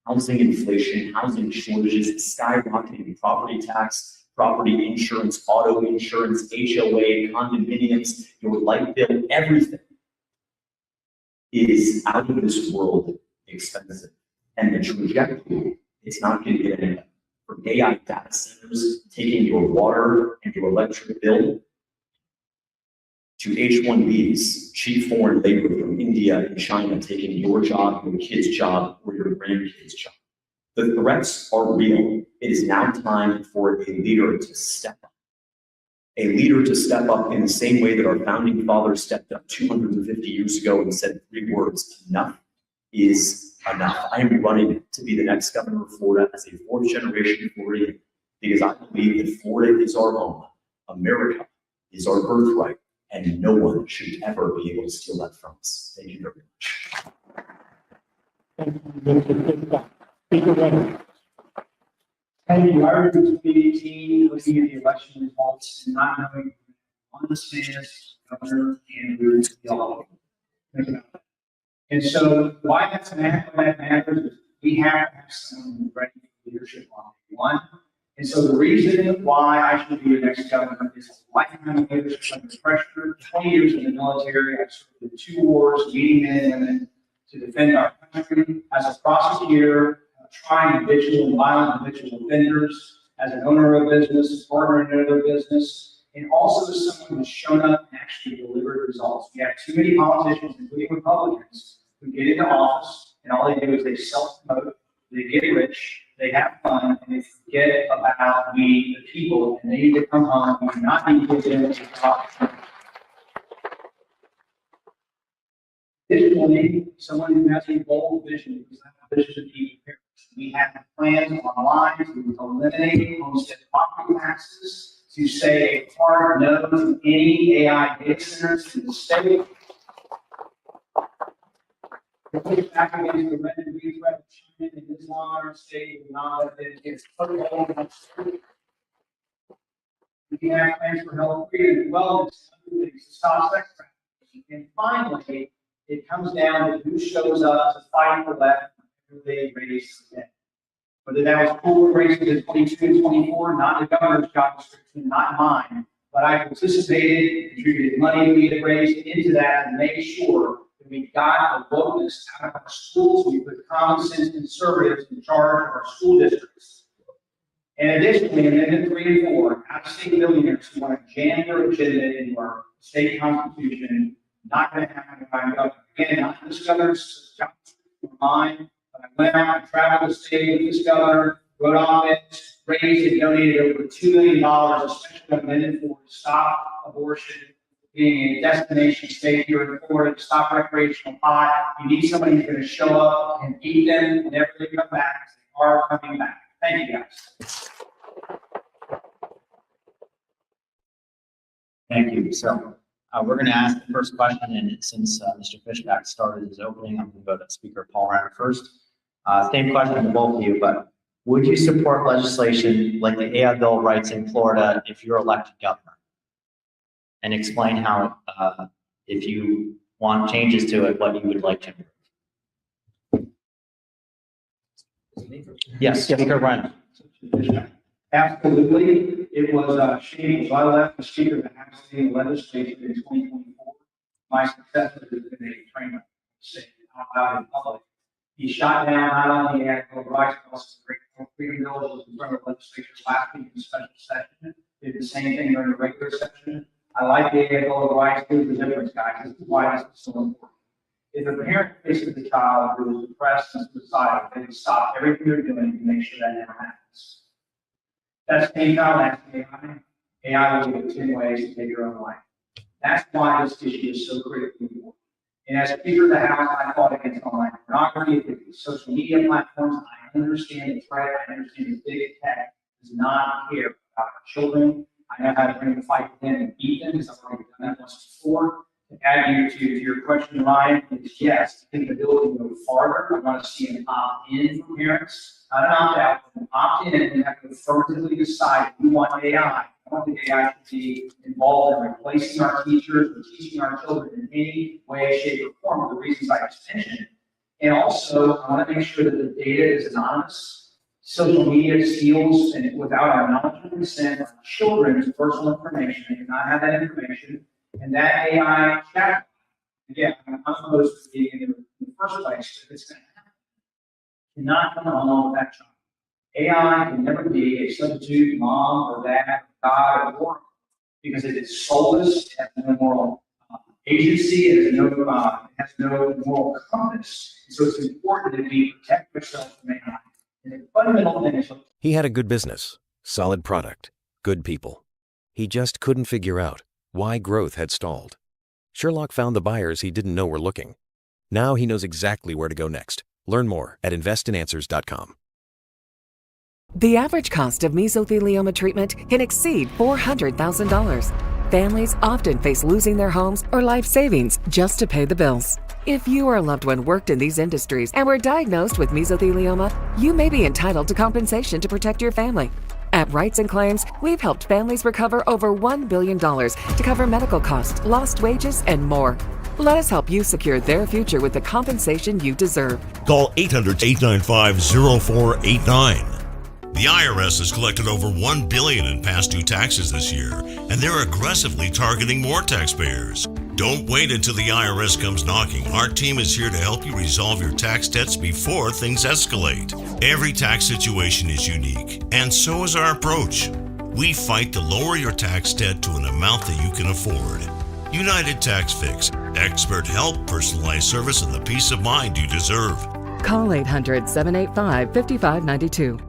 Housing inflation, housing shortages, skyrocketing property tax, property insurance, auto insurance, HOA, condominiums, your light bill, everything is out of this world expensive. And the trajectory, it's not going to get any better. From AI data centers taking your water and your electric bill, to H-1Bs, cheap foreign labor from India and China taking your job, your kid's job, or your grandkid's job. The threats are real. It is now time for a leader to step up. A leader to step up in the same way that our founding fathers stepped up 250 years ago and said 3 words: enough is enough. I am running to be the next governor of Florida as a 4th-generation Floridian because I believe that Florida is our home. America is our birthright. And no one should ever be able to steal that from us. Thank you very much. Thank you. I remember 2018 looking at the election results and not knowing on the stand, Governor Andrew Yellow. And so why that matters is we have to have someone who's ready for leadership on day one. And so the reason why I should be the next governor is a lifetime of leadership under pressure, 20 years in the military. I served in 2 wars, leading men and women to defend our country. As a prosecutor, trying habitual and violent habitual offenders, as an owner of a business, partner in another business, and also as someone who's shown up and actually delivered results. We have too many politicians, including Republicans, who get into office and all they do is they self-promote, they get rich, they have fun, and they forget about we, the people, and they need to come home. We do not need to get into talk. Additionally, someone who has a bold vision, because that vision to be prepared. We have plans online to eliminate homestead property taxes, to say a hard no to any AI data centers in the state. To push back against the red and green threat of China and Islam in our state, and not let it get foothold in our state. We have plans for health, freedom, and wellness, to stop sex trafficking. And finally, it comes down to who shows up to fight for left who they raise again. Whether that was pool races in 22 and 24, not the governor's job description, not mine, but I participated, contributed money we had raised into that and made sure that we got the wokeness out of our schools. We put common sense conservatives in charge of our school districts. And additionally, Amendment 3 and 4, out-of-state billionaires who want to jam their agenda into our state constitution, not going to happen by government. Again, not this governor's job or mine, but I went out and traveled the state with this governor, wrote op-eds, raised and donated over $2 million, especially Amendment 4, to stop abortion being a destination state here in Florida, to stop recreational pot. You need somebody who's going to show up and beat them whenever they come back, because they are coming back. Thank you, guys. Thank you. So we're going to ask the first question, and since Mr. Fishback started his opening, I'm going to go to Speaker Paul Ryan first. Same question to both of you, but would you support legislation like the AI Bill of Rights in Florida if you're elected governor? And explain how, if you want changes to it, what you would like to improve. Yes, Speaker Ryan. Absolutely. It was shameful. So I left the Speaker of the House in the legislature in 2024. My successor has been a trainer, out in public. He shot down not only the Bill of Rights, but also the great freedom bill that was in front of the legislature last week in the special session. Did the same thing during the regular session. I like the Bill of Rights. Here's the difference, guys. This is why this is so important. If a parent faces a child who is depressed and suicidal, they can stop everything they're doing to make sure that never happens. That's same child asking AI. AI will give you 10 ways to take your own life. That's why this issue is so critically important. And as Speaker of the House, I fought against online pornography, against social media platforms. I understand the threat. I understand the big tech does not care about our children. I know how to bring the fight to them and beat them, because I've already done that once before. To add to your question, Ryan, is yes, I think the bill can go farther. I want to see an opt-in for parents, not an opt-out, but an opt-in, and have to affirmatively decide we want AI. I don't think AI should be involved in replacing our teachers or teaching our children in any way, shape, or form for the reasons I just mentioned. And also, I want to make sure that the data is anonymous. Social media steals, and without our knowledge and consent, our children's personal information. They cannot have that information. And that AI chat, again, I'm opposed to being in the first place, if it's going to happen, cannot come along with that child. AI can never be a substitute mom or dad, God, or oracle, because it is soulless, it has no moral agency, it has no moral compass. So it's important that we protect ourselves from AI. And the fundamental thing is, He had a good business, solid product, good people. He just couldn't figure out why growth had stalled. Sherlock found the buyers he didn't know were looking. Now he knows exactly where to go next. Learn more at investinanswers.com. The average cost of mesothelioma treatment can exceed $400,000. Families often face losing their homes or life savings just to pay the bills. If you or a loved one worked in these industries and were diagnosed with mesothelioma, you may be entitled to compensation to protect your family. At Rights and Claims, we've helped families recover over $1 billion to cover medical costs, lost wages, and more. Let us help you secure their future with the compensation you deserve. Call 800-895-0489. The IRS has collected over $1 billion in past due taxes this year, and they're aggressively targeting more taxpayers. Don't wait until the IRS comes knocking. Our team is here to help you resolve your tax debts before things escalate. Every tax situation is unique, and so is our approach. We fight to lower your tax debt to an amount that you can afford. United Tax Fix. Expert help, personalized service, and the peace of mind you deserve. Call 800-785-5592.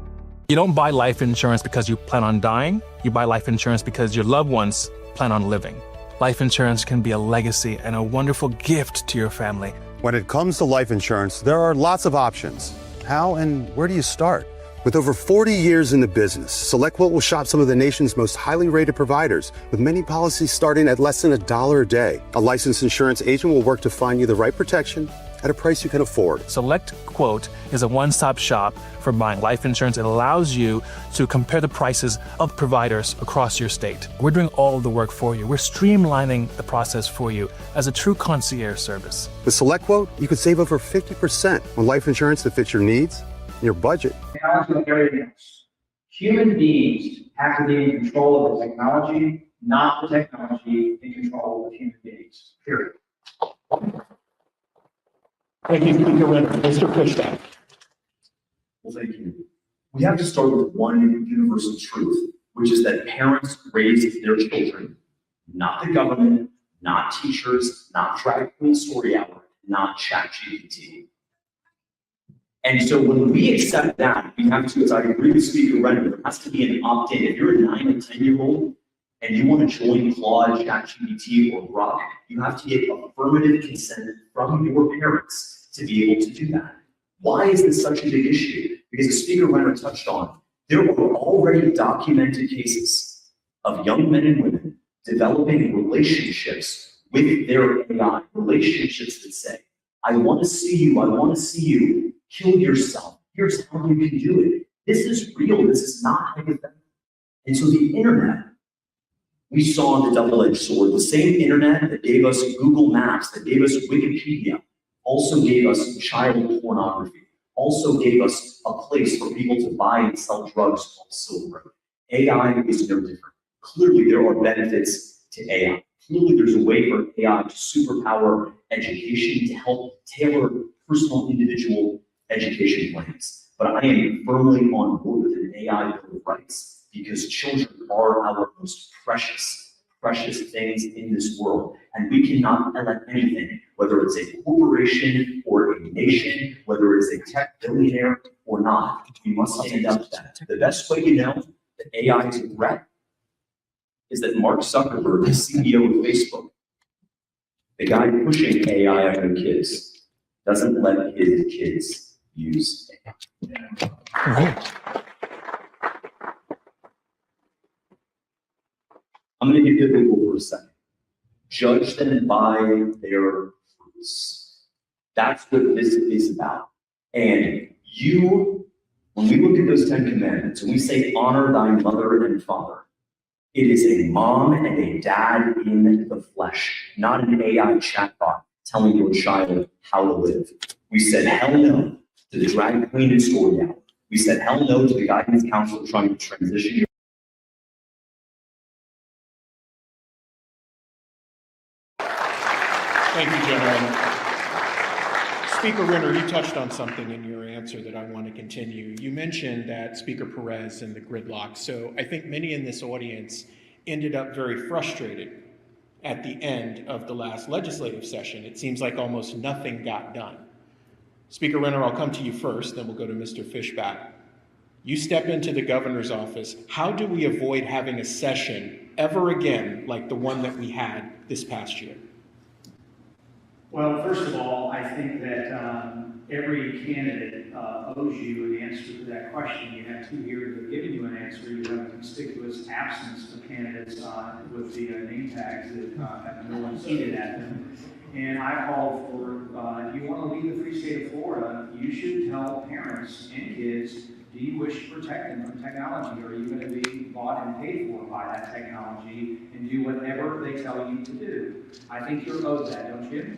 You don't buy life insurance because you plan on dying. You buy life insurance because your loved ones plan on living. Life insurance can be a legacy and a wonderful gift to your family. When it comes to life insurance, there are lots of options. How and where do you start? With over 40 years in the business, SelectQuote will shop some of the nation's most highly rated providers, with many policies starting at less than $1 a day. A licensed insurance agent will work to find you the right protection at a price you can afford. SelectQuote is a one-stop shop for buying life insurance. It allows you to compare the prices of providers across your state. We're doing all of the work for you. We're streamlining the process for you as a true concierge service. With SelectQuote, you could save over 50% on life insurance that fits your needs and your budget. Technology is everything else. Human beings have to be in control of the technology, not the technology in control of human beings, period. Thank you, Speaker Renner. Mr. Fishback. Well, thank you. We have to start with one universal truth, which is that parents raise their children, not the government, not teachers, not Drag Queen Story Hour, not ChatGPT. And so when we accept that, we have to, as I agree with Speaker Renner, there has to be an opt-in. If you're a 9 or 10-year-old and you want to join Claude, ChatGPT, or Grok, you have to get affirmative consent from your parents to be able to do that. Why is this such a big issue? Because as Speaker Renner touched on, there were already documented cases of young men and women developing relationships with their AI, relationships that say, I want to see you, kill yourself. Here's how you can do it. This is real, this is not hypothetical. And so the internet, we saw the double-edged sword. The same internet that gave us Google Maps, that gave us Wikipedia, also gave us child pornography, also gave us a place for people to buy and sell drugs called silver. AI is no different. Clearly, there are benefits to AI. Clearly, there's a way for AI to superpower education to help tailor personal individual education plans. But I am firmly on board with an AI bill of rights because children are our most precious things in this world. And we cannot let anything, whether it's a corporation or a nation, whether it's a tech billionaire or not, we must stand up to that. The best way you know that AI is a threat is that Mark Zuckerberg, the CEO of Facebook, the guy pushing AI on kids, doesn't let his kids use AI. I'm going to give you a Google for a second. Judge them by their fruits. That's what this is about. And when we look at those 10 commandments, and we say honor thy mother and father, it is a mom and a dad in the flesh, not an AI chatbot telling your child how to live. We said hell no to the Drag Queen and Story Hour. We said hell no to the guidance counselor trying to transition you. Thank you, gentlemen. Speaker Renner, you touched on something in your answer that I want to continue. You mentioned that Speaker Perez and the gridlock. So I think many in this audience ended up very frustrated at the end of the last legislative session. It seems like almost nothing got done. Speaker Renner, I'll come to you first, then we'll go to Mr. Fishback. You step into the governor's office. How do we avoid having a session ever again like the one that we had this past year? Well, first of all, I think that every candidate owes you an answer to that question. You have 2 years of giving you an answer. You have a conspicuous absence of candidates with the name tags that have no one seated at them. And I called for, if you want to lead the free state of Florida, you should tell parents and kids, do you wish to protect them from technology? Or are you going to be bought and paid for by that technology and do whatever they tell you to do? I think you're owed that, don't you?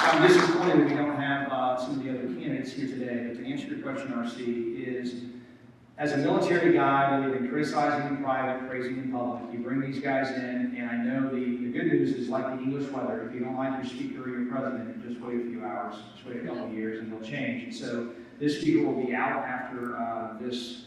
I'm disappointed that we don't have some of the other candidates here today, but to answer your question, RC, is as a military guy, we've been criticizing in private, praising in public. You bring these guys in, and I know the good news is like the English weather. If you don't like your speaker or your president, just wait a few hours, just wait a couple of years, and they'll change. And so this speaker will be out after this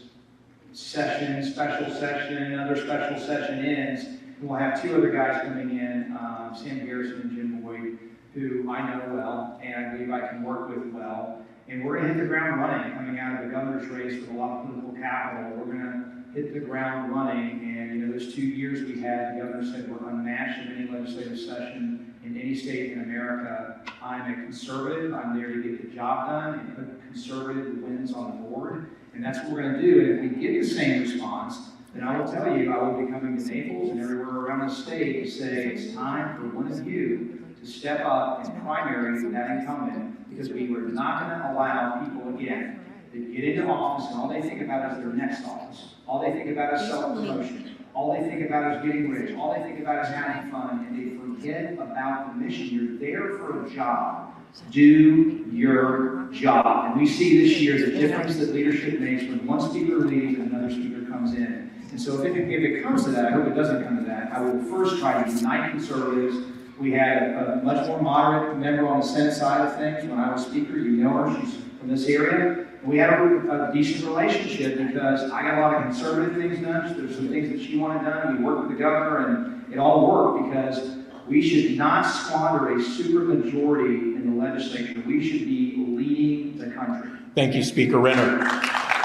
session, special session, another special session ends. And we'll have 2 other guys coming in, Sam Garrison and Jim Boyd, who I know well, and I believe I can work with well. And we're going to hit the ground running, coming out of the governor's race with a lot of political capital. We're going to hit the ground running, and those 2 years we had, the governor said we're unmatched in any legislative session in in any state in America, I'm a conservative. I'm there to get the job done and put conservative wins on the board. And that's what we're going to do. And if we get the same response, then I will tell you, I will be coming to Naples and everywhere around the state to say it's time for one of you to step up and primary that incumbent, because we were not going to allow people again to get into office and all they think about is their next office. All they think about is self-promotion. All they think about is getting rich. All they think about is having fun, and they forget about the mission. You're there for a job. Do your job. And we see this year the difference that leadership makes when one speaker leaves and another speaker comes in. And so if it comes to that, I hope it doesn't come to that, I will first try to unite conservatives. We had a much more moderate member on the Senate side of things when I was speaker. You know her, she's from this area. We had a decent relationship because I got a lot of conservative things done. There's some things that she wanted done. We worked with the governor, and it all worked because we should not squander a supermajority in the legislature. We should be leading the country. Thank you, Speaker Renner.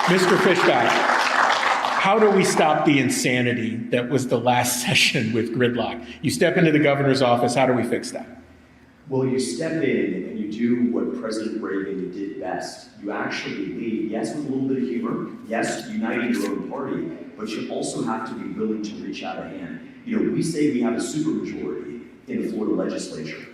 Mr. Fishback, how do we stop the insanity that was the last session with gridlock? You step into the governor's office, how do we fix that? Well, you step in and you do what President Reagan did best. You actually lead, yes, with a little bit of humor, yes, uniting your own party, but you also have to be willing to reach out a hand. You know, we say we have a supermajority in the Florida legislature.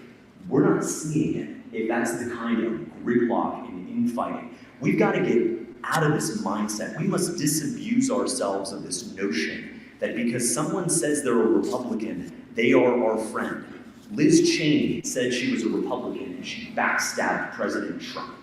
We're not seeing it if that's the kind of gridlock and infighting. We've got to get out of this mindset. We must disabuse ourselves of this notion that because someone says they're a Republican, they are our friend. Liz Cheney said she was a Republican and she backstabbed President Trump.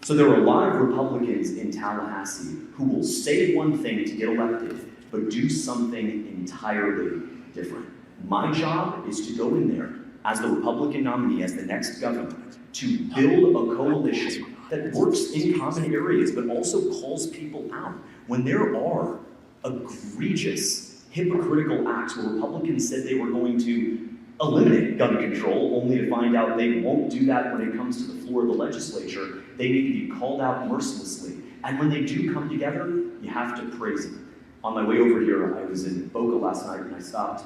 So there are a lot of Republicans in Tallahassee who will say one thing to get elected, but do something entirely different. My job is to go in there as the Republican nominee, as the next governor, to build a coalition that works in common areas, but also calls people out. When there are egregious, hypocritical acts where Republicans said they were going to eliminate gun control, only to find out they won't do that when it comes to the floor of the legislature, they need to be called out mercilessly. And when they do come together, you have to praise them. On my way over here, I was in Boca last night and I stopped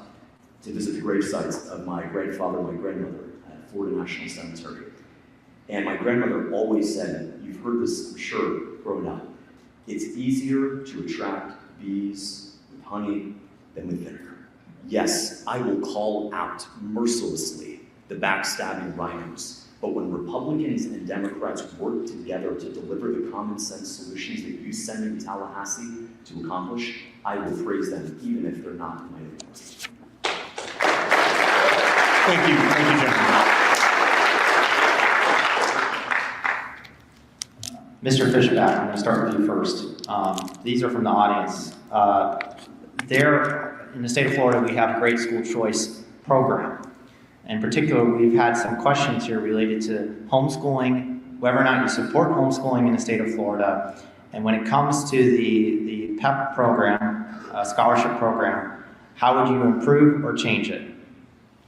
to visit the grave sites of my grandfather and my grandmother at Florida National Cemetery. And my grandmother always said, you've heard this, I'm sure, growing up, it's easier to attract bees with honey than with vinegar. Yes, I will call out mercilessly the backstabbing rhinos, but when Republicans and Democrats work together to deliver the common sense solutions that you send in Tallahassee to accomplish, I will praise them even if they're not in my own party. Thank you, gentlemen. Mr. Fishback, I'm going to start with you first. These are from the audience. In the state of Florida, we have a great school choice program. In particular, we've had some questions here related to homeschooling, whether or not you support homeschooling in the state of Florida. And when it comes to the PEP program, scholarship program, how would you improve or change it?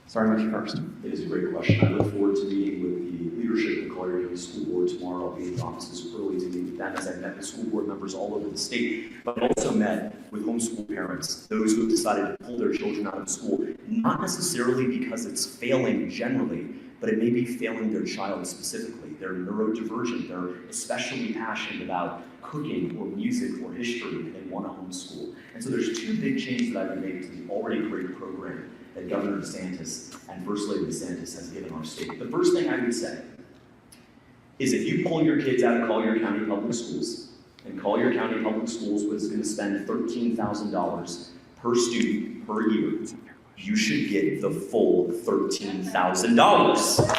Starting with you first. It is a great question. I look forward to meeting with the leadership of the Collier County School Board tomorrow. I'll be in the offices early to meet with them as I met with school board members all over the state, but also met with homeschool parents, those who have decided to pull their children out of school, not necessarily because it's failing generally, but it may be failing their child specifically. They're neurodivergent, they're especially passionate about cooking or music or history, and they want to homeschool. And so there's two big changes that I've made to the already great program that Governor DeSantis and First Lady DeSantis has given our state. The first thing I would say is if you pull your kids out of Collier County Public Schools, and Collier County Public Schools was going to spend $13,000 per student per year, you should get the full $13,000.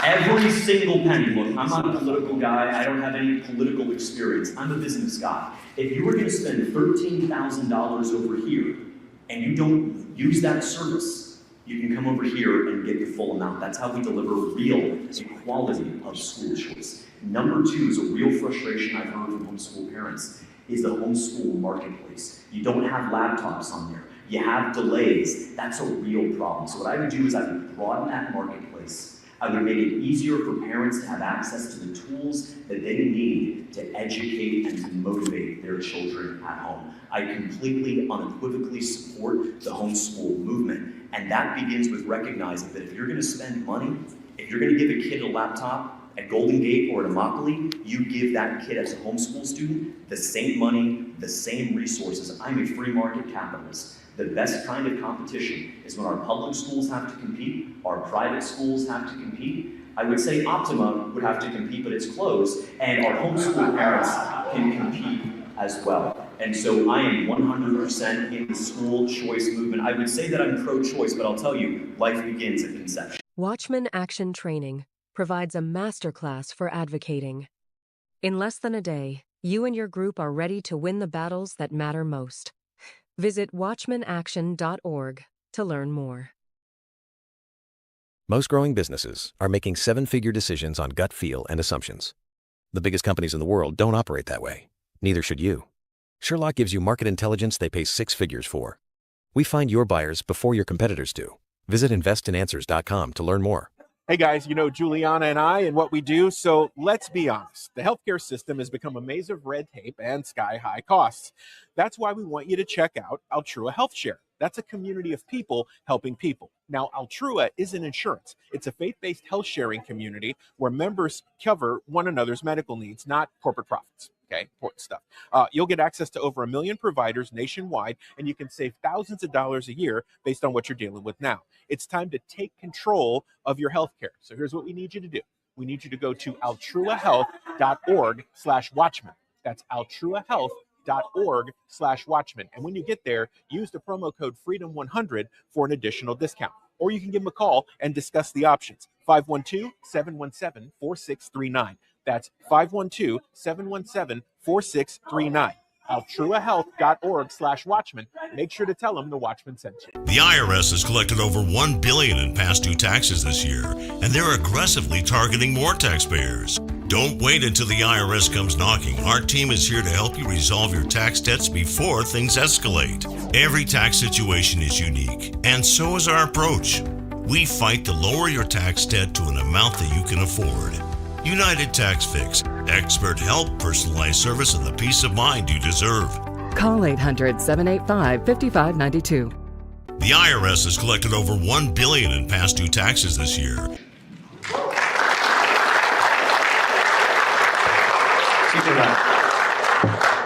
Every single penny. Look, I'm not a political guy. I don't have any political experience. I'm a business guy. If you were going to spend $13,000 over here and you don't use that service, you can come over here and get the full amount. That's how we deliver real equality of school choice. Number two is a real frustration I've heard from homeschool parents is the homeschool marketplace. You don't have laptops on there. You have delays. That's a real problem. So what I would do is I would broaden that marketplace. I would make it easier for parents to have access to the tools that they need to educate and to motivate their children at home. I completely, unequivocally support the homeschool movement. And that begins with recognizing that if you're gonna spend money, if you're gonna give a kid a laptop at Golden Gate or at Immokalee, you give that kid as a homeschool student the same money, the same resources. I'm a free market capitalist. The best kind of competition is when our public schools have to compete, our private schools have to compete. I would say Optima would have to compete, but it's closed, and our homeschool parents can compete as well. And so I am 100% in the school choice movement. I would say that I'm pro-choice, but I'll tell you, life begins at conception. Watchmen Action Training provides a masterclass for advocating. In less than a day, you and your group are ready to win the battles that matter most. Visit watchmenaction.org to learn more. Most growing businesses are making seven-figure decisions on gut feel and assumptions. The biggest companies in the world don't operate that way. Neither should you. Sherloc gives you market intelligence they pay six figures for. We find your buyers before your competitors do. Visit investinanswers.com to learn more. Hey guys, you know Juliana and I and what we do, so let's be honest. The healthcare system has become a maze of red tape and sky-high costs. That's why we want you to check out Altrua Health Share. That's a community of people helping people. Now, Altrua isn't insurance. It's a faith-based health sharing community where members cover one another's medical needs, not corporate profits. Okay, important stuff. You'll get access to over 1 million providers nationwide, and you can save thousands of dollars a year based on what you're dealing with now. It's time to take control of your health care. So here's what we need you to do. We need you to go to altruahealth.org/Watchmen. That's altruahealth.org/Watchmen. And when you get there, use the promo code FREEDOM100 for an additional discount. Or you can give them a call and discuss the options. 512-717-4639. That's 512-717-4639. altruahealth.org/Watchmen. Make sure to tell them the Watchmen sent you. The IRS has collected over $1 billion in past due taxes this year, and they're aggressively targeting more taxpayers. Don't wait until the IRS comes knocking. Our team is here to help you resolve your tax debts before things escalate. Every tax situation is unique, and so is our approach. We fight to lower your tax debt to an amount that you can afford. United Tax Fix. Expert help, personalized service, and the peace of mind you deserve. Call 800-785-5592. The IRS has collected over $1 billion in past due taxes this year.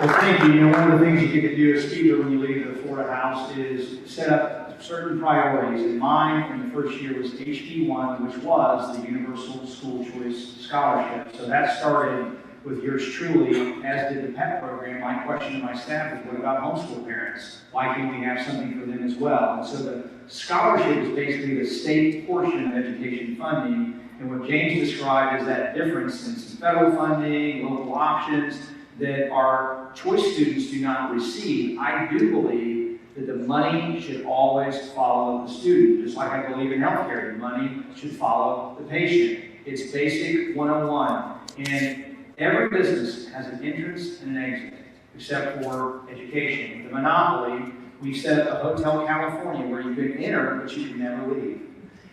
Well, thank you. You know, one of the things you get to do as speaker when you leave the Florida House is set up certain priorities. And mine in the first year was HB1, which was the Universal School Choice Scholarship. So that started with yours truly, as did the PEP program. My question to my staff is, what about homeschool parents? Why can't we have something for them as well? And so the scholarship is basically the state portion of education funding. And what James described is that difference in some federal funding, local options that our choice students do not receive. I do believe that the money should always follow the student. Just like I believe in healthcare, the money should follow the patient. It's basic 101. And every business has an entrance and an exit, except for education. With the monopoly, we set up a Hotel California where you can enter, but you can never leave.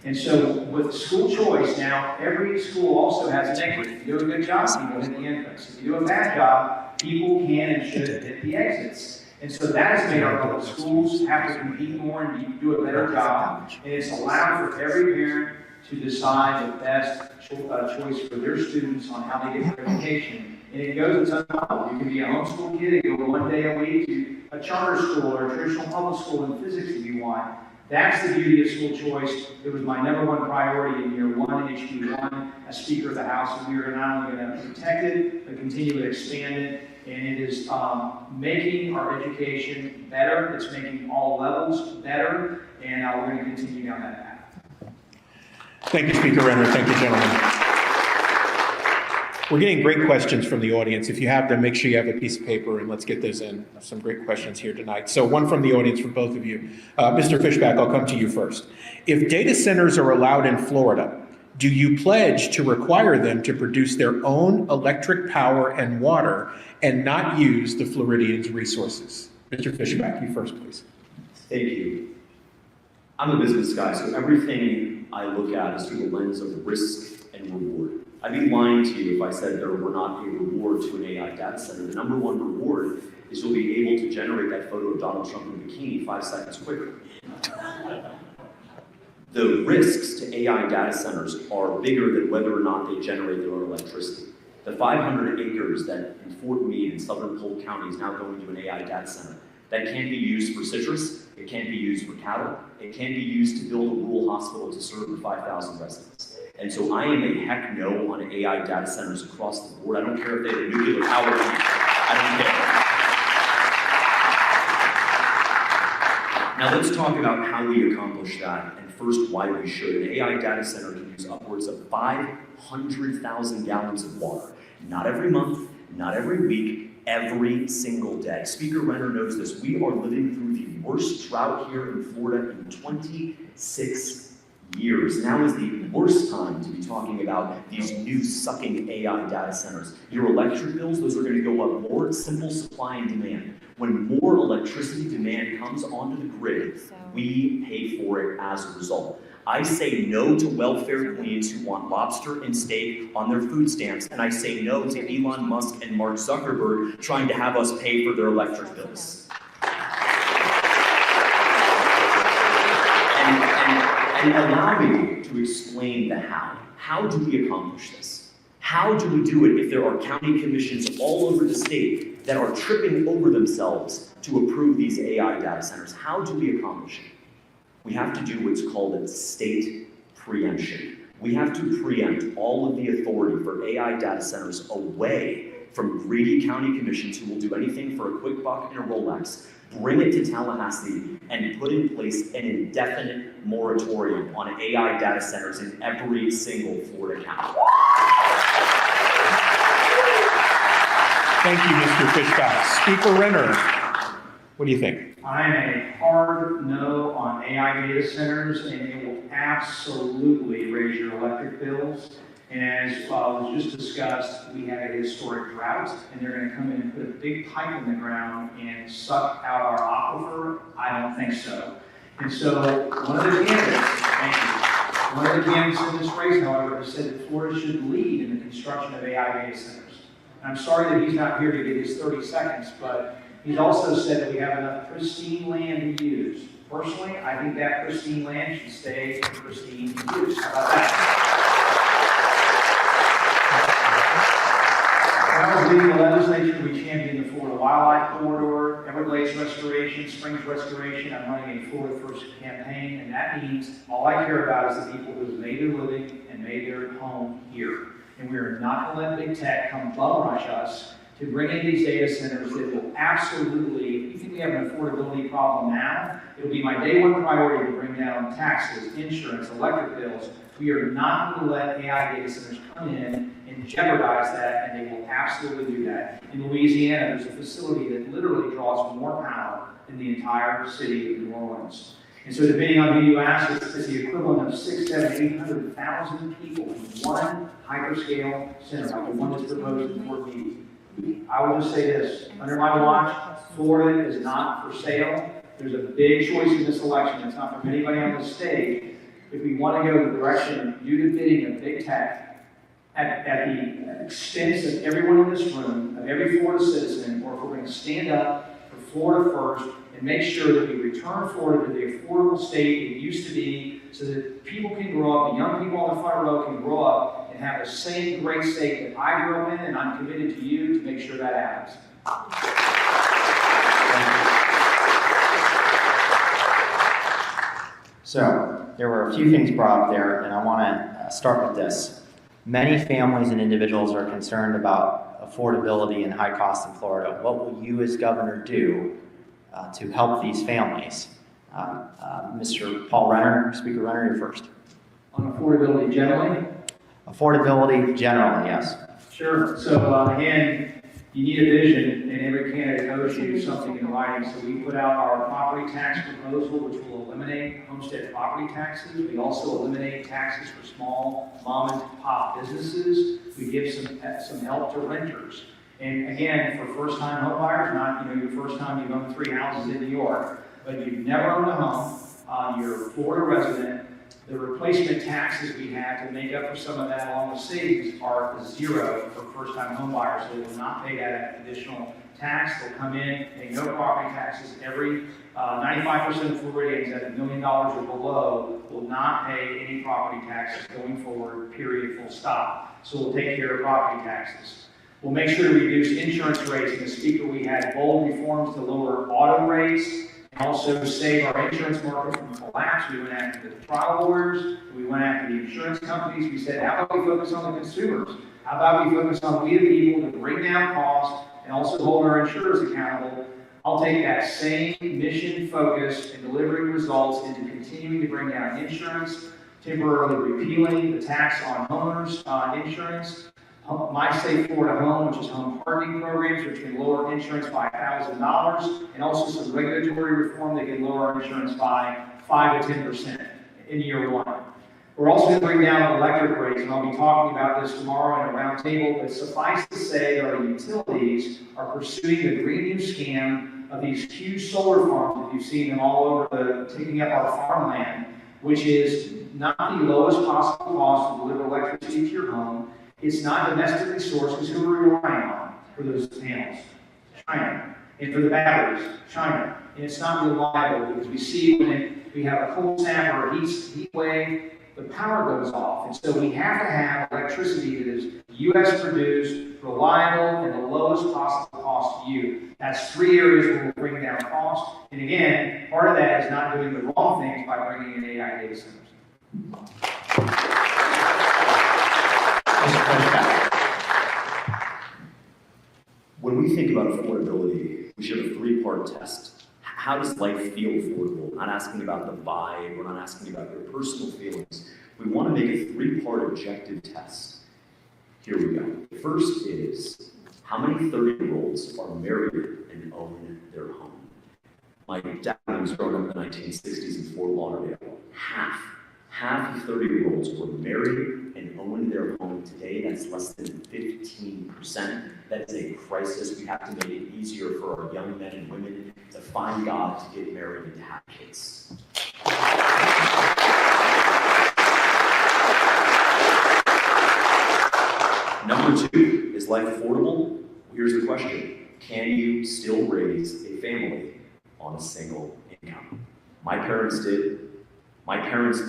And so with school choice now, every school also has an exit. If you do a good job, people hit the entrance. If you do a bad job, people can and should hit the exits. And so that has made our public schools have to compete more and do a better job. And it's allowed for every parent to decide the best choice for their students on how they get their education. And it goes its own level. You can be a homeschool kid and go 1 day a week to a charter school or a traditional public school in physics if you want. That's the beauty of school choice. It was my #1 priority in year 1, HB1, as Speaker of the House, and we are not only going to protect it, but continue to expand it. And it is making our education better. It's making all levels better, and we're going to continue down that path. Thank you, Speaker Renner. Thank you, gentlemen. We're getting great questions from the audience. If you have them, make sure you have a piece of paper and let's get those in. Some great questions here tonight. So one from the audience for both of you. Mr. Fishback, I'll come to you first. If data centers are allowed in Florida, do you pledge to require them to produce their own electric power and water and not use the Floridians' resources? Mr. Fishback, you first, please. Thank you. I'm a business guy, so everything I look at is through the lens of risk and reward. I'd be lying to you if I said there were not a reward to an AI data center. The number one reward is you'll be able to generate that photo of Donald Trump in a bikini 5 seconds quicker. The risks to AI data centers are bigger than whether or not they generate their own electricity. The 500 acres that in Fort Meade and southern Polk County is now going to an AI data center that can't be used for citrus, it can't be used for cattle, it can't be used to build a rural hospital to serve the 5,000 residents. And so I am a heck no on AI data centers across the board. I don't care if they have a nuclear power plant. I don't care. Now let's talk about how we accomplish that, and first why we should. An AI data center can use upwards of 500,000 gallons of water. Not every month, not every week, every single day. Speaker Renner knows this. We are living through the worst drought here in Florida in 26 years. Now is the worst time to be talking about these new sucking AI data centers. Your electric bills, those are going to go up more. Simple supply and demand. When more electricity demand comes onto the grid, we pay for it as a result. I say no to welfare queens who want lobster and steak on their food stamps, and I say no to Elon Musk and Mark Zuckerberg trying to have us pay for their electric bills. And allow me to explain the how. How do we accomplish this? How do we do it if there are county commissions all over the state that are tripping over themselves to approve these AI data centers? How do we accomplish it? We have to do what's called a state preemption. We have to preempt all of the authority for AI data centers away from greedy county commissions who will do anything for a quick buck and a Rolex, bring it to Tallahassee, and put in place an indefinite moratorium on AI data centers in every single Florida county. Thank you, Mr. Fishback. Speaker Renner, what do you think? I am a hard no on AI data centers, and it will absolutely raise your electric bills. And as was just discussed, we had a historic drought, and they're going to come in and put a big pipe in the ground and suck out our aquifer. I don't think so. And so one of the candidates in this race, however, has said that Florida should lead in the construction of AI data centers. And I'm sorry that he's not here to get his 30 seconds, but he's also said that we have enough pristine land to use. Personally, I think that pristine land should stay in pristine use. How about that? When I was leading the legislature, we championed the Florida Wildlife Corridor, Everglades restoration, Springs restoration. I'm running a Florida First campaign, and that means all I care about is the people who have made their living and made their home here. And we are not going to let big tech come bum rush us to bring in these data centers that will absolutely, if you think we have an affordability problem now, it'll be my day one priority to bring down taxes, insurance, electric bills. We are not going to let AI data centers come in and jeopardize that, and they will absolutely do that. In Louisiana, there's a facility that literally draws more power than the entire city of New Orleans. And so depending on who you ask, it's the equivalent of 600,000, 800,000 people in one hyperscale center, like the one that's proposed in Fort Meade. I will just say this, under my watch, Florida is not for sale. There's a big choice in this election. It's not from anybody on the stage. If we want to go the direction of unit bidding of big tech at the expense of everyone in this room, of every Florida citizen, or if we're going to stand up for Florida first and make sure that we return Florida to the affordable state it used to be so that people can grow up, the young people on the front row can grow up and have the same great state that I grew up in, and I'm committed to you to make sure that happens. So, there were a few things brought up there, and I want to start with this. Many families and individuals are concerned about affordability and high costs in Florida. What will you as governor do to help these families? Mr. Paul Renner, Speaker Renner, you're first. On affordability generally? Affordability generally, yes. Sure. So again, you need a vision, and every candidate owes you something in writing. So we put out our property tax proposal, which will eliminate homestead property taxes. We also eliminate taxes for small mom and pop businesses. We give some help to renters. And again, for first-time home buyers, not your first time you've owned 3 houses in New York, but you've never owned a home, you're a Florida resident, The replacement taxes we have to make up for some of that along with savings are zero for first-time home buyers. They will not pay that additional tax. They'll come in, pay no property taxes. Every 95% of Floridians at $1 million or below will not pay any property taxes going forward, period, full stop. So we'll take care of property taxes. We'll make sure to reduce insurance rates. In the speaker, we had bold reforms to lower auto rates and also save our insurance market from collapse. We went after the trial lawyers. We went after the insurance companies. We said, how about we focus on the consumers? How about we focus on we the people to bring down costs and also hold our insurers accountable? I'll take that same mission focus in delivering results into continuing to bring down insurance, temporarily repealing the tax on homeowners insurance, My Safe Florida Home, which is home hardening programs, which can lower insurance by $1,000, and also some regulatory reform that can lower insurance by 5 to 10% in year one. We're also going to bring down electric rates, and I'll be talking about this tomorrow in a roundtable, but suffice to say that our utilities are pursuing the green new scam of these huge solar farms, if you've seen them all over taking up our farmland, which is not the lowest possible cost to deliver electricity to your home. It's not domestically sourced, because who are we relying on for those panels? China. And for the batteries, China. And it's not reliable, because we see when we have a cold snap or a heat wave, the power goes off. And so we have to have electricity that is U.S. produced, reliable, and the lowest possible cost to you. That's 3 areas where we'll bring down cost. And again, part of that is not doing the wrong things by bringing in AI data centers. When we think about affordability, we should have a three-part test. How does life feel affordable? We're not asking about the vibe, we're not asking about your personal feelings. We want to make a three-part objective test. Here we go. The first is, how many 30-year-olds are married and own their home? My dad was growing up in the 1960s in Fort Lauderdale. Half of 30-year-olds were married and owned their home. Today, that's less than 15%. That is a crisis. We have to make it easier for our young men and women to find God, to get married, and to have kids. Number two, is life affordable? Here's the question. Can you still raise a family on a single income? My parents did. My parents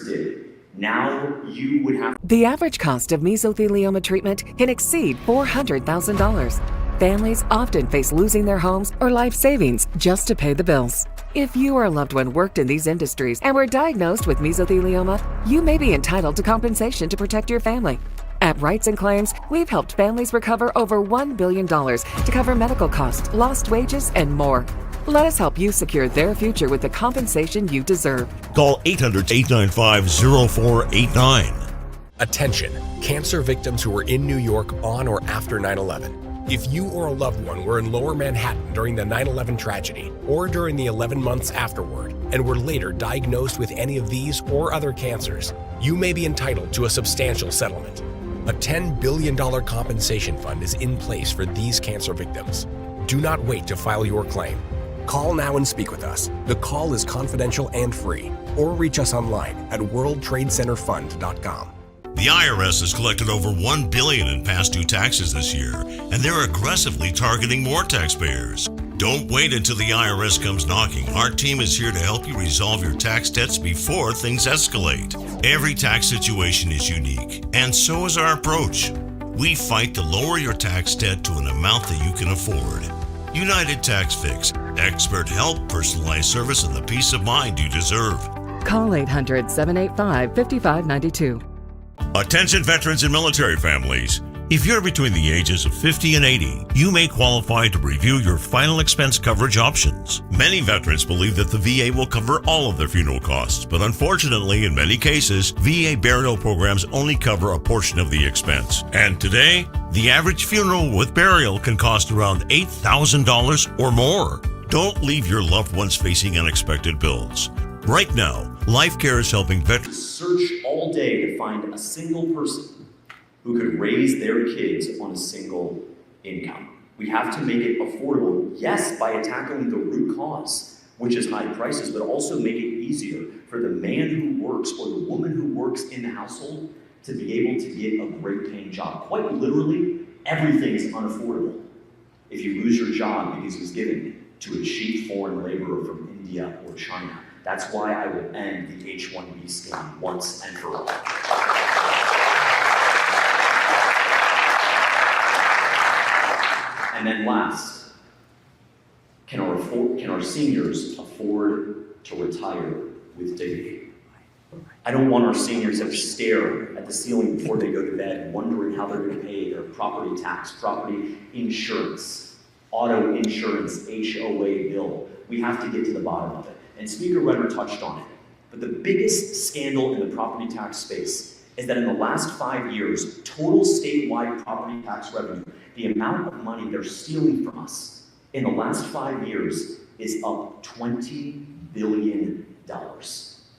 did. Now you would have. The average cost of mesothelioma treatment can exceed $400,000. Families often face losing their homes or life savings just to pay the bills. If you or a loved one worked in these industries and were diagnosed with mesothelioma, you may be entitled to compensation to protect your family. At Rights and Claims, we've helped families recover over $1 billion to cover medical costs, lost wages, and more. Let us help you secure their future with the compensation you deserve. Call 800-895-0489. Attention, cancer victims who were in New York on or after 9/11. If you or a loved one were in Lower Manhattan during the 9/11 tragedy or during the 11 months afterward and were later diagnosed with any of these or other cancers, you may be entitled to a substantial settlement. A $10 billion compensation fund is in place for these cancer victims. Do not wait to file your claim. Call now and speak with us. The call is confidential and free. Or reach us online at worldtradecenterfund.com. The IRS has collected over $1 billion in past due taxes this year, and they're aggressively targeting more taxpayers. Don't wait until the IRS comes knocking. Our team is here to help you resolve your tax debts before things escalate. Every tax situation is unique, and so is our approach. We fight to lower your tax debt to an amount that you can afford. United Tax Fix. Expert help, personalized service, and the peace of mind you deserve. Call 800-785-5592. Attention veterans and military families. If you're between the ages of 50 and 80, you may qualify to review your final expense coverage options. Many veterans believe that the VA will cover all of their funeral costs, but unfortunately, in many cases, VA burial programs only cover a portion of the expense. And today, the average funeral with burial can cost around $8,000 or more. Don't leave your loved ones facing unexpected bills. Right now, Life Care is helping veterans search all day to find a single person who could raise their kids on a single income. We have to make it affordable, yes, by tackling the root cause, which is high prices, but also make it easier for the man who works or the woman who works in the household to be able to get a great paying job. Quite literally, everything is unaffordable if you lose your job because it was given to a cheap foreign laborer from India or China. That's why I will end the H-1B scam once and for all. And then last, can our seniors afford to retire with dignity? I don't want our seniors to stare at the ceiling before they go to bed, wondering how they're going to pay their property tax, property insurance, auto insurance, HOA bill. We have to get to the bottom of it. And Speaker Renner touched on it. But the biggest scandal in the property tax space is that in the last 5 years, total statewide property tax revenue, the amount of money they're stealing from us in the last 5 years is up $20 billion.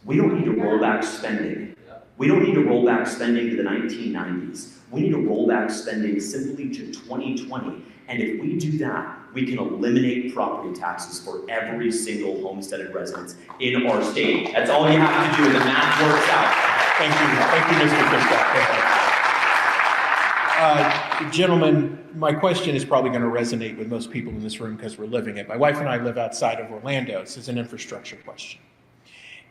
We don't need to roll back spending. We don't need to roll back spending to the 1990s. We need to roll back spending simply to 2020. And if we do that, we can eliminate property taxes for every single homesteaded resident in our state. That's all you have to do, and the math works out. Thank you, Mr. Fishback. Gentlemen, my question is probably going to resonate with most people in this room because we're living it. My wife and I live outside of Orlando. This is an infrastructure question.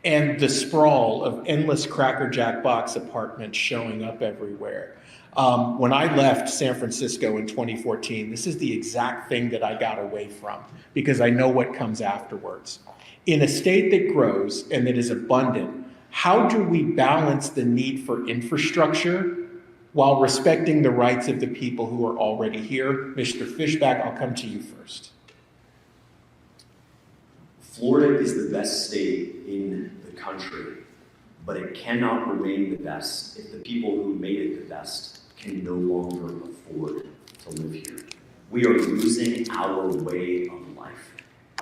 And the sprawl of endless Cracker Jack box apartments showing up everywhere. When I left San Francisco in 2014, this is the exact thing that I got away from because I know what comes afterwards. In a state that grows and that is abundant, how do we balance the need for infrastructure while respecting the rights of the people who are already here? Mr. Fishback, I'll come to you first. Florida is the best state in the country, but it cannot remain the best if the people who made it the best can no longer afford to live here. We are losing our way of life.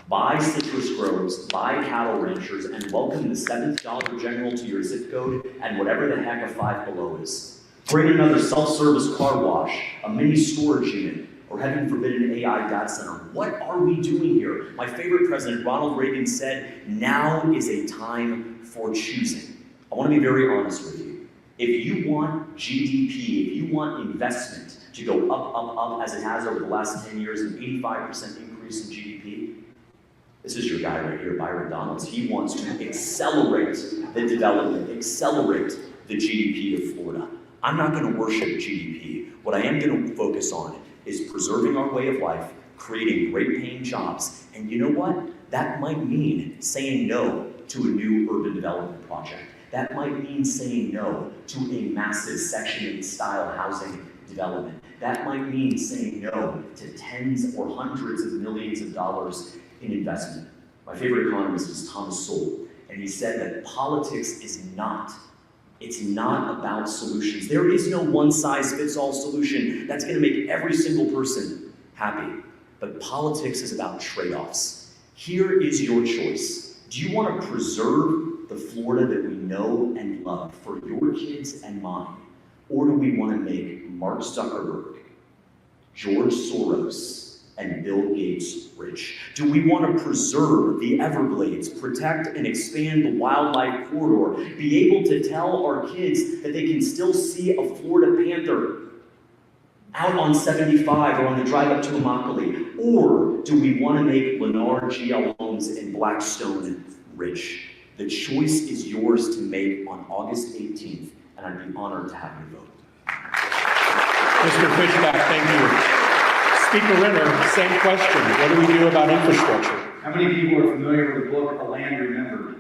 Buy citrus groves, buy cattle ranchers, and welcome the 7th Dollar General to your zip code and whatever the heck a Five Below is. Bring another self-service car wash, a mini storage unit, or heaven forbid an AI data center. What are we doing here? My favorite president, Ronald Reagan, said, now is a time for choosing. I want to be very honest with you. If you want GDP, if you want investment to go up, up, up, as it has over the last 10 years, an 85% increase in GDP, this is your guy right here, Byron Donalds. He wants to accelerate the development, accelerate the GDP of Florida. I'm not going to worship GDP. What I am going to focus on is preserving our way of life, creating great paying jobs. And you know what? That might mean saying no to a new urban development project. That might mean saying no to a massive Section 8 style housing development. That might mean saying no to tens or hundreds of millions of dollars in investment. My favorite economist is Thomas Sowell, and he said that politics is not about solutions. There is no one-size-fits-all solution that's going to make every single person happy. But politics is about trade-offs. Here is your choice. Do you want to preserve the Florida that we know and love for your kids and mine? Or do we want to make Mark Zuckerberg, George Soros, and Bill Gates rich? Do we want to preserve the Everglades, protect and expand the wildlife corridor, be able to tell our kids that they can still see a Florida panther out on 75 or on the drive up to Immokalee? Or do we want to make Lennar GL Homes in Blackstone rich? The choice is yours to make on August 18th, and I'd be honored to have you vote. Mr. Fishback, thank you. Speaker Renner, same question. What do we do about infrastructure? How many people are familiar with the book, A Land Remembered?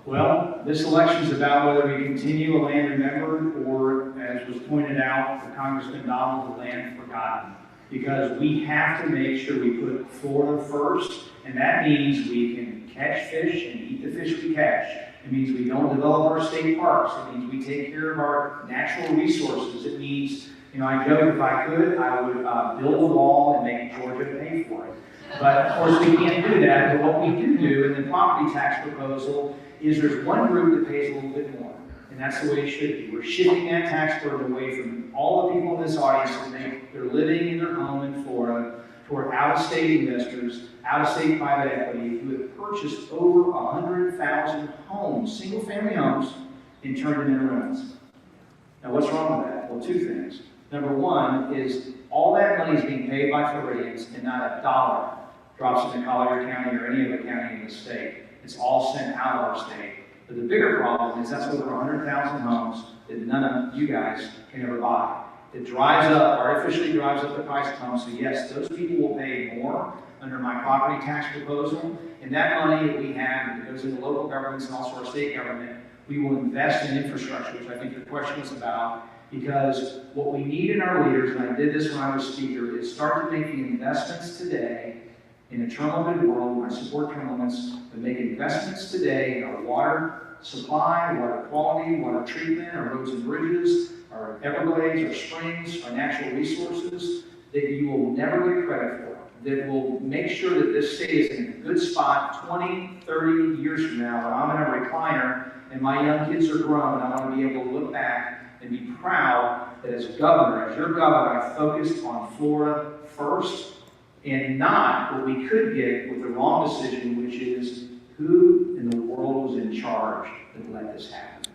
Well, this election is about whether we continue a land remembered or, as was pointed out for Congressman Donald, a land forgotten. Because we have to make sure we put Florida first, and that means we can catch fish and eat the fish we catch. It means we don't develop our state parks. It means we take care of our natural resources. It means, I joke, if I could, I would build a wall and make Georgia pay for it. But of course we can't do that. But what we do in the property tax proposal is there's one group that pays a little bit more. And that's the way it should be. We're shifting that tax burden away from all the people in this audience who think they're living in their home in Florida toward out-of-state investors, out-of-state private equity, who have purchased over 100,000 homes, single-family homes, and turned them into rentals. Now, what's wrong with that? Well, two things. Number one is all that money is being paid by Floridians, and not a dollar drops into Collier County or any other county in the state. It's all sent out of our state. But the bigger problem is that's over 100,000 homes that none of you guys can ever buy. It drives up, artificially drives up the price of homes. So yes, those people will pay more under my property tax proposal. And that money that we have, that goes into local governments and also our state government, we will invest in infrastructure, which I think your question was about. Because what we need in our leaders, and I did this when I was speaker, is start to make the investments today in a term-limited world. I support term limits, but make investments today in our water supply, water quality, water treatment, our roads and bridges, our Everglades, our springs, our natural resources that you will never get credit for, that will make sure that this state is in a good spot 20, 30 years from now when I'm in a recliner and my young kids are grown. I want to be able to look back and be proud that as governor, as your governor, I focused on Florida first and not what we could get with the wrong decision, which is who in the world was in charge that let this happen.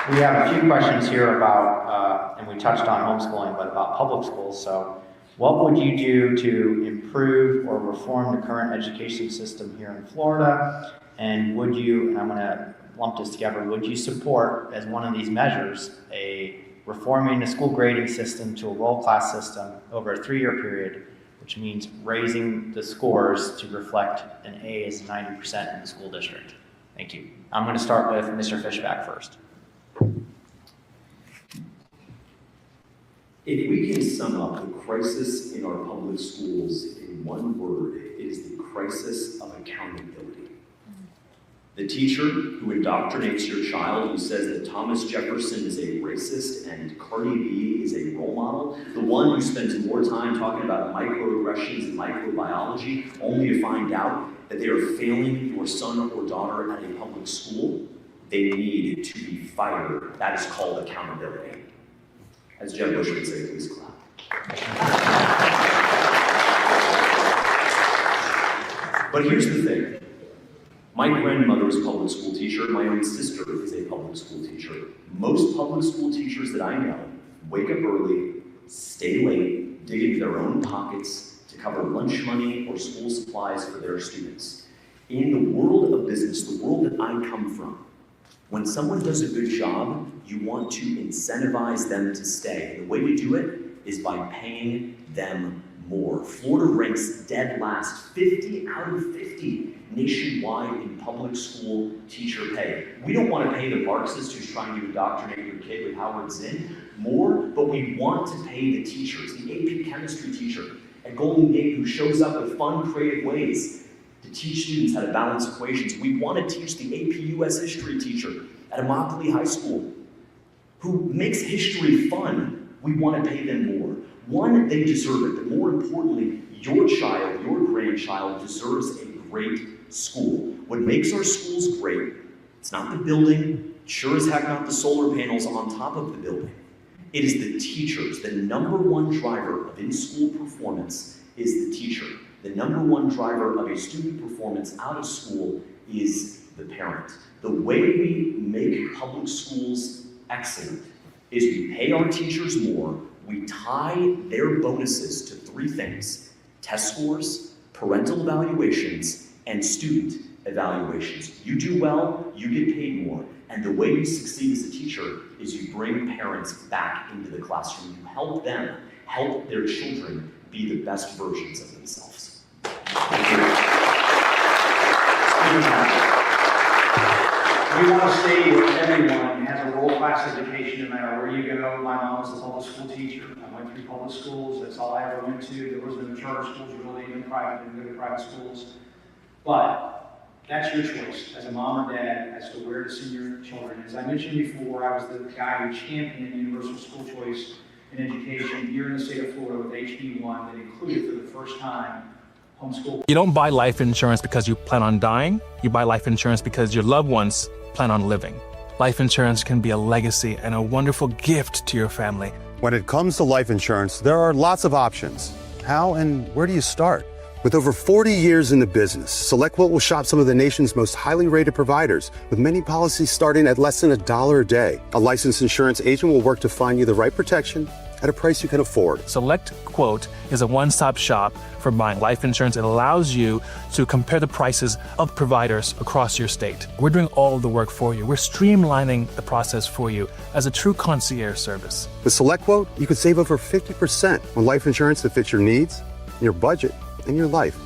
We have a few questions here about, and we touched on homeschooling, but about public schools. So what would you do to improve or reform the current education system here in Florida? And would you, and I'm going to lump this together, would you support, as one of these measures, a reforming the school grading system to a roll-class system over a 3-year period, which means raising the scores to reflect an A is 90% in the school district? Thank you. I'm going to start with Mr. Fishback first. If we can sum up the crisis in our public schools in one word, it is the crisis of accountability. The teacher who indoctrinates your child, who says that Thomas Jefferson is a racist and Cardi B is a role model, the one who spends more time talking about microaggressions and microbiology, only to find out that they are failing your son or daughter at a public school, they need to be fired. That is called accountability. As Jeb Bush would say, please clap. But here's the thing. My grandmother is a public school teacher. My own sister is a public school teacher. Most public school teachers that I know wake up early, stay late, dig into their own pockets to cover lunch money or school supplies for their students. In the world of business, the world that I come from, when someone does a good job, you want to incentivize them to stay. And the way you do it is by paying them more. Florida ranks dead last, 50 out of 50 nationwide in public school teacher pay. We don't want to pay the Marxist who's trying to indoctrinate your kid with Howard Zinn more, but we want to pay the teachers, the AP chemistry teacher at Golden Gate who shows up with fun, creative ways to teach students how to balance equations. We want to teach the AP US history teacher at Immokalee High School who makes history fun. We want to pay them more. One, they deserve it, but more importantly, your child, your grandchild deserves a great school. What makes our schools great, it's not the building, sure as heck not the solar panels on top of the building. It is the teachers. The number one driver of in-school performance is the teacher. The number one driver of a student performance out of school is the parent. The way we make public schools excellent is we pay our teachers more, we tie their bonuses to 3 things: test scores, parental evaluations, and student evaluations. You do well, you get paid more. And the way you succeed as a teacher is you bring parents back into the classroom. You help them help their children be the best versions of themselves. We want to see that everyone has a world-class education no matter where you go. My mom was a public school teacher. I went through public schools. That's all I ever went to. There was no charter schools, really, even private. Didn't go to private schools. But that's your choice as a mom or dad as to where to send your children. As I mentioned before, I was the guy who championed universal school choice in education here in the state of Florida with HB1 that included for the first time homeschool. You don't buy life insurance because you plan on dying. You buy life insurance because your loved ones plan on living. life insurance can be a legacy and a wonderful gift to your family. When it comes to life insurance, there are lots of options. How and where do you start? With over 40 years in the business, SelectQuote will shop some of the nation's most highly rated providers, with many policies starting at less than $1 a day. A licensed insurance agent will work to find you the right protection at a price you can afford. SelectQuote is a one-stop shop for buying life insurance. It allows you to compare the prices of providers across your state. We're doing all of the work for you. We're streamlining the process for you as a true concierge service. With SelectQuote, you could save over 50% on life insurance that fits your needs, your budget, and your life.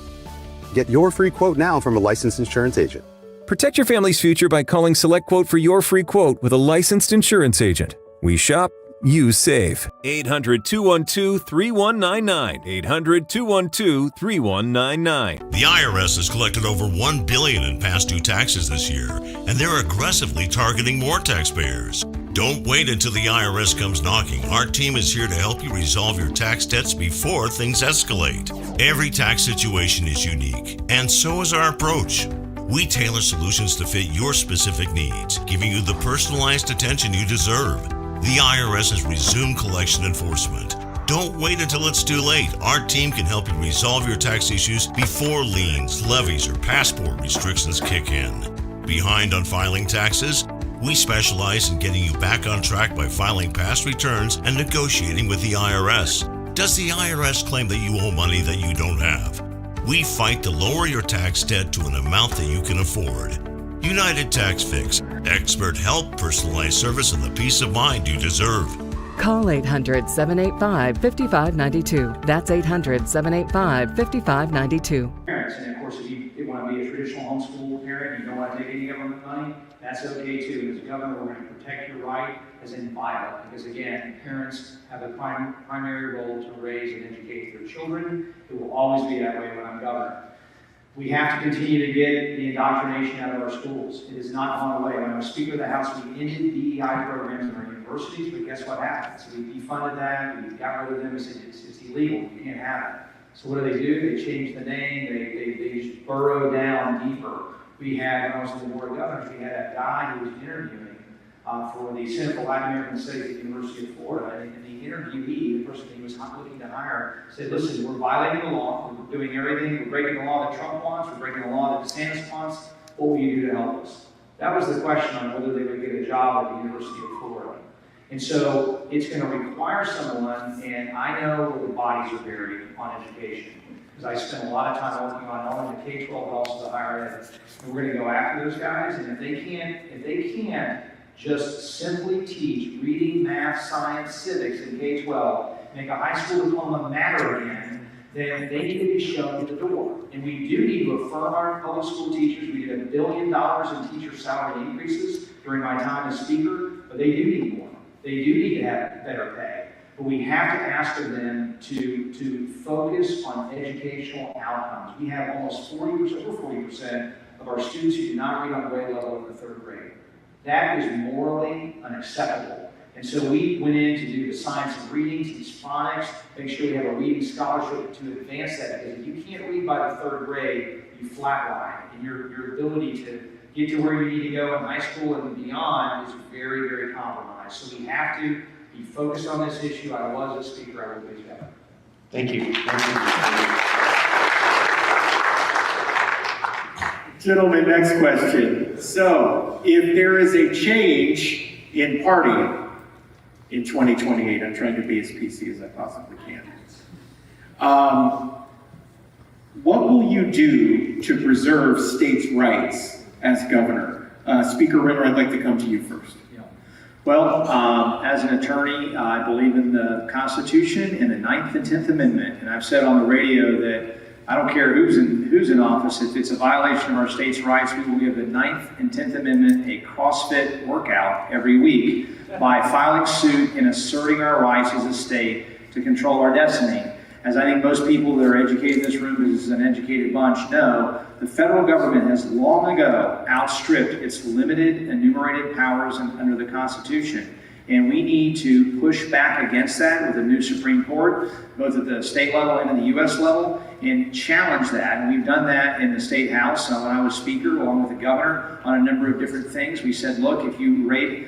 Get your free quote now from a licensed insurance agent. Protect your family's future by calling SelectQuote for your free quote with a licensed insurance agent. We shop, you save. 800-212-3199. 800-212-3199. The IRS has collected over $1 billion in past due taxes this year, and they're aggressively targeting more taxpayers. Don't wait until the IRS comes knocking. Our team is here to help you resolve your tax debts before things escalate. Every tax situation is unique, and so is our approach. We tailor solutions to fit your specific needs, giving you the personalized attention you deserve. The IRS has resumed collection enforcement. Don't wait until it's too late. Our team can help you resolve your tax issues before liens, levies, or passport restrictions kick in. Behind on filing taxes? We specialize in getting you back on track by filing past returns and negotiating with the IRS. Does the IRS claim that you owe money that you don't have? We fight to lower your tax debt to an amount that you can afford. United Tax Fix. Expert help, personalized service, and the peace of mind you deserve. Call 800-785-5592. That's 800-785-5592. Parents, and of course, if you want to be a traditional homeschool parent, you don't want to take any government money, that's okay too. As a governor, we're going to protect your right as inviolate, because again, parents have a primary role to raise and educate their children. It will always be that way when I'm governor. We have to continue to get the indoctrination out of our schools. It has not gone away. When I was Speaker of the House, we ended DEI programs in our universities, but guess what happened? So we defunded that, we got rid of them, we said it's illegal, you can't have it. So what do? They changed the name, they just burrow down deeper. We had, when I was on the Board of Governors, we had a guy who was interviewing for the Center for Latin American Studies at the University of Florida, and the interviewee, the person he was looking to hire, said, listen, we're violating the law, we're doing everything, we're breaking the law that Trump wants, we're breaking the law that DeSantis wants, what will you do to help us? That was the question on whether they would get a job at the University of Florida. And so it's going to require someone, and I know where the bodies are buried on education, because I spent a lot of time working on not only the K-12 but also the higher ed. And we're going to go after those guys, and if they can't just simply teach reading, math, science, civics in K-12, make a high school diploma matter again, then they need to be shown the door. And we do need to affirm our public school teachers. We did $1 billion in teacher salary increases during my time as Speaker, but they do need more. They do need to have better pay. But we have to ask of them to focus on educational outcomes. We have almost 40%, over 40% of our students who do not read on grade level in the 3rd grade. That is morally unacceptable. And so we went in to do the science of reading, teach phonics, make sure we have a reading scholarship to advance that. Because if you can't read by the 3rd grade, you flatline. And your ability to get to where you need to go in high school and beyond is very, very compromised. So we have to be focused on this issue. I was a Speaker, I will be together. Thank you. Gentlemen, next question. So, if there is a change in partying in 2028, I'm trying to be as PC as I possibly can. What will you do to preserve states' rights as governor? Speaker Ritter, I'd like to come to you first. Well, as an attorney, I believe in the Constitution and the 9th and 10th Amendment, and I've said on the radio that I don't care who's in office, if it's a violation of our state's rights, we will give the 9th and 10th Amendment a CrossFit workout every week by filing suit and asserting our rights as a state to control our destiny. As I think most people that are educated in this room, because this is an educated bunch, know, the federal government has long ago outstripped its limited enumerated powers under the Constitution. And we need to push back against that with a new Supreme Court, both at the state level and at the U.S. level, and challenge that. And we've done that in the State House when I was Speaker, along with the governor, on a number of different things. We said, look, if you rape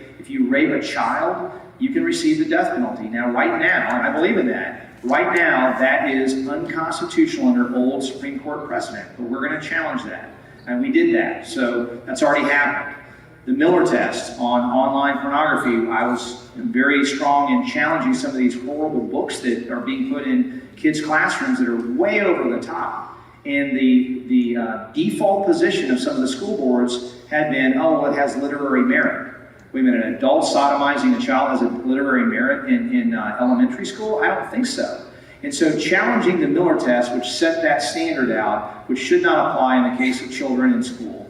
a child, you can receive the death penalty. Now, right now, and I believe in that, right now, that is unconstitutional under old Supreme Court precedent. But we're going to challenge that. And we did that. So that's already happened. The Miller test on online pornography, I was very strong in challenging some of these horrible books that are being put in kids' classrooms that are way over the top. And the default position of some of the school boards had been, oh, well, it has literary merit. Wait a minute, an adult sodomizing a child has a literary merit in elementary school? I don't think so. And so challenging the Miller test, which set that standard out, which should not apply in the case of children in school,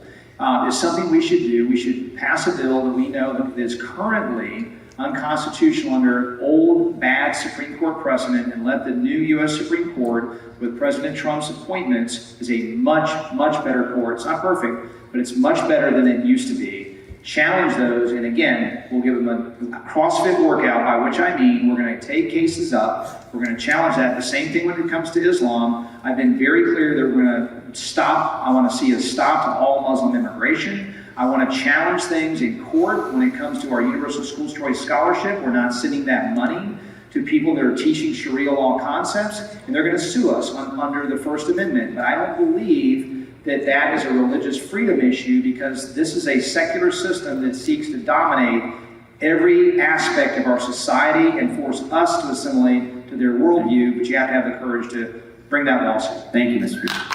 is something we should do. We should pass a bill that we know that is currently unconstitutional under old, bad Supreme Court precedent, and let the new U.S. Supreme Court, with President Trump's appointments, is a much, much better court. It's not perfect, but it's much better than it used to be. Challenge those, and again, we'll give them a CrossFit workout, by which I mean we're going to take cases up. We're going to challenge that. The same thing when it comes to Islam. I've been very clear that we're going to stop. I want to see a stop to all Muslim immigration. I want to challenge things in court when it comes to our Universal Schools Choice Scholarship. We're not sending that money to people that are teaching Sharia law concepts, and they're going to sue us under the First Amendment. But I don't believe that is a religious freedom issue, because this is a secular system that seeks to dominate every aspect of our society and force us to assimilate to their worldview, but you have to have the courage to bring that lawsuit. Thank you, Mr. Speaker.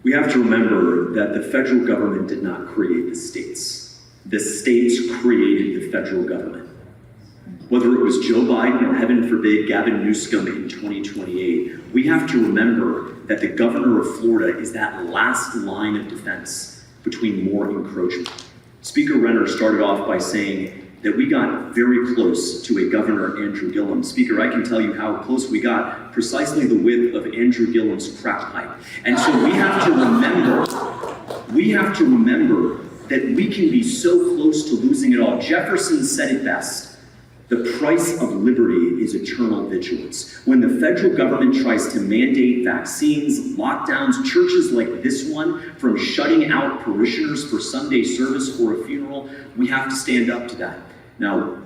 We have to remember that the federal government did not create the states. The states created the federal government. Whether it was Joe Biden or, heaven forbid, Gavin Newsom in 2028, we have to remember that the governor of Florida is that last line of defense between more encroachment. Speaker Renner started off by saying that we got very close to a Governor Andrew Gillum. Speaker, I can tell you how close we got, precisely the width of Andrew Gillum's crack pipe. And so we have to remember that we can be so close to losing it all. Jefferson said it best. The price of liberty is eternal vigilance. When the federal government tries to mandate vaccines, lockdowns, churches like this one from shutting out parishioners for Sunday service or a funeral, we have to stand up to that. Now,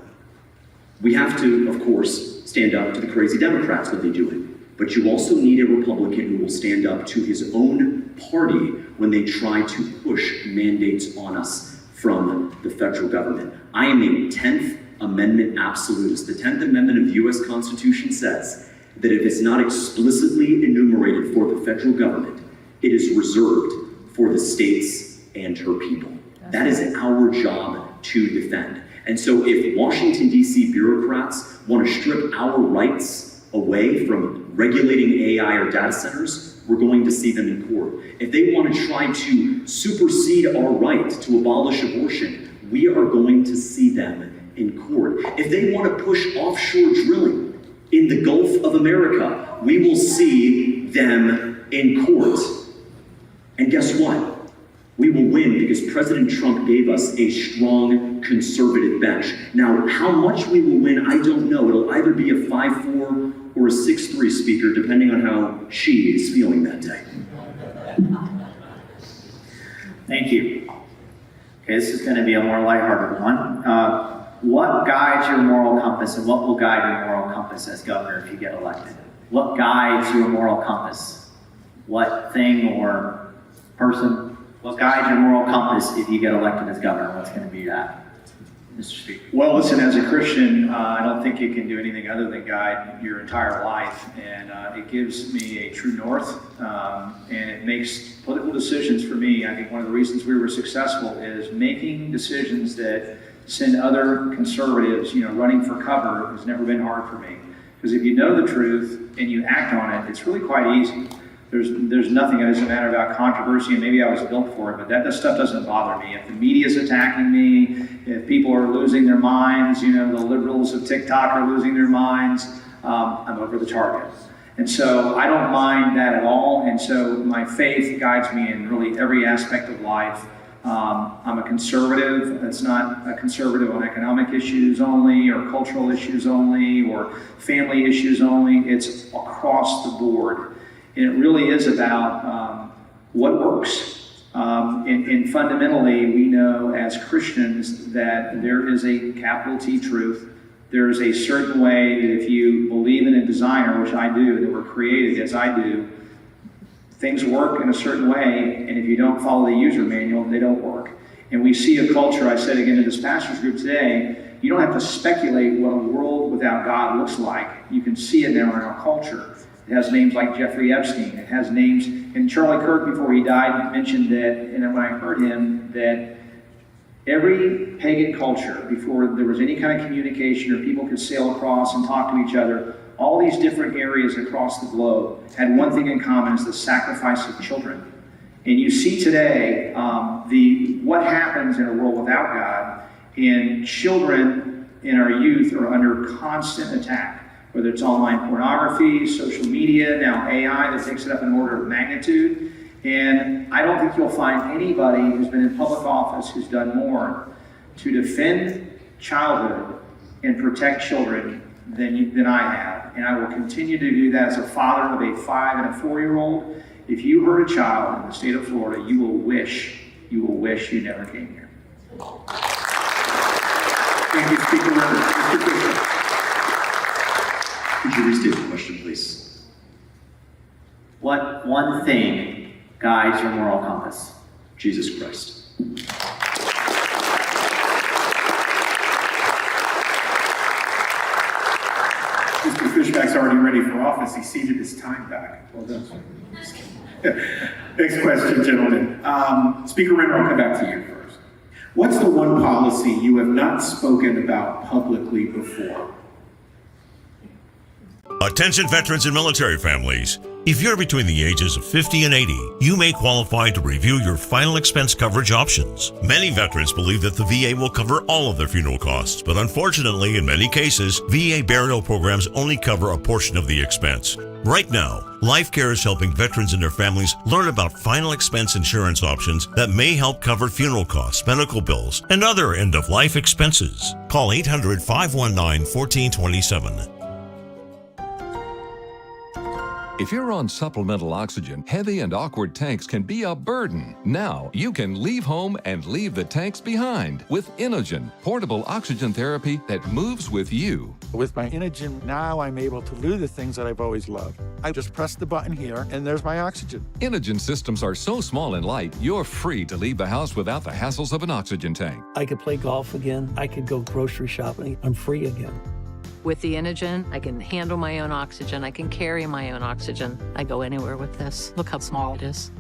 we have to, of course, stand up to the crazy Democrats when they do it. But you also need a Republican who will stand up to his own party when they try to push mandates on us from the federal government. I am a 10th Amendment absolutist. The 10th Amendment of the U.S. Constitution says that if it's not explicitly enumerated for the federal government, it is reserved for the states and her people. That is our job to defend. And so if Washington, D.C. bureaucrats want to strip our rights away from regulating AI or data centers, we're going to see them in court. If they want to try to supersede our right to abolish abortion, we are going to see them in court. If they want to push offshore drilling in the Gulf of America, we will see them in court. And guess what? We will win because President Trump gave us a strong conservative bench. Now, how much we will win, I don't know. It'll either be a 5-4 or a 6-3 speaker, depending on how she is feeling that day. Thank you. Okay, this is going to be a more lighthearted one. What guides your moral compass, and what will guide your moral compass as governor if you get elected? What guides your moral compass? What thing or person? What guides your moral compass if you get elected as governor? What's going to be that, Mr. Speaker? Well, listen, as a Christian, I don't think you can do anything other than guide your entire life, and it gives me a true north, and it makes political decisions for me. I think one of the reasons we were successful is making decisions that send other conservatives, running for cover has never been hard for me. Because if you know the truth and you act on it, it's really quite easy. There's nothing, it doesn't matter about controversy, and maybe I was built for it, but that stuff doesn't bother me. If the media's attacking me, if people are losing their minds, the liberals of TikTok are losing their minds, I'm over the target. And so I don't mind that at all. And so my faith guides me in really every aspect of life. I'm a conservative. It's not a conservative on economic issues only, or cultural issues only, or family issues only. It's across the board. And it really is about what works. And fundamentally, we know as Christians that there is a capital T truth. There is a certain way that if you believe in a designer, which I do, that we're created as I do, things work in a certain way, and if you don't follow the user manual, they don't work. And we see a culture, I said again to this pastors group today, you don't have to speculate what a world without God looks like. You can see it now in our culture. It has names like Jeffrey Epstein. It has names, and Charlie Kirk, before he died, mentioned that, and when I heard him, that every pagan culture, before there was any kind of communication or people could sail across and talk to each other, all these different areas across the globe had one thing in common, is the sacrifice of children. And you see today what happens in a world without God, and children in our youth are under constant attack, whether it's online pornography, social media, now AI that takes it up an order of magnitude. And I don't think you'll find anybody who's been in public office who's done more to defend childhood and protect children than I have. And I will continue to do that as a father of a 5 and a 4-year-old. If you hurt a child in the state of Florida, you will wish you never came here. Thank you, Speaker Rivers. Mr. Fisher. Could you restate the question, please? What one thing guides your moral compass? Jesus Christ. Mr. Fishback's already ready for office. He ceded his time back. Well done. Next question, gentlemen. Speaker Renner, I'll come back to you first. What's the one policy you have not spoken about publicly before? Attention veterans and military families. If you're between the ages of 50 and 80, you may qualify to review your final expense coverage options. Many veterans believe that the VA will cover all of their funeral costs, but unfortunately, in many cases, VA burial programs only cover a portion of the expense. Right now, LifeCare is helping veterans and their families learn about final expense insurance options that may help cover funeral costs, medical bills, and other end-of-life expenses. Call 800-519-1427. If you're on supplemental oxygen, heavy and awkward tanks can be a burden. Now you can leave home and leave the tanks behind with Inogen, portable oxygen therapy that moves with you. With my Inogen, now I'm able to do the things that I've always loved. I just press the button here and there's my oxygen. Inogen systems are so small and light, you're free to leave the house without the hassles of an oxygen tank. I could play golf again. I could go grocery shopping. I'm free again. With the Inogen, I can handle my own oxygen. I can carry my own oxygen. I go anywhere with this. Look how small it is.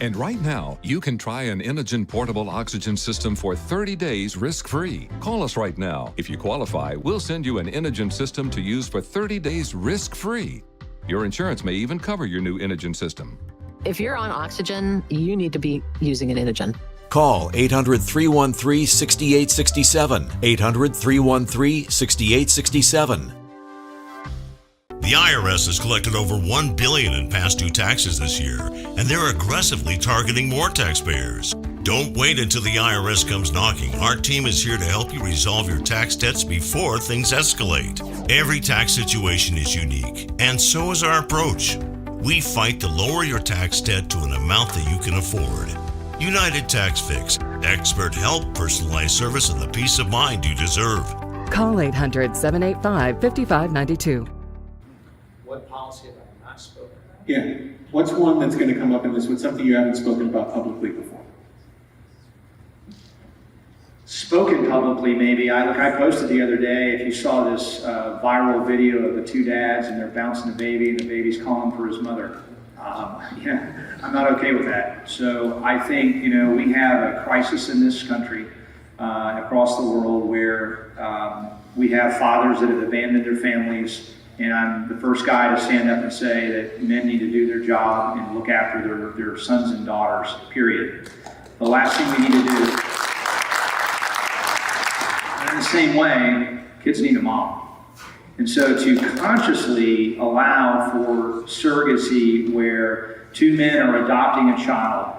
And right now, you can try an Inogen portable oxygen system for 30 days risk-free. Call us right now. If you qualify, we'll send you an Inogen system to use for 30 days risk-free. Your insurance may even cover your new Inogen system. If you're on oxygen, you need to be using an Inogen. Call 800-313-6867. 800-313-6867. The IRS has collected over $1 billion in past due taxes this year, and they're aggressively targeting more taxpayers. Don't wait until the IRS comes knocking. Our team is here to help you resolve your tax debts before things escalate. Every tax situation is unique, and so is our approach. We fight to lower your tax debt to an amount that you can afford. United Tax Fix. Expert help, personalized service, and the peace of mind you deserve. Call 800-785-5592. What policy have I not spoken about? Yeah. What's one that's going to come up in this one, something you haven't spoken about publicly before? Spoken publicly, maybe. I posted the other day, if you saw this viral video of the two dads and they're bouncing the baby and the baby's calling for his mother. I'm not okay with that. So I think, we have a crisis in this country, across the world, where we have fathers that have abandoned their families, and I'm the first guy to stand up and say that men need to do their job and look after their sons and daughters, period. The last thing we need to do, and in the same way, kids need a mom. And so to consciously allow for surrogacy where two men are adopting a child,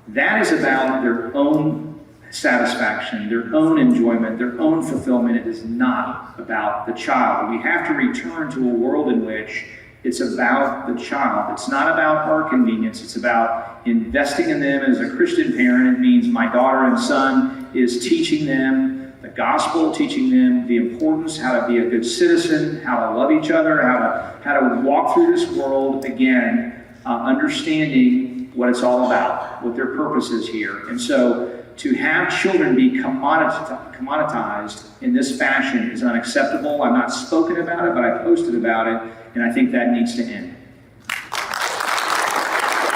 that is about their own satisfaction, their own enjoyment, their own fulfillment. It is not about the child. We have to return to a world in which it's about the child. It's not about our convenience. It's about investing in them. As a Christian parent, it means my daughter and son is teaching them the gospel, teaching them the importance, how to be a good citizen, how to love each other, how to walk through this world, again, understanding what it's all about, what their purpose is here. And so to have children be commoditized in this fashion is unacceptable. I've not spoken about it, but I posted about it, and I think that needs to end.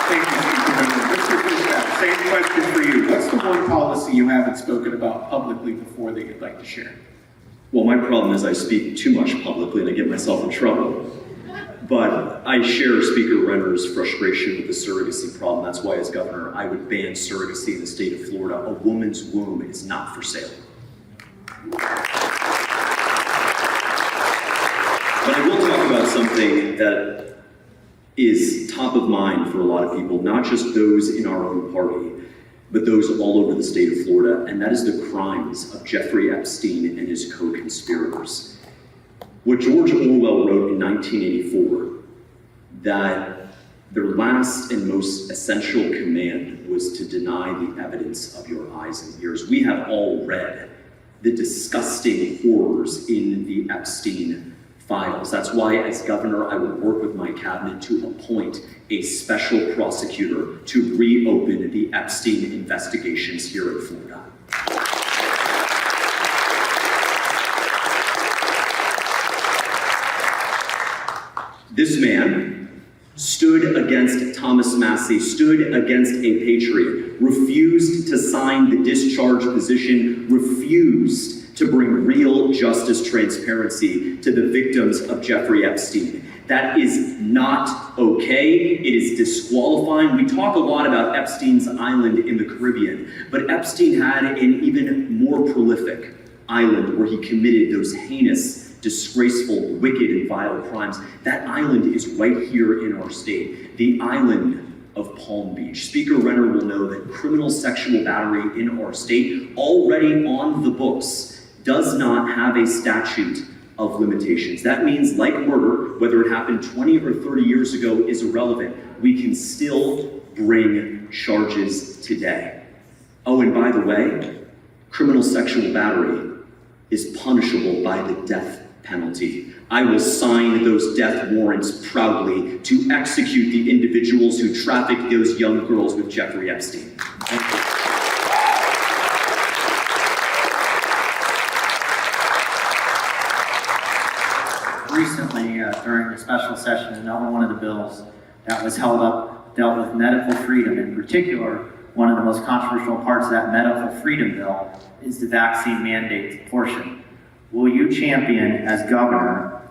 Thank you, Mr. Fisher. Same question for you. What's the one policy you haven't spoken about publicly before that you'd like to share? Well, my problem is I speak too much publicly and I get myself in trouble. But I share Speaker Renner's frustration with the surrogacy problem. That's why, as governor, I would ban surrogacy in the state of Florida. A woman's womb is not for sale. But I will talk about something that is top of mind for a lot of people, not just those in our own party, but those all over the state of Florida, and that is the crimes of Jeffrey Epstein and his co-conspirators. What George Orwell wrote in 1984, that their last and most essential command was to deny the evidence of your eyes and ears. We have all read the disgusting horrors in the Epstein files. That's why, as governor, I would work with my cabinet to appoint a special prosecutor to reopen the Epstein investigations here in Florida. This man stood against Thomas Massie, stood against a patriot, refused to sign the discharge position, refused to bring real justice transparency to the victims of Jeffrey Epstein. That is not okay. It is disqualifying. We talk a lot about Epstein's island in the Caribbean, but Epstein had an even more prolific island where he committed those heinous, disgraceful, wicked, and vile crimes. That island is right here in our state, the island of Palm Beach. Speaker Renner will know that criminal sexual battery in our state, already on the books, does not have a statute of limitations. That means, like murder, whether it happened 20 or 30 years ago is irrelevant. We can still bring charges today. Oh, and by the way, criminal sexual battery is punishable by the death penalty. I will sign those death warrants proudly to execute the individuals who trafficked those young girls with Jeffrey Epstein. Thank you. Recently, during the special session, another one of the bills that was held up dealt with medical freedom. In particular, one of the most controversial parts of that medical freedom bill is the vaccine mandate portion. Will you champion, as governor,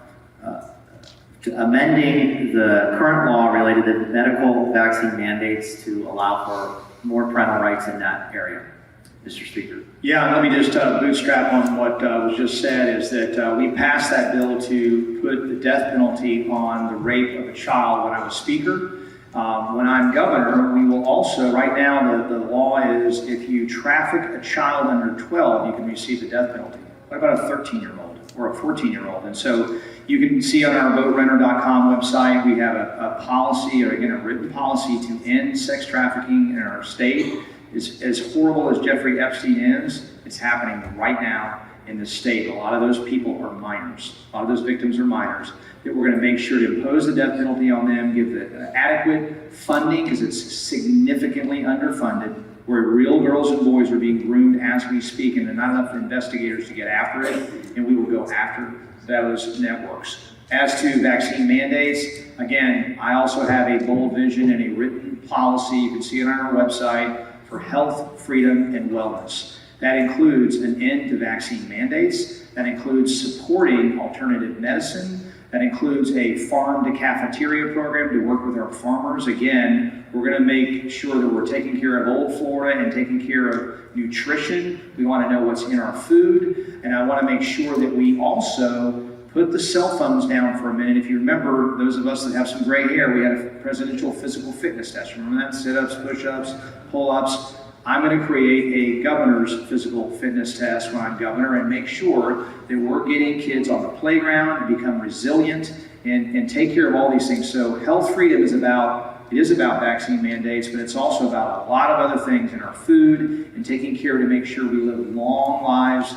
amending the current law related to medical vaccine mandates to allow for more parental rights in that area? Mr. Speaker. Yeah, let me just bootstrap on what was just said, is that we passed that bill to put the death penalty on the rape of a child when I was Speaker. When I'm governor, we will also, right now the law is if you traffic a child under 12, you can receive the death penalty. What about a 13-year-old or a 14-year-old? And so you can see on our voterenner.com website, we have a policy, or again, a written policy to end sex trafficking in our state. As horrible as Jeffrey Epstein is, it's happening right now in the state. A lot of those people are minors. A lot of those victims are minors. That we're going to make sure to impose the death penalty on them, give the adequate funding, because it's significantly underfunded, where real girls and boys are being groomed as we speak, and there are not enough investigators to get after it, and we will go after those networks. As to vaccine mandates, again, I also have a bold vision and a written policy, you can see it on our website, for health, freedom, and wellness. That includes an end to vaccine mandates, that includes supporting alternative medicine, that includes a farm to cafeteria program to work with our farmers. Again, we're going to make sure that we're taking care of old Florida and taking care of nutrition. We want to know what's in our food, and I want to make sure that we also put the cell phones down for a minute. If you remember, those of us that have some gray hair, we had a presidential physical fitness test. Remember that? Sit-ups, push-ups, pull-ups. I'm going to create a governor's physical fitness test when I'm governor and make sure that we're getting kids on the playground and become resilient and take care of all these things. So health freedom is about vaccine mandates, but it's also about a lot of other things in our food and taking care to make sure we live long lives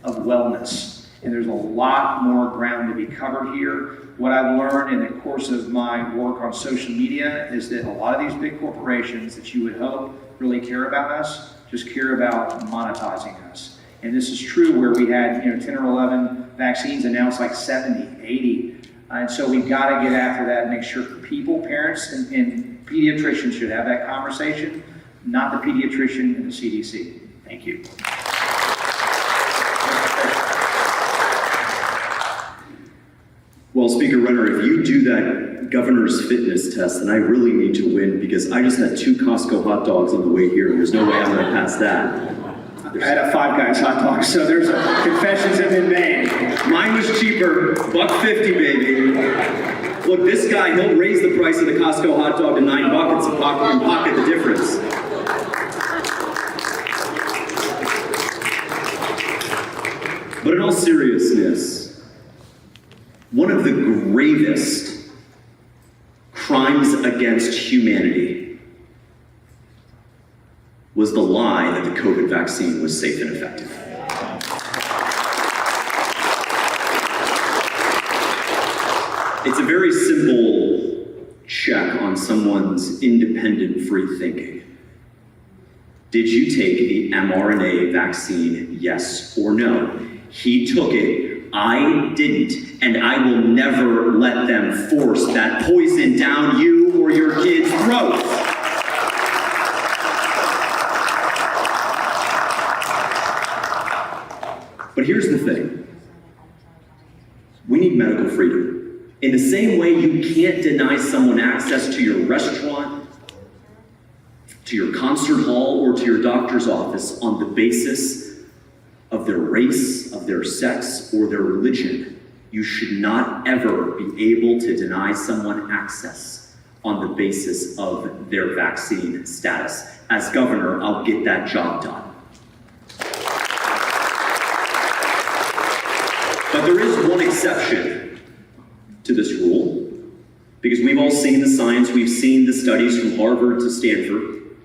of wellness. And there's a lot more ground to be covered here. What I've learned in the course of my work on social media is that a lot of these big corporations that you would hope really care about us, just care about monetizing us. And this is true where we had 10 or 11 vaccines and now it's like 70, 80. And so we've got to get after that and make sure people, parents, and pediatricians should have that conversation, not the pediatrician and the CDC. Thank you. Well, Speaker Renner, if you do that governor's fitness test, then I really need to win because I just had 2 Costco hot dogs on the way here. There's no way I'm going to pass that. I had a Five Guys hot dog, so there's confessions have been made. Mine was cheaper, $1.50, baby. Look, this guy, he'll raise the price of the Costco hot dog to $9 and pocket the difference. But in all seriousness, one of the gravest crimes against humanity was the lie that the COVID vaccine was safe and effective. It's a very simple check on someone's independent free thinking. Did you take the mRNA vaccine, yes or no? He took it. I didn't, and I will never let them force that poison down you or your kids' throats. But here's the thing. We need medical freedom. In the same way you can't deny someone access to your restaurant, to your concert hall, or to your doctor's office on the basis of their race, of their sex, or their religion, you should not ever be able to deny someone access on the basis of their vaccine status. As governor, I'll get that job done. But there is one exception to this rule, because we've all seen the science, we've seen the studies from Harvard to Stanford.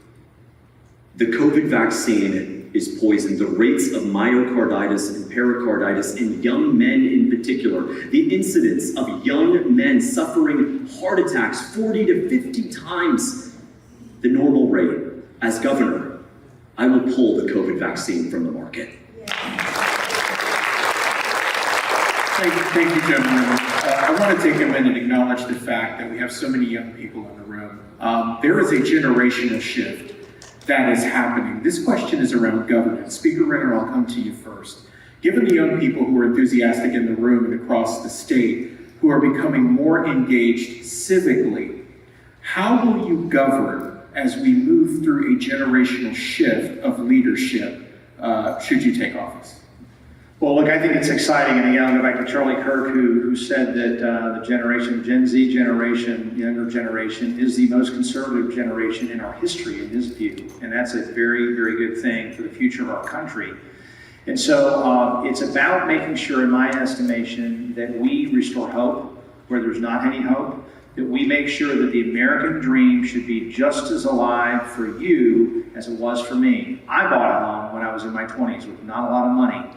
The COVID vaccine is poison. The rates of myocarditis and pericarditis in young men in particular, the incidence of young men suffering heart attacks 40 to 50 times the normal rate. As governor, I will pull the COVID vaccine from the market. Thank you, gentlemen. I want to take a minute and acknowledge the fact that we have so many young people in the room. There is a generational shift that is happening. This question is around governance. Speaker Renner, I'll come to you first. Given the young people who are enthusiastic in the room and across the state, who are becoming more engaged civically, how will you govern as we move through a generational shift of leadership should you take office? Well, look, I think it's exciting, and again, I'll go back to Charlie Kirk, who said that the generation, Gen Z generation, younger generation, is the most conservative generation in our history, in his view, and that's a very, very good thing for the future of our country. And so it's about making sure, in my estimation, that we restore hope where there's not any hope, that we make sure that the American dream should be just as alive for you as it was for me. I bought a home when I was in my 20s with not a lot of money.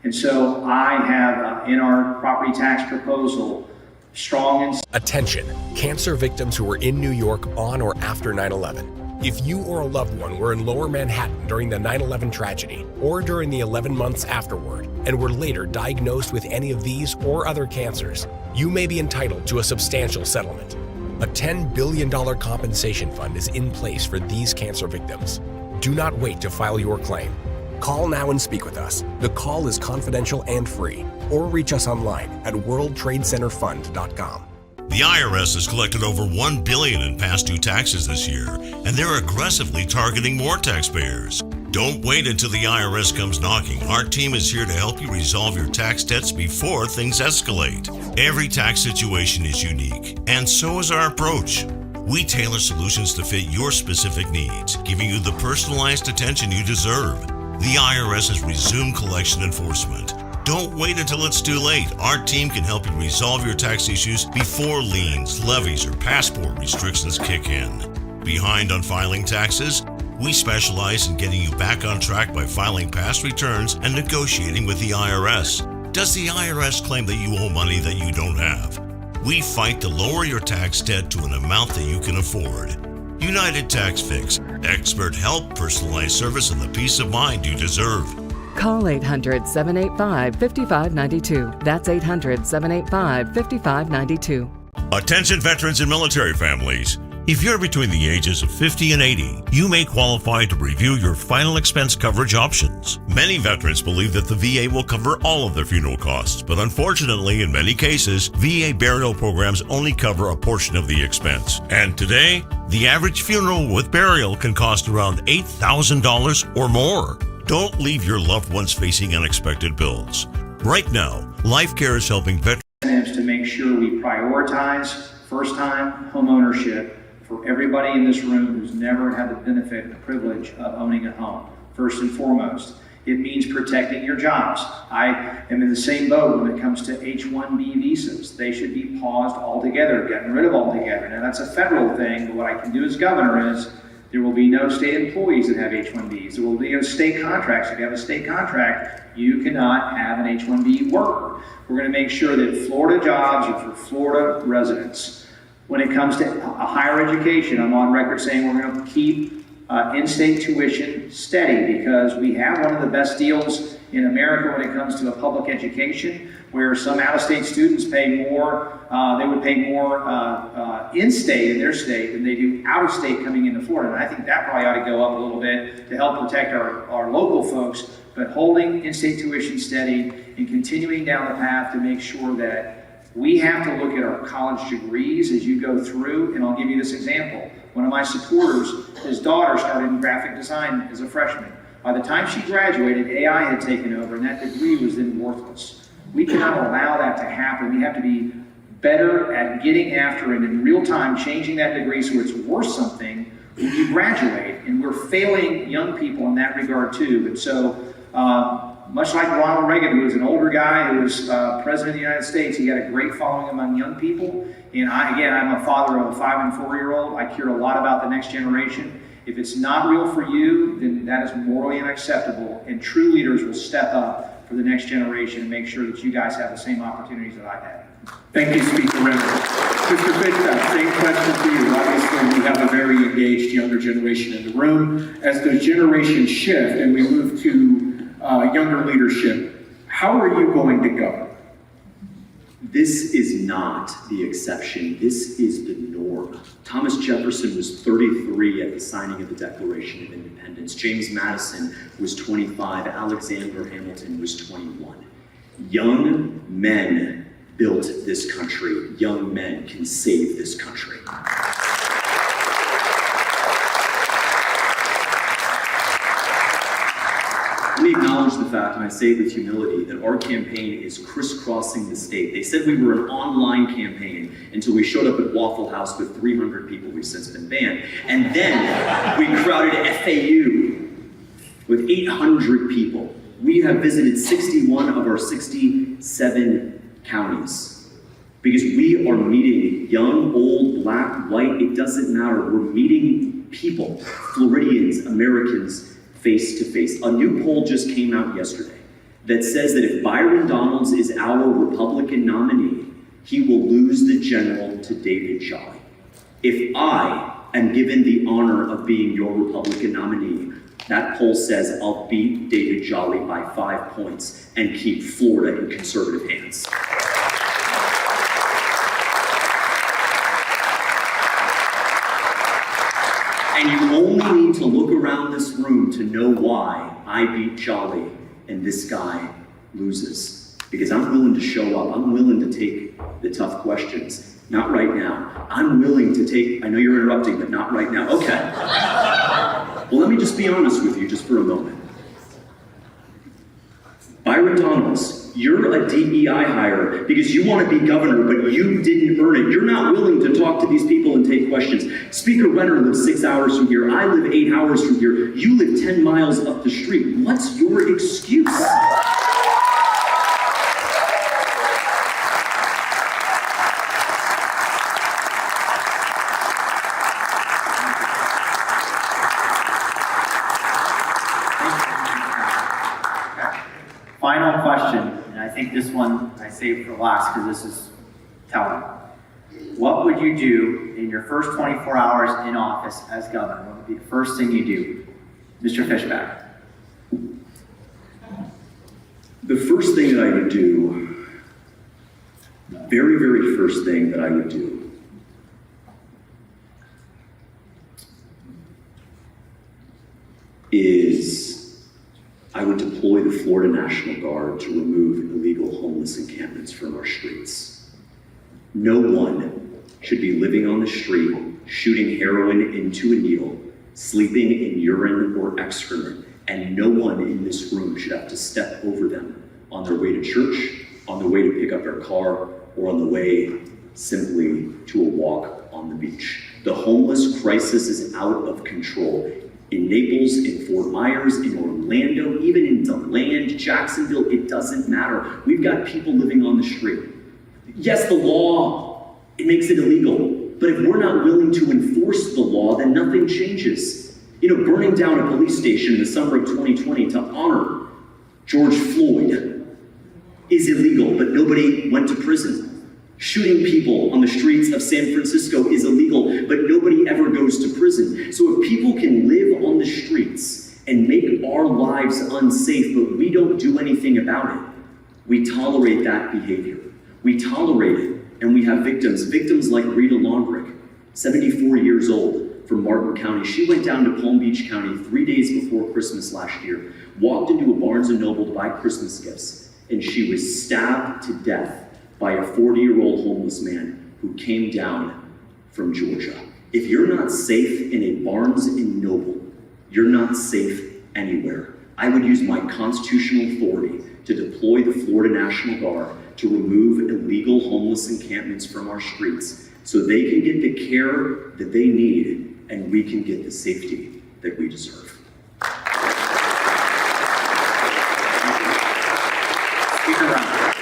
And so I have, in our property tax proposal, strong and... Attention, cancer victims who were in New York on or after 9/11. If you or a loved one were in Lower Manhattan during the 9/11 tragedy, or during the 11 months afterward, and were later diagnosed with any of these or other cancers, you may be entitled to a substantial settlement. A $10 billion compensation fund is in place for these cancer victims. Do not wait to file your claim. Call now and speak with us. The call is confidential and free. Or reach us online at worldtradecenterfund.com. The IRS has collected over $1 billion in past due taxes this year, and they're aggressively targeting more taxpayers. Don't wait until the IRS comes knocking. Our team is here to help you resolve your tax debts before things escalate. Every tax situation is unique, and so is our approach. We tailor solutions to fit your specific needs, giving you the personalized attention you deserve. The IRS has resumed collection enforcement. Don't wait until it's too late. Our team can help you resolve your tax issues before liens, levies, or passport restrictions kick in. Behind on filing taxes? We specialize in getting you back on track by filing past returns and negotiating with the IRS. Does the IRS claim that you owe money that you don't have? We fight to lower your tax debt to an amount that you can afford. United Tax Fix. Expert help, personalized service, and the peace of mind you deserve. Call 800-785-5592. That's 800-785-5592. Attention veterans and military families. If you're between the ages of 50 and 80, you may qualify to review your final expense coverage options. Many veterans believe that the VA will cover all of their funeral costs, but unfortunately, in many cases, VA burial programs only cover a portion of the expense. And today, the average funeral with burial can cost around $8,000 or more. Don't leave your loved ones facing unexpected bills. Right now, Life Care is helping veterans to make sure we prioritize first-time home ownership for everybody in this room who's never had the benefit and the privilege of owning a home. First and foremost, it means protecting your jobs. I am in the same boat when it comes to H-1B visas. They should be paused altogether, gotten rid of altogether. Now that's a federal thing, but what I can do as governor is there will be no state employees that have H-1Bs. There will be no state contracts. If you have a state contract, you cannot have an H-1B worker. We're going to make sure that Florida jobs are for Florida residents. When it comes to higher education, I'm on record saying we're going to keep in-state tuition steady because we have one of the best deals in America when it comes to a public education, where some out-of-state students pay more, they would pay more in-state in their state than they do out-of-state coming into Florida. And I think that probably ought to go up a little bit to help protect our local folks, but holding in-state tuition steady and continuing down the path to make sure that we have to look at our college degrees as you go through, and I'll give you this example. One of my supporters, his daughter started in graphic design as a freshman. By the time she graduated, AI had taken over, and that degree was then worthless. We cannot allow that to happen. We have to be better at getting after it in real time, changing that degree so it's worth something when you graduate, and we're failing young people in that regard too. And so, much like Ronald Reagan, who was an older guy who was president of the United States, he had a great following among young people. And I'm a father of a 5- and 4-year-old. I care a lot about the next generation. If it's not real for you, then that is morally unacceptable. And true leaders will step up for the next generation and make sure that you guys have the same opportunities that I had. Thank you, Speaker Renner. Mr. Bigstaff, same question to you. Obviously, we have a very engaged younger generation in the room. As the generations shift and we move to younger leadership, how are you going to govern? This is not the exception. This is the norm. Thomas Jefferson was 33 at the signing of the Declaration of Independence. James Madison was 25. Alexander Hamilton was 21. Young men built this country. Young men can save this country. Let me acknowledge the fact, and I say it with humility, that our campaign is crisscrossing the state. They said we were an online campaign until we showed up at Waffle House with 300 people. We've since been banned. And then we crowded FAU with 800 people. We have visited 61 of our 67 counties because we are meeting young, old, black, white, it doesn't matter. We're meeting people, Floridians, Americans, face to face. A new poll just came out yesterday that says that if Byron Donalds is our Republican nominee, he will lose the general to David Jolly. If I am given the honor of being your Republican nominee, that poll says I'll beat David Jolly by 5 points and keep Florida in conservative hands. And you only need to look around this room to know why I beat Jolly and this guy loses. Because I'm willing to show up. I'm willing to take the tough questions. Not right now. I'm willing to take, I know you're interrupting, but not right now. Okay. Well, let me just be honest with you just for a moment. Byron Donalds, you're a DEI hire because you want to be governor, but you didn't earn it. You're not willing to talk to these people and take questions. Speaker Renner lives 6 hours from here. I live 8 hours from here. You live 10 miles up the street. What's your excuse? Final question, and I think this one I saved for last because this is telling. What would you do in your first 24 hours in office as governor? What would be the first thing you do? Mr. Fishback. The first thing that I would do, very, very first thing that I would do, is I would deploy the Florida National Guard to remove illegal homeless encampments from our streets. No one should be living on the street, shooting heroin into a needle, sleeping in urine or excrement, and no one in this room should have to step over them on their way to church, on their way to pick up their car, or on the way simply to a walk on the beach. The homeless crisis is out of control. In Naples, in Fort Myers, in Orlando, even in DeLand, Jacksonville, it doesn't matter. We've got people living on the street. Yes, the law, it makes it illegal, but if we're not willing to enforce the law, then nothing changes. You know, burning down a police station in the summer of 2020 to honor George Floyd is illegal, but nobody went to prison. Shooting people on the streets of San Francisco is illegal, but nobody ever goes to prison. So if people can live on the streets and make our lives unsafe, but we don't do anything about it, we tolerate that behavior. We tolerate it, and we have victims like Rita Longrick, 74 years old, from Martin County. She went down to Palm Beach County 3 days before Christmas last year, walked into a Barnes & Noble to buy Christmas gifts, and she was stabbed to death by a 40-year-old homeless man who came down from Georgia. If you're not safe in a Barnes & Noble, you're not safe anywhere. I would use my constitutional authority to deploy the Florida National Guard to remove illegal homeless encampments from our streets so they can get the care that they need and we can get the safety that we deserve. Speaker Renner.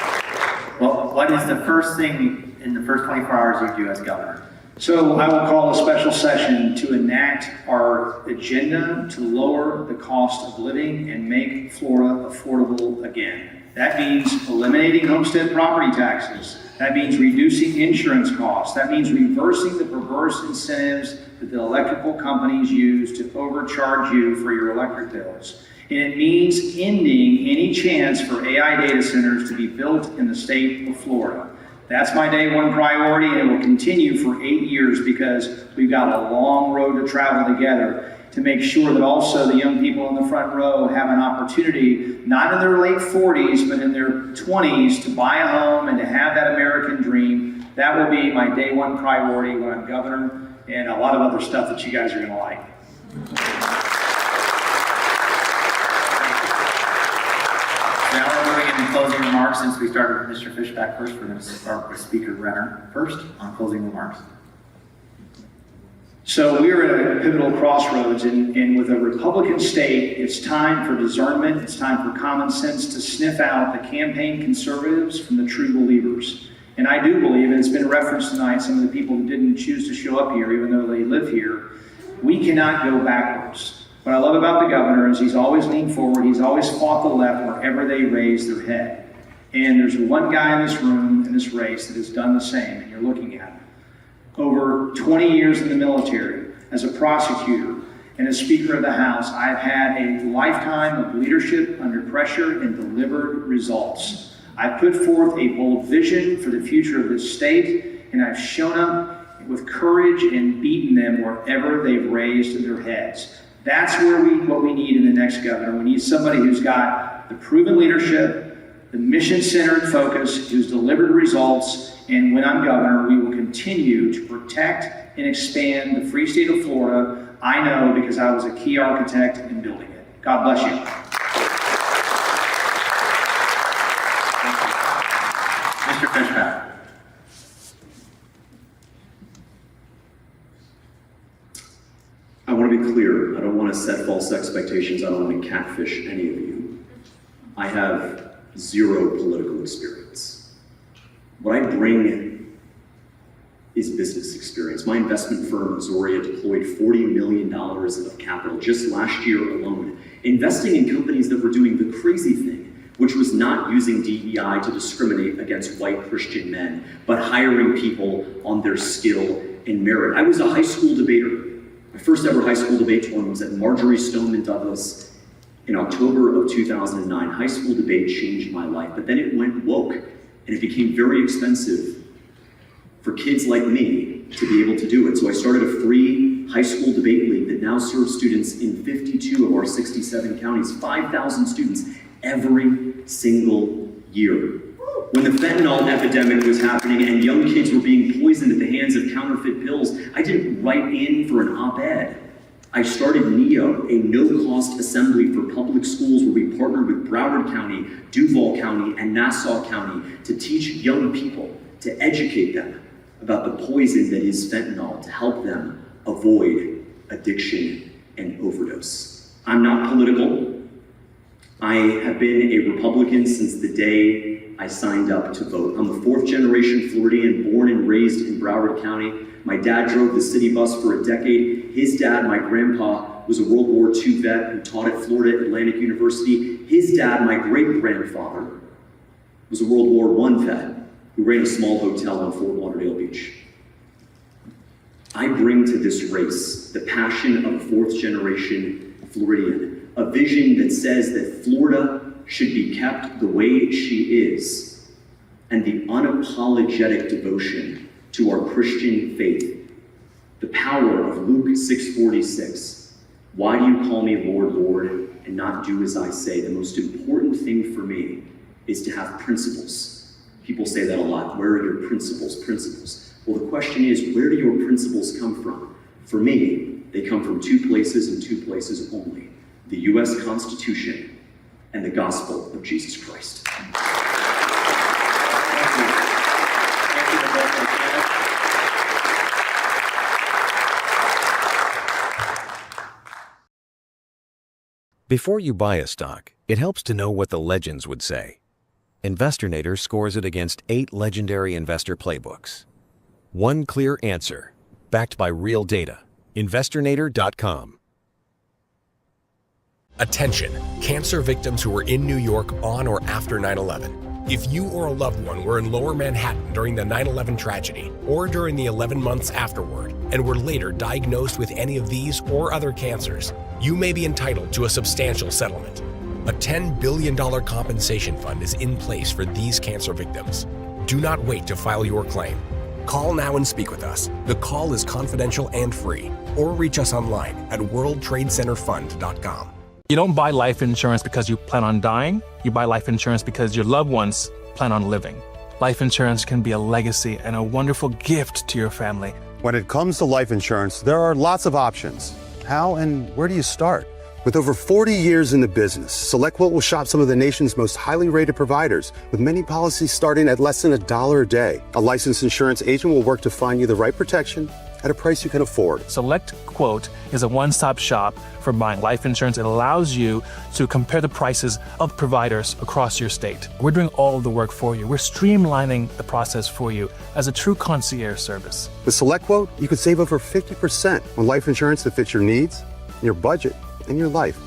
Well, what is the first thing in the first 24 hours you do as governor? So I will call a special session to enact our agenda to lower the cost of living and make Florida affordable again. That means eliminating homestead property taxes. That means reducing insurance costs. That means reversing the perverse incentives that the electrical companies use to overcharge you for your electric bills. And it means ending any chance for AI data centers to be built in the state of Florida. That's my day one priority, and it will continue for 8 years because we've got a long road to travel together to make sure that also the young people in the front row have an opportunity, not in their late 40s, but in their 20s, to buy a home and to have that American dream. That will be my day one priority when I'm governor, and a lot of other stuff that you guys are gonna like. Now we're moving into closing remarks. Since we started with Mr. Fishback first, we're going to start with Speaker Renner first on closing remarks. So we are at a pivotal crossroads, and with a Republican state, it's time for discernment, it's time for common sense to sniff out the campaign conservatives from the true believers. And I do believe, and it's been referenced tonight, some of the people who didn't choose to show up here, even though they live here, we cannot go backwards. What I love about the governor is he's always leaned forward, he's always fought the left wherever they raise their head. And there's one guy in this room, in this race, that has done the same, and you're looking at him. Over 20 years in the military, as a prosecutor and as Speaker of the House, I've had a lifetime of leadership under pressure and delivered results. I've put forth a bold vision for the future of this state, and I've shown up with courage and beaten them wherever they've raised their heads. That's what we need in the next governor. We need somebody who's got the proven leadership, the mission-centered focus, who's delivered results, and when I'm governor, we will continue to protect and expand the free state of Florida. I know because I was a key architect in building it. God bless you. set false expectations. I don't want to catfish any of you. I have zero political experience. What I bring is business experience. My investment firm, Zoria, deployed $40 million of capital just last year alone, investing in companies that were doing the crazy thing, which was not using DEI to discriminate against white Christian men, but hiring people on their skill and merit. I was a high school debater. My first ever high school debate tournament was at Marjorie Stoneman Douglas in October of 2009. High school debate changed my life, but then it went woke, and it became very expensive for kids like me to be able to do it. So I started a free high school debate league that now serves students in 52 of our 67 counties, 5,000 students every single year. When the fentanyl epidemic was happening and young kids were being poisoned at the hands of counterfeit pills, I didn't write in for an op-ed. I started NEO, a no-cost assembly for public schools where we partnered with Broward County, Duval County, and Nassau County to teach young people, to educate them about the poison that is fentanyl, to help them avoid addiction and overdose. I'm not political. I have been a Republican since the day I signed up to vote. I'm a fourth generation Floridian, born and raised in Broward County. My dad drove the city bus for a decade. His dad, my grandpa, was a World War II vet who taught at Florida Atlantic University. His dad, my great-grandfather, was a World War I vet who ran a small hotel on Fort Lauderdale Beach. I bring to this race the passion of a fourth generation Floridian, a vision that says that Florida should be kept the way she is, and the unapologetic devotion to our Christian faith, the power of Luke 6:46. Why do you call me Lord, Lord, and not do as I say? The most important thing for me is to have principles. People say that a lot. Where are your principles? Principles. Well, the question is, where do your principles come from? For me, they come from two places and two places only: the U.S. Constitution and the gospel of Jesus Christ. Before you buy a stock, it helps to know what the legends would say. Investornator scores it against 8 legendary investor playbooks. One clear answer, backed by real data. Investornator.com. Attention, cancer victims who were in New York on or after 9/11. If you or a loved one were in Lower Manhattan during the 9/11 tragedy or during the 11 months afterward and were later diagnosed with any of these or other cancers, you may be entitled to a substantial settlement. A $10 billion compensation fund is in place for these cancer victims. Do not wait to file your claim. Call now and speak with us. The call is confidential and free, or reach us online at worldtradecenterfund.com. You don't buy life insurance because you plan on dying. You buy life insurance because your loved ones plan on living. Life insurance can be a legacy and a wonderful gift to your family. When it comes to life insurance, there are lots of options. How and where do you start? With over 40 years in the business, SelectQuote will shop some of the nation's most highly rated providers, with many policies starting at less than $1 a day. A licensed insurance agent will work to find you the right protection at a price you can afford. SelectQuote is a one-stop shop for buying life insurance. It allows you to compare the prices of providers across your state. We're doing all of the work for you. We're streamlining the process for you as a true concierge service. With SelectQuote, you could save over 50% on life insurance that fits your needs, your budget, and your life.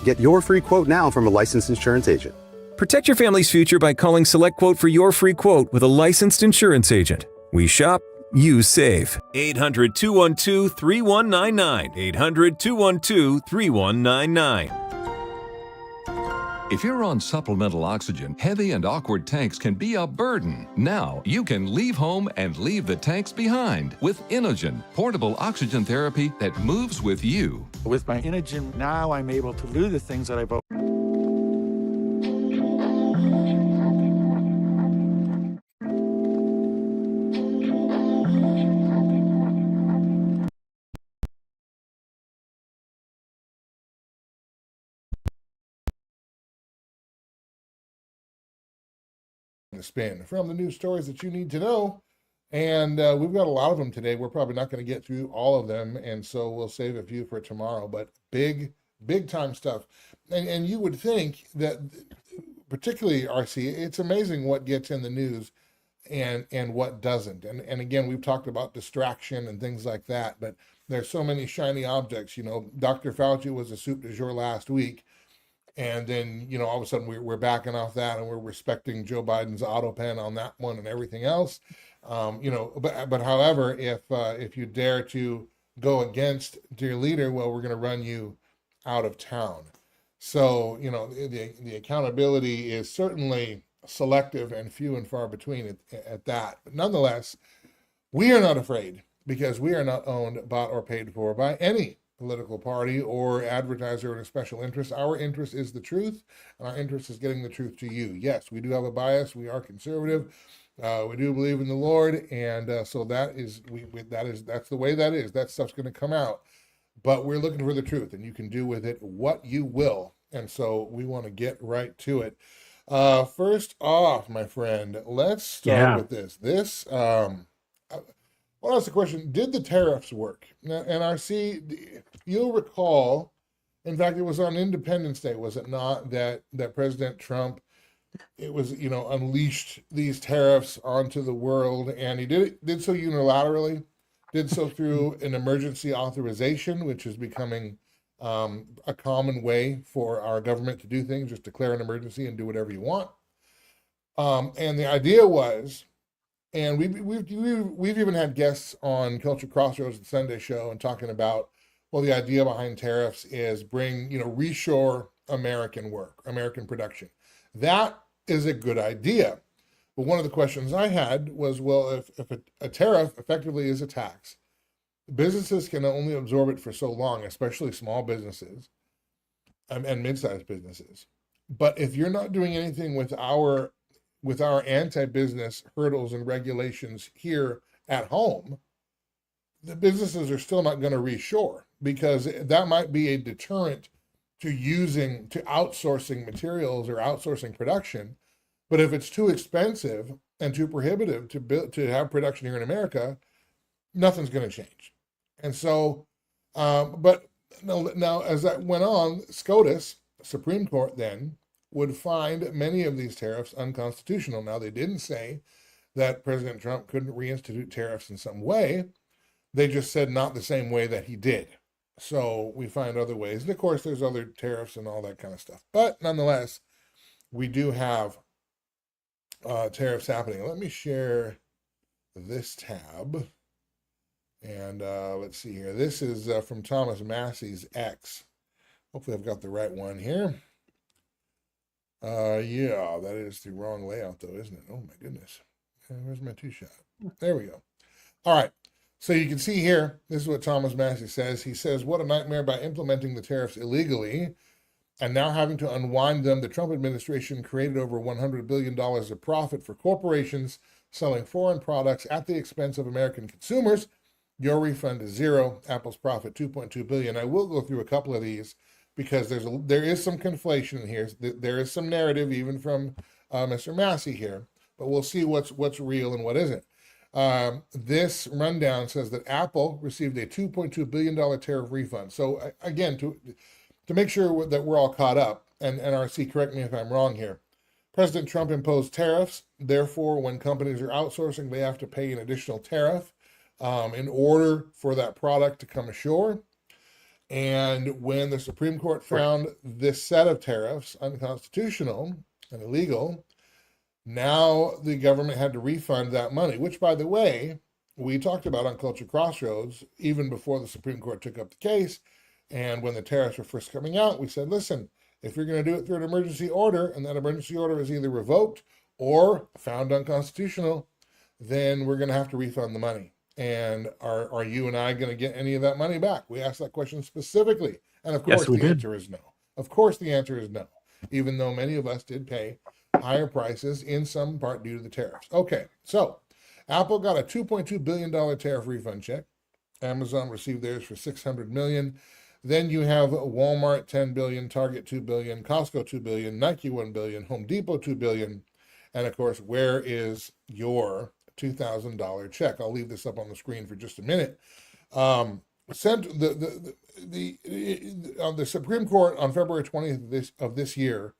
Get your free quote now from a licensed insurance agent. Protect your family's future by calling SelectQuote for your free quote with a licensed insurance agent. We shop, you save. 800-212-3199. 800-212-3199. If you're on supplemental oxygen, heavy and awkward tanks can be a burden. Now you can leave home and leave the tanks behind with Inogen, portable oxygen therapy that moves with you. With my Inogen, now I'm able to do the things that I've always spin. From the news stories that you need to know, And we've got a lot of them today. We're probably not going to get through all of them, and so we'll save a few for tomorrow. But big time stuff. And you would think that, particularly RC, it's amazing what gets in the news and what doesn't. And again, we've talked about distraction and things like that, but there's so many shiny objects. You know, Dr. Fauci was a soup du jour last week. And then, you know, all of a sudden we're backing off that and we're respecting Joe Biden's auto pen on that one and everything else. You know, but however, if you dare to go against your leader, well, we're going to run you out of town. So, you know, the accountability is certainly selective and few and far between at that. But nonetheless, we are not afraid because we are not owned, bought, or paid for by any political party or advertiser in a special interest. Our interest is the truth, and our interest is getting the truth to you. Yes, we do have a bias. We are conservative. We do believe in the Lord, and so that is that's the way that is. That stuff's going to come out, but we're looking for the truth, and you can do with it what you will. And so we want to get right to it. First off, my friend, let's start with this. Well, that's the question. Did the tariffs work? Now, NRC, you'll recall, in fact, it was on Independence Day, was it not, that President Trump, it was, you know, unleashed these tariffs onto the world, and he did so unilaterally, did so through an emergency authorization, which is becoming a common way for our government to do things, just declare an emergency and do whatever you want. And the idea was, and we've even had guests on Culture Crossroads, the Sunday show, and talking about, well, the idea behind tariffs is bring, you know, reshore American work, American production. That is a good idea. But one of the questions I had was, well, if a tariff effectively is a tax, businesses can only absorb it for so long, especially small businesses and mid-sized businesses. But if you're not doing anything with our anti-business hurdles and regulations here at home, the businesses are still not going to reshore, because that might be a deterrent to outsourcing materials or outsourcing production. But if it's too expensive and too prohibitive to have production here in America, nothing's going to change. And so, but now as that went on, SCOTUS, Supreme Court then, would find many of these tariffs unconstitutional. Now, they didn't say that President Trump couldn't reinstitute tariffs in some way. They just said not the same way that he did. So we find other ways. And of course, there's other tariffs and all that kind of stuff. But nonetheless, we do have tariffs happening. Let me share this tab. And let's see here. This is from Thomas Massey's X. Hopefully I've got the right one here. Yeah, that is the wrong layout though, isn't it? Oh my goodness. Where's my two-shot? There we go. All right. So you can see here, this is what Thomas Massey says. He says, what a nightmare by implementing the tariffs illegally and now having to unwind them. The Trump administration created over $100 billion of profit for corporations selling foreign products at the expense of American consumers. Your refund is zero. Apple's profit, $2.2 billion. I will go through a couple of these because there is some conflation here. There is some narrative even from Mr. Massey here, but we'll see what's real and what isn't. This rundown says that Apple received a $2.2 billion tariff refund. So again, to make sure that we're all caught up, and NRC, correct me if I'm wrong here, President Trump imposed tariffs. Therefore, when companies are outsourcing, they have to pay an additional tariff in order for that product to come ashore. And when the Supreme Court found this set of tariffs unconstitutional and illegal, now the government had to refund that money, which, by the way, we talked about on Culture Crossroads even before the Supreme Court took up the case. And when the tariffs were first coming out, we said, listen, if you're going to do it through an emergency order, and that emergency order is either revoked or found unconstitutional, then we're going to have to refund the money. And are you and I going to get any of that money back? We asked that question specifically. And of course, the answer is no. Of course, the answer is no, even though many of us did pay higher prices in some part due to the tariffs. Okay, so Apple got a $2.2 billion tariff refund check. Amazon received theirs for $600 million. Then you have Walmart, $10 billion, Target, $2 billion, Costco, $2 billion, Nike, $1 billion, Home Depot, $2 billion. And of course, where is your $2,000 check. I'll leave this up on the screen for just a minute. Sent the Supreme Court on February 20th of this year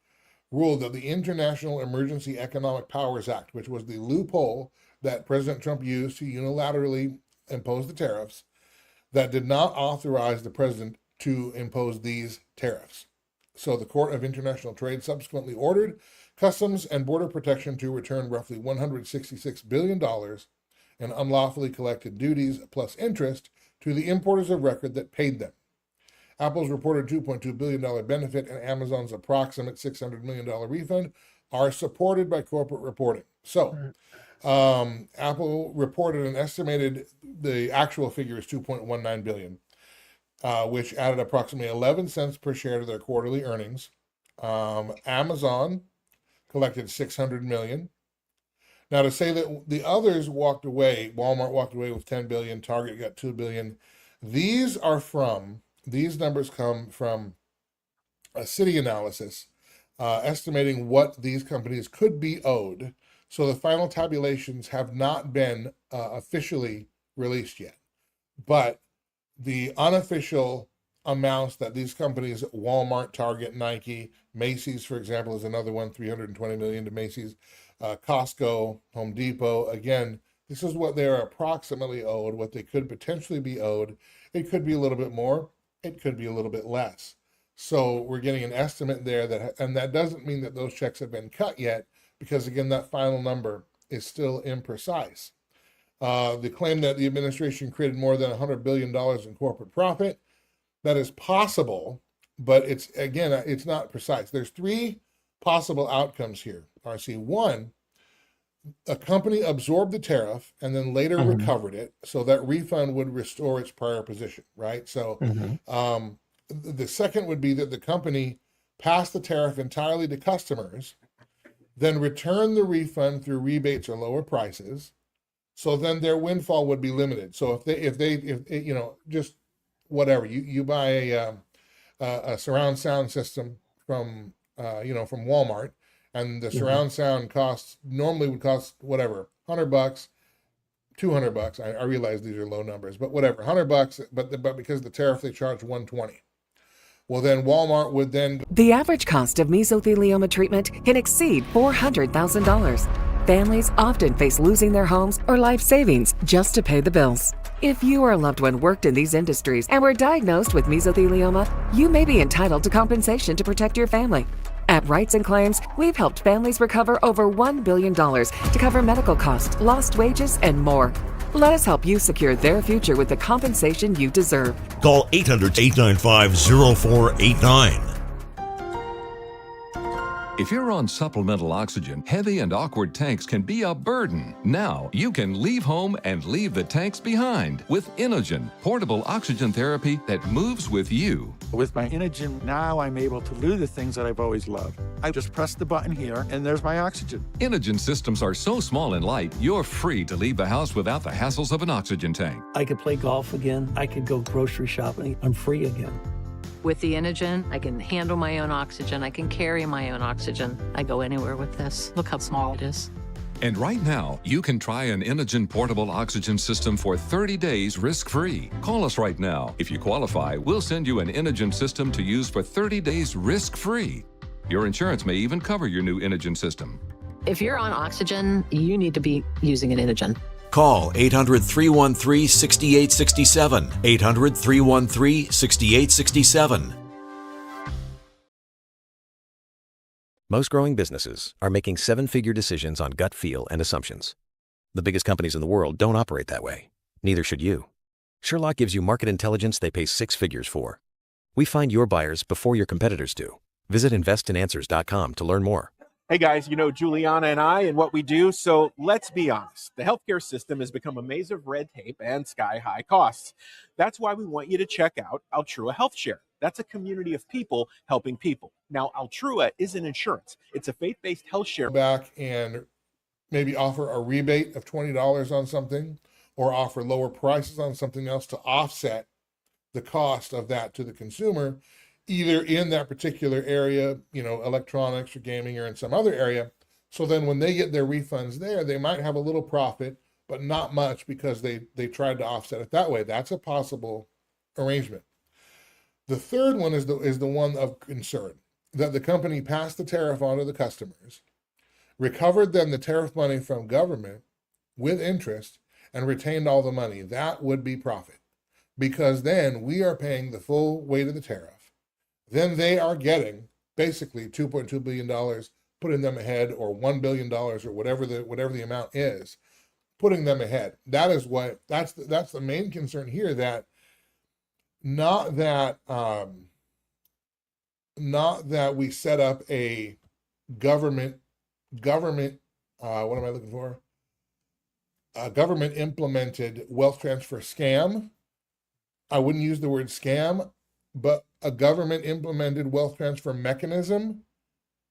ruled that the International Emergency Economic Powers Act, which was the loophole that President Trump used to unilaterally impose the tariffs, that did not authorize the president to impose these tariffs. So the Court of International Trade subsequently ordered Customs and Border Protection to return roughly $166 billion in unlawfully collected duties plus interest to the importers of record that paid them. Apple's reported $2.2 billion benefit and Amazon's approximate $600 million refund are supported by corporate reporting. So Apple reported an estimated, the actual figure is $2.19 billion, which added approximately 11 cents per share to their quarterly earnings. Amazon collected $600 million. Now, to say that the others walked away, Walmart walked away with $10 billion, Target got $2 billion. These numbers come from a city analysis estimating what these companies could be owed. So the final tabulations have not been officially released yet. But the unofficial amounts that these companies, Walmart, Target, Nike, Macy's, for example, is another one, $320 million to Macy's, Costco, Home Depot. Again, this is what they're approximately owed, what they could potentially be owed. It could be a little bit more. It could be a little bit less. So we're getting an estimate there, and that doesn't mean that those checks have been cut yet, because again, that final number is still imprecise. The claim that the administration created more than $100 billion in corporate profit, that is possible, but it's not precise. There's three possible outcomes here, RC. One, a company absorbed the tariff and then later recovered it, so that refund would restore its prior position, right? So the second would be that the company passed the tariff entirely to customers, then returned the refund through rebates or lower prices. So then their windfall would be limited. So if you know, just whatever, you buy a surround sound system from from Walmart, and the surround sound normally would cost whatever, $100, $200. I realize these are low numbers, but whatever, $100. But because of the tariff, they charge $120. Well, then Walmart would then. The average cost of mesothelioma treatment can exceed $400,000. Families often face losing their homes or life savings just to pay the bills. If you or a loved one worked in these industries and were diagnosed with mesothelioma, you may be entitled to compensation to protect your family. At Rights and Claims, we've helped families recover over $1 billion to cover medical costs, lost wages, and more. Let us help you secure their future with the compensation you deserve. Call 800-895-0489. If you're on supplemental oxygen, heavy and awkward tanks can be a burden. Now you can leave home and leave the tanks behind with Inogen, portable oxygen therapy that moves with you. With my Inogen, now I'm able to do the things that I've always loved. I just press the button here, and there's my oxygen. Inogen systems are so small and light, you're free to leave the house without the hassles of an oxygen tank. I could play golf again. I could go grocery shopping. I'm free again. With the Inogen, I can handle my own oxygen. I can carry my own oxygen. I go anywhere with this. Look how small it is. And right now, you can try an Inogen portable oxygen system for 30 days risk-free. Call us right now. If you qualify, we'll send you an Inogen system to use for 30 days risk-free. Your insurance may even cover your new Inogen system. If you're on oxygen, you need to be using an Inogen. Call 800-313-6867. 800-313-6867. Most growing businesses are making seven-figure decisions on gut feel and assumptions. The biggest companies in the world don't operate that way. Neither should you. Sherlock gives you market intelligence they pay six figures for. We find your buyers before your competitors do. Visit investinanswers.com to learn more. Hey guys, you know Juliana and I and what we do, so let's be honest. The healthcare system has become a maze of red tape and sky-high costs. That's why we want you to check out Altrua HealthShare. That's a community of people helping people. Now, Altrua isn't insurance. It's a faith-based health share. Back and maybe offer a rebate of $20 on something, or offer lower prices on something else to offset the cost of that to the consumer, either in that particular area, electronics or gaming, or in some other area. So then when they get their refunds there, they might have a little profit but not much because they tried to offset it that way. That's a possible arrangement. The third one is the one of concern, that the company passed the tariff on to the customers, recovered then the tariff money from government with interest, and retained all the money. That would be profit, because then we are paying the full weight of the tariff. Then they are getting basically $2.2 billion, putting them ahead, or $1 billion, or whatever the amount is, putting them ahead. That's the main concern here, that not that we set up a government what am I looking for? A government implemented wealth transfer scam. I wouldn't use the word scam, but a government implemented wealth transfer mechanism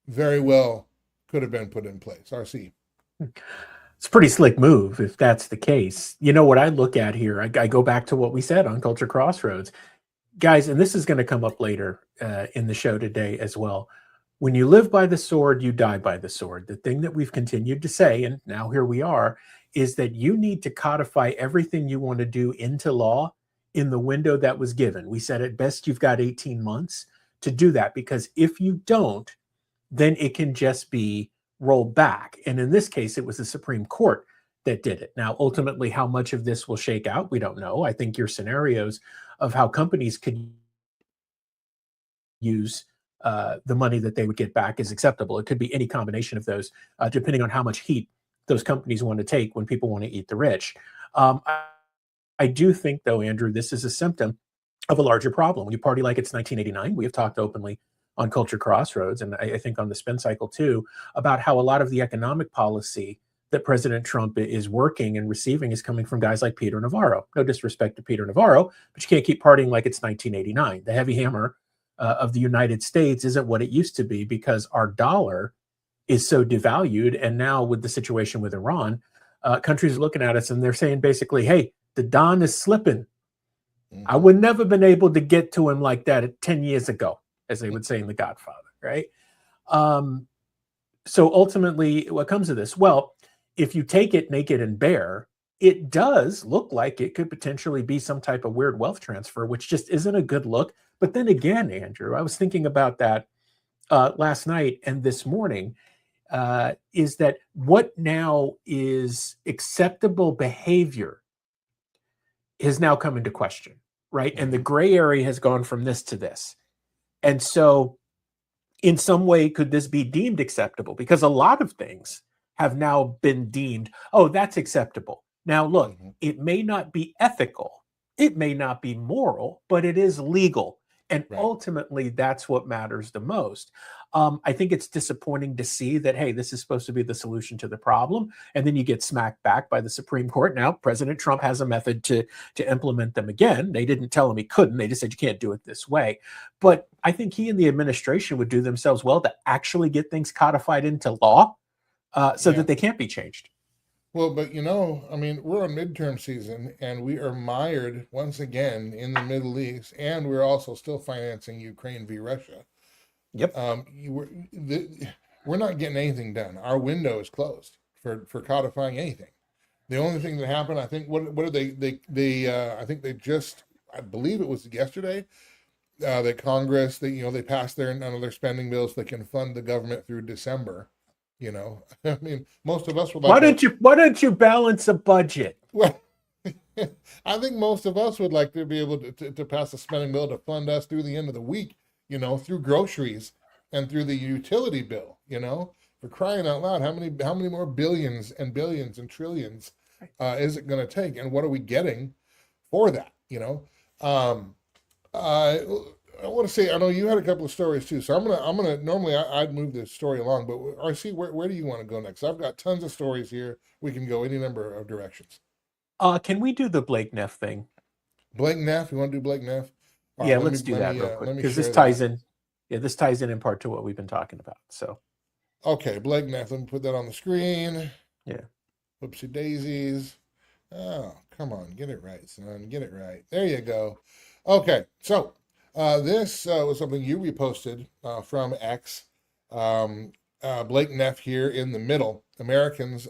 very well could have been put in place. RC. It's a pretty slick move if that's the case. You know what I look at here? I go back to what we said on Culture Crossroads. Guys, and this is going to come up later in the show today as well. When you live by the sword, you die by the sword. The thing that we've continued to say, and now here we are, is that you need to codify everything you want to do into law in the window that was given. We said at best you've got 18 months to do that, because if you don't, then it can just be rolled back. And in this case, it was the Supreme Court that did it. Now, ultimately, how much of this will shake out, we don't know. I think your scenarios of how companies could use the money that they would get back is acceptable. It could be any combination of those, depending on how much heat those companies want to take when people want to eat the rich. I do think, though, Andrew, this is a symptom of a larger problem. When you party like it's 1989, we have talked openly on Culture Crossroads, and I think on the Spin Cycle too, about how a lot of the economic policy that President Trump is working and receiving is coming from guys like Peter Navarro. No disrespect to Peter Navarro, but you can't keep partying like it's 1989. The heavy hammer of the United States isn't what it used to be, because our dollar is so devalued. And now with the situation with Iran, countries are looking at us and they're saying basically, hey, the Don is slipping. I would never been able to get to him like that 10 years ago, as they would say in The Godfather, right? So ultimately, what comes of this? Well, if you take it naked and bare, it does look like it could potentially be some type of weird wealth transfer, which just isn't a good look. But then again, Andrew, I was thinking about that last night and this morning, is that what now is acceptable behavior has now come into question, right? And the gray area has gone from this to this. And so in some way, could this be deemed acceptable? Because a lot of things have now been deemed, oh, that's acceptable. Now, look, it may not be ethical, it may not be moral, but it is legal. And ultimately, that's what matters the most. I think it's disappointing to see that, hey, this is supposed to be the solution to the problem, and then you get smacked back by the Supreme Court. Now, President Trump has a method to implement them again. They didn't tell him he couldn't. They just said you can't do it this way. But I think he and the administration would do themselves well to actually get things codified into law so that they can't be changed. Well, but I mean, we're on midterm season and we are mired once again in the Middle East, and we're also still financing Ukraine v. Russia. Yep. We're not getting anything done. Our window is closed for codifying anything. The only thing that happened, I think, what are they I think they just, I believe it was yesterday, that Congress, they passed their spending bills that can fund the government through December. I mean, most of us would like. Why don't you balance a budget? Well, I think most of us would like to be able to pass a spending bill to fund us through the end of the week, through groceries and through the utility bill, for crying out loud. How many more billions and billions and trillions is it going to take? And what are we getting for that? I want to say, I know you had a couple of stories too, so I'm gonna normally I'd move this story along, but RC, where do you want to go next? I've got tons of stories here. We can go any number of directions. Can we do the Blake Neff thing? Blake Neff, you want to do Blake Neff? Yeah, let's do that real quick, because this ties in. Yeah, this ties in part to what we've been talking about. So, okay, Blake Neff. Let me put that on the screen. Yeah. Whoopsie daisies. Oh, come on, get it right, son. Get it right. There you go. Okay, so. This was something you reposted from X. Blake Neff here in the middle, Americans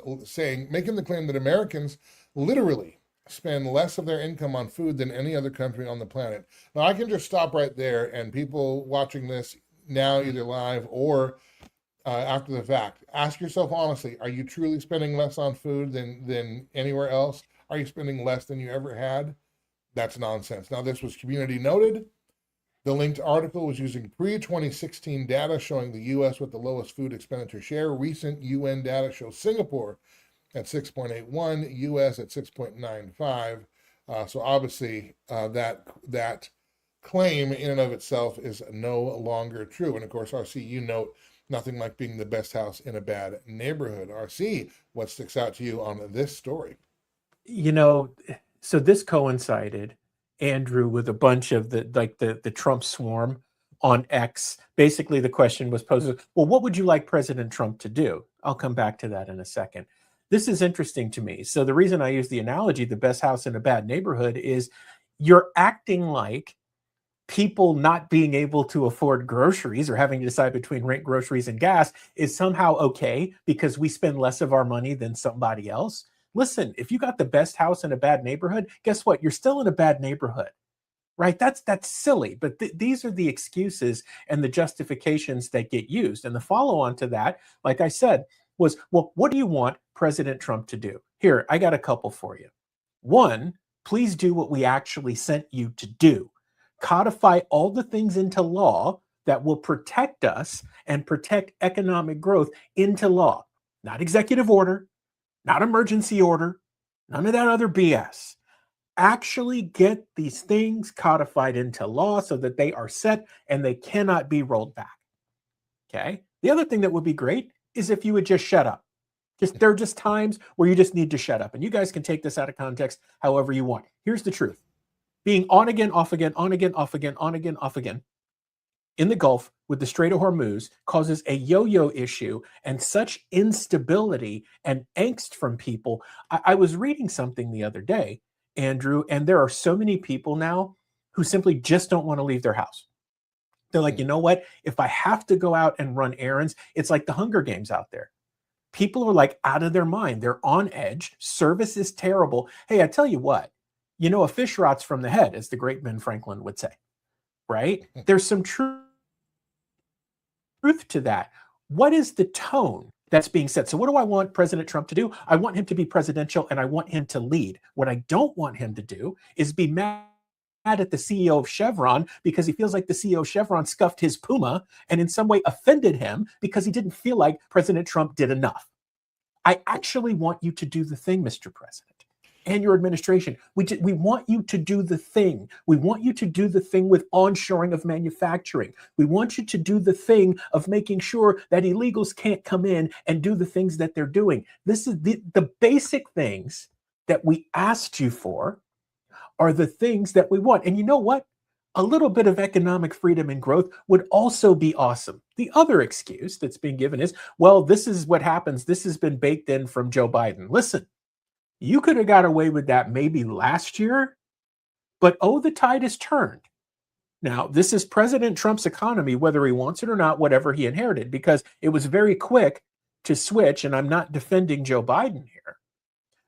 making the claim that Americans literally spend less of their income on food than any other country on the planet. Now, I can just stop right there, and people watching this now, either live or after the fact, ask yourself honestly, are you truly spending less on food than anywhere else? Are you spending less than you ever had? That's nonsense. Now, this was community noted. The linked article was using pre-2016 data showing the U.S. with the lowest food expenditure share. Recent UN data shows Singapore at 6.81, U.S. at 6.95. So obviously that claim in and of itself is no longer true. And of course, RC, you note nothing like being the best house in a bad neighborhood. RC, what sticks out to you on this story? So this coincided, Andrew, with a bunch of the Trump swarm on X. Basically, the question was posed, well, what would you like President Trump to do? I'll come back to that in a second. This is interesting to me. So the reason I use the analogy, the best house in a bad neighborhood, is you're acting like people not being able to afford groceries or having to decide between rent, groceries, and gas is somehow okay because we spend less of our money than somebody else. Listen, if you got the best house in a bad neighborhood, guess what? You're still in a bad neighborhood, right? That's silly. But these are the excuses and the justifications that get used. And the follow-on to that, like I said, was, well, what do you want President Trump to do? Here, I got a couple for you. One, please do what we actually sent you to do. Codify all the things into law that will protect us and protect economic growth into law, not executive order, not emergency order, none of that other BS. Actually get these things codified into law so that they are set and they cannot be rolled back. Okay. The other thing that would be great is if you would just shut up. There are just times where you just need to shut up, and you guys can take this out of context however you want. Here's the truth. Being on again, off again, on again, off again, on again, off again in the Gulf with the Strait of Hormuz causes a yo-yo issue and such instability and angst from people. I was reading something the other day, Andrew, and there are so many people now who simply just don't want to leave their house. They're like, you know what? If I have to go out and run errands, it's like the Hunger Games out there. People are like out of their mind. They're on edge. Service is terrible. Hey, I tell you what, a fish rots from the head, as the great Ben Franklin would say, right? There's some truth to that. What is the tone that's being set? So what do I want President Trump to do? I want him to be presidential and I want him to lead. What I don't want him to do is be mad at the CEO of Chevron because he feels like the CEO of Chevron scuffed his Puma and in some way offended him because he didn't feel like President Trump did enough. I actually want you to do the thing, Mr. President, and your administration. We want you to do the thing. We want you to do the thing with onshoring of manufacturing. We want you to do the thing of making sure that illegals can't come in and do the things that they're doing. This is the basic things that we asked you for are the things that we want. And you know what? A little bit of economic freedom and growth would also be awesome. The other excuse that's being given is, well, this is what happens. This has been baked in from Joe Biden. Listen, you could have got away with that maybe last year, but the tide has turned. Now, this is President Trump's economy, whether he wants it or not, whatever he inherited, because it was very quick to switch, and I'm not defending Joe Biden here,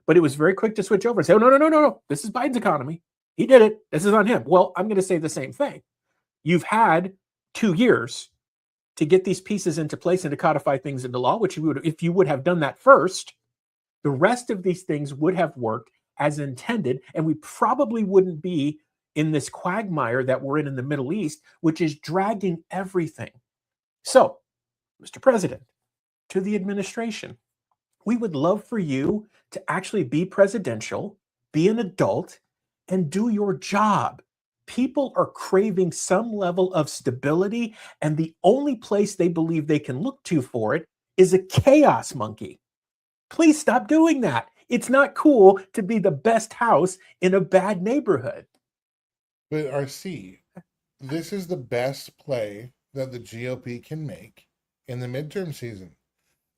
but it was very quick to switch over and say, oh, no, this is Biden's economy. He did it. This is on him. Well, I'm going to say the same thing. You've had 2 years to get these pieces into place and to codify things into law, which if you would have done that first, the rest of these things would have worked as intended, and we probably wouldn't be in this quagmire that we're in the Middle East, which is dragging everything. So, Mr. President, to the administration, we would love for you to actually be presidential, be an adult, and do your job. People are craving some level of stability, and the only place they believe they can look to for it is a chaos monkey. Please stop doing that. It's not cool to be the best house in a bad neighborhood. But RC, this is the best play that the GOP can make in the midterm season.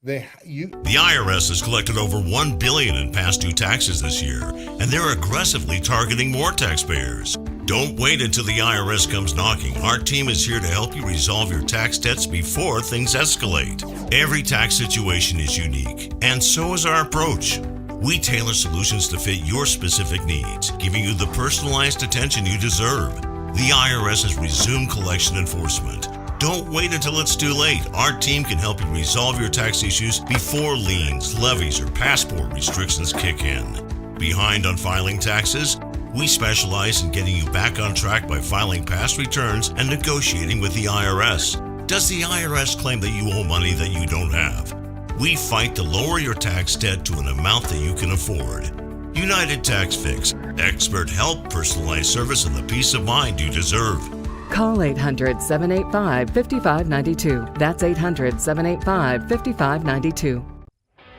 The IRS has collected over $1 billion in past due taxes this year, and they're aggressively targeting more taxpayers. Don't wait until the IRS comes knocking. Our team is here to help you resolve your tax debts before things escalate. Every tax situation is unique, and so is our approach. We tailor solutions to fit your specific needs, giving you the personalized attention you deserve. The IRS has resumed collection enforcement. Don't wait until it's too late. Our team can help you resolve your tax issues before liens, levies, or passport restrictions kick in. Behind on filing taxes? We specialize in getting you back on track by filing past returns and negotiating with the IRS. Does the IRS claim that you owe money that you don't have? We fight to lower your tax debt to an amount that you can afford. United Tax Fix. Expert help, personalized service, and the peace of mind you deserve. Call 800-785-5592. That's 800-785-5592.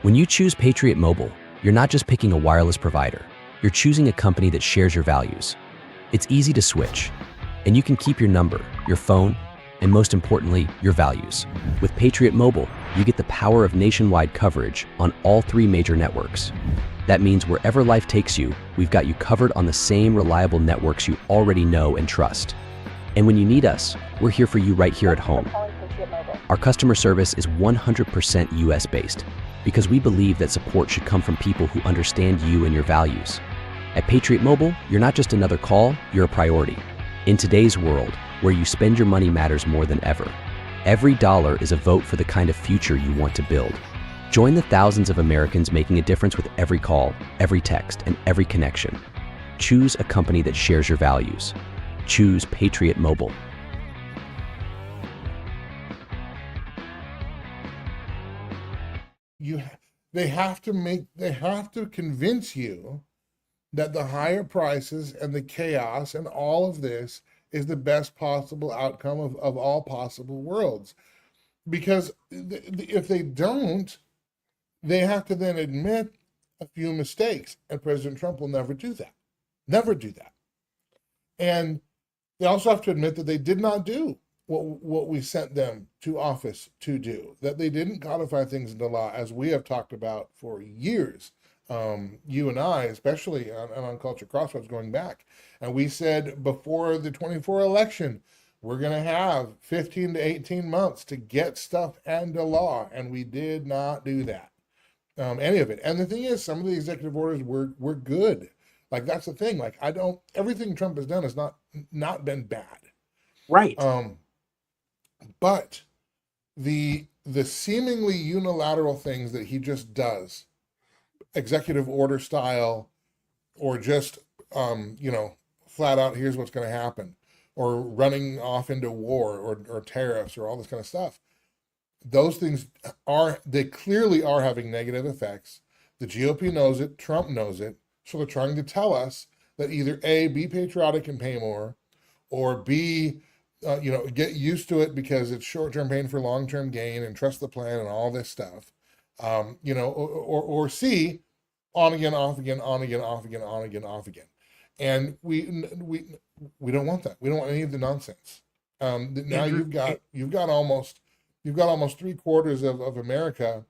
When you choose Patriot Mobile, you're not just picking a wireless provider. You're choosing a company that shares your values. It's easy to switch, and you can keep your number, your phone, and most importantly, your values. With Patriot Mobile, you get the power of nationwide coverage on all 3 major networks. That means wherever life takes you, we've got you covered on the same reliable networks you already know and trust. And when you need us, we're here for you right here at home. Our customer service is 100% US-based because we believe that support should come from people who understand you and your values. At Patriot Mobile, you're not just another call, you're a priority. In today's world, where you spend your money matters more than ever, every dollar is a vote for the kind of future you want to build. Join the thousands of Americans making a difference with every call, every text, and every connection. Choose a company that shares your values. Choose Patriot Mobile. They have to convince you that the higher prices and the chaos and all of this is the best possible outcome of all possible worlds. Because if they don't, they have to then admit a few mistakes, and President Trump will never do that. Never do that. And they also have to admit that they did not do what we sent them to office to do, that they didn't codify things into law, as we have talked about for years. You and I, especially on Culture Crossroads going back. And we said before the 24 election, we're going to have 15 to 18 months to get stuff into law. And we did not do that, any of it. And the thing is, some of the executive orders were good. Like, that's the thing. Like, everything Trump has done has not been bad. Right. But the seemingly unilateral things that he just does, executive order style, or just, flat out, here's what's going to happen, or running off into war or tariffs or all this kind of stuff. Those things they clearly are having negative effects. The GOP knows it, Trump knows it. So they're trying to tell us that either A, be patriotic and pay more, or B, get used to it because it's short-term pain for long-term gain, and trust the plan and all this stuff. Or C, on again, off again, on again, off again, on again, off again. And we don't want that. We don't want any of the nonsense. Now you've got almost 3/4 of America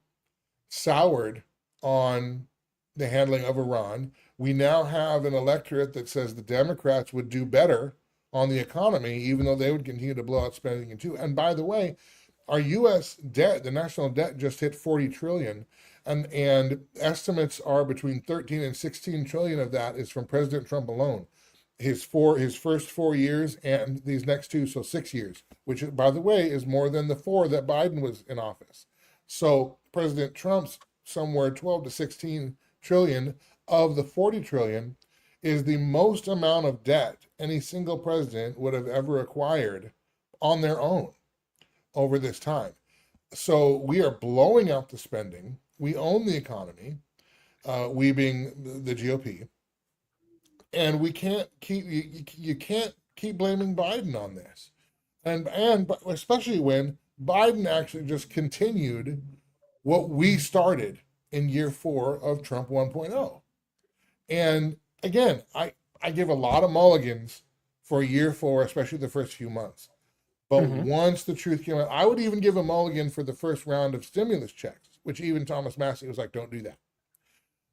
soured on the handling of Iran. We now have an electorate that says the Democrats would do better on the economy, even though they would continue to blow out spending too. And by the way, our U.S. debt, the national debt, just hit 40 trillion, and estimates are between 13 and 16 trillion of that is from President Trump alone. His first 4 years and these next 2, so 6 years, which, by the way, is more than the 4 that Biden was in office. So President Trump's somewhere 12 to 16 trillion of the 40 trillion is the most amount of debt any single president would have ever acquired on their own over this time. So we are blowing out the spending. We own the economy, we being the GOP, and we can't keep you can't keep blaming Biden on this, and especially when Biden actually just continued what we started in year 4 of Trump 1.0. And again, I give a lot of mulligans for year 4, especially the first few months. But once the truth came out, I would even give a mulligan for the first round of stimulus checks, which even Thomas Massey was like, don't do that.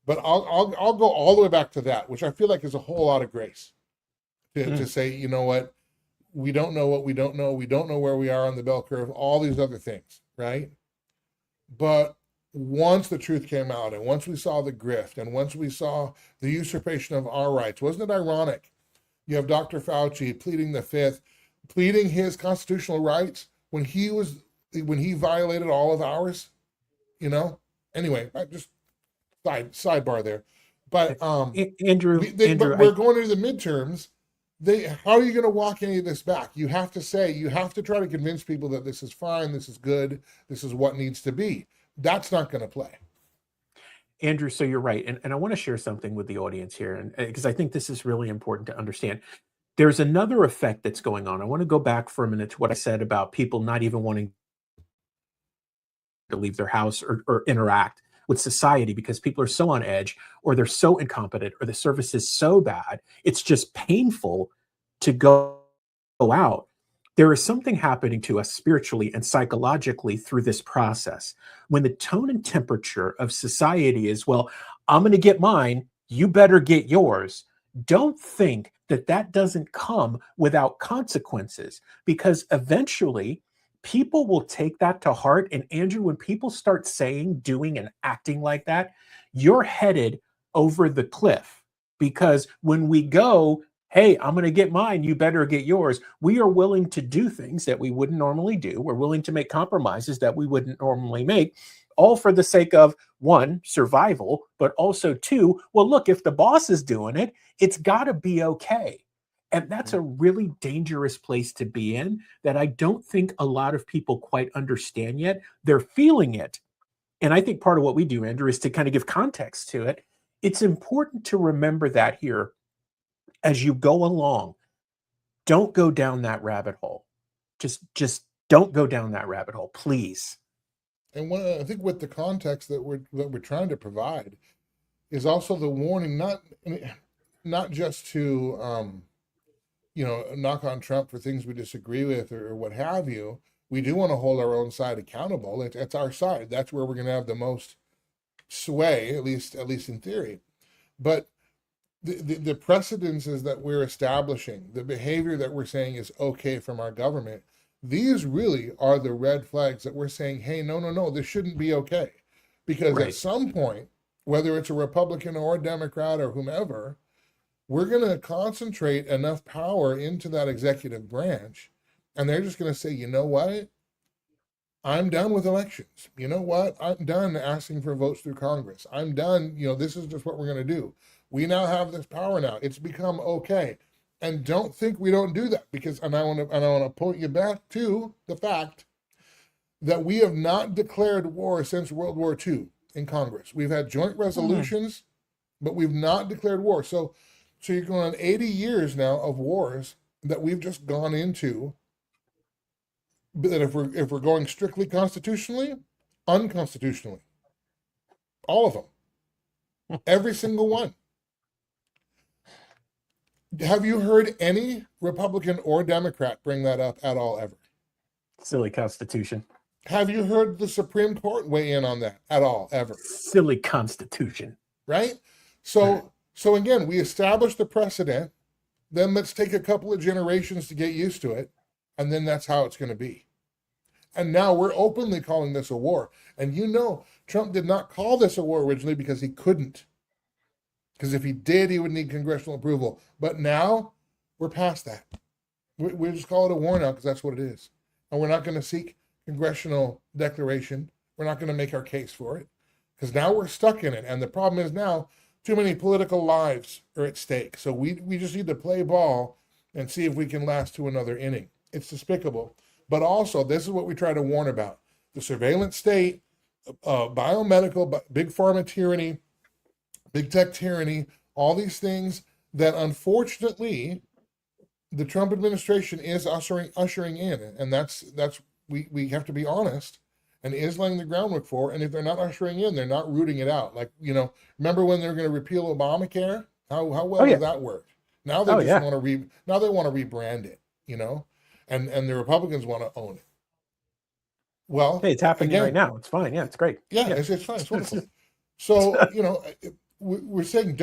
But I'll go all the way back to that, which I feel like is a whole lot of grace. to say, you know what, we don't know what we don't know. We don't know where we are on the bell curve, all these other things, right? But once the truth came out, and once we saw the grift, and once we saw the usurpation of our rights, wasn't it ironic? You have Dr. Fauci pleading the fifth, pleading his constitutional rights when he violated all of ours, you know? Anyway, I just sidebar there. But Andrew, but we're going into the midterms. How are you going to walk any of this back? You have to try to convince people that this is fine, this is good, this is what needs to be. That's not going to play. Andrew, so you're right. And I want to share something with the audience here, and because I think this is really important to understand. There's another effect that's going on. I want to go back for a minute to what I said about people not even wanting to leave their house or interact with society because people are so on edge, or they're so incompetent, or the service is so bad, it's just painful to go out. There is something happening to us spiritually and psychologically through this process. When the tone and temperature of society is, well, I'm going to get mine, you better get yours. Don't think that that doesn't come without consequences, because eventually people will take that to heart. And Andrew, when people start saying, doing, and acting like that, you're headed over the cliff. Because when we go, hey, I'm going to get mine, you better get yours, we are willing to do things that we wouldn't normally do. We're willing to make compromises that we wouldn't normally make, all for the sake of, one, survival, but also two, well, look, if the boss is doing it, it's got to be okay. And that's a really dangerous place to be in that I don't think a lot of people quite understand yet. They're feeling it. And I think part of what we do, Andrew, is to kind of give context to it. It's important to remember that here as you go along. Don't go down that rabbit hole. Just don't go down that rabbit hole, please. And I think with the context that we're trying to provide is also the warning, not just to knock on Trump for things we disagree with or what have you. We do want to hold our own side accountable. It's our side. That's where we're going to have the most sway, at least in theory. But the precedences that we're establishing, the behavior that we're saying is okay from our government, these really are the red flags that we're saying, hey, no, this shouldn't be okay. Because at some point, whether it's a Republican or a Democrat or whomever, we're going to concentrate enough power into that executive branch, and they're just going to say, you know what? I'm done with elections. You know what? I'm done asking for votes through Congress. I'm done. This is just what we're going to do. We now have this power now. It's become okay. And don't think we don't do that, because, and I want to point you back to the fact that we have not declared war since World War II in Congress. We've had joint resolutions, but we've not declared war. So you're going on 80 years now of wars that we've just gone into, that if we're going strictly constitutionally, unconstitutionally, all of them, every single one. Have you heard any Republican or Democrat bring that up at all ever? Silly Constitution. Have you heard the Supreme Court weigh in on that at all ever? Silly Constitution. Right? So again, we established the precedent, then let's take a couple of generations to get used to it, and then that's how it's going to be. And now we're openly calling this a war. And Trump did not call this a war originally because he couldn't. Because if he did, he would need congressional approval. But now we're past that. We just call it a war now because that's what it is. And we're not going to seek congressional declaration. We're not going to make our case for it because now we're stuck in it. And the problem is now too many political lives are at stake. So we just need to play ball and see if we can last to another inning. It's despicable. But also, this is what we try to warn about. The surveillance state, biomedical, big pharma tyranny, big tech tyranny, all these things that unfortunately the Trump administration is ushering in. And that's we have to be honest, and is laying the groundwork for. And if they're not ushering in, they're not rooting it out. Like, remember when they were going to repeal Obamacare? How well did that work? Now they want to now they want to rebrand it, and the Republicans want to own it. Well, hey, it's happening right now. It's fine. Yeah, it's great. Yeah. It's fine. It's wonderful. So, we're saying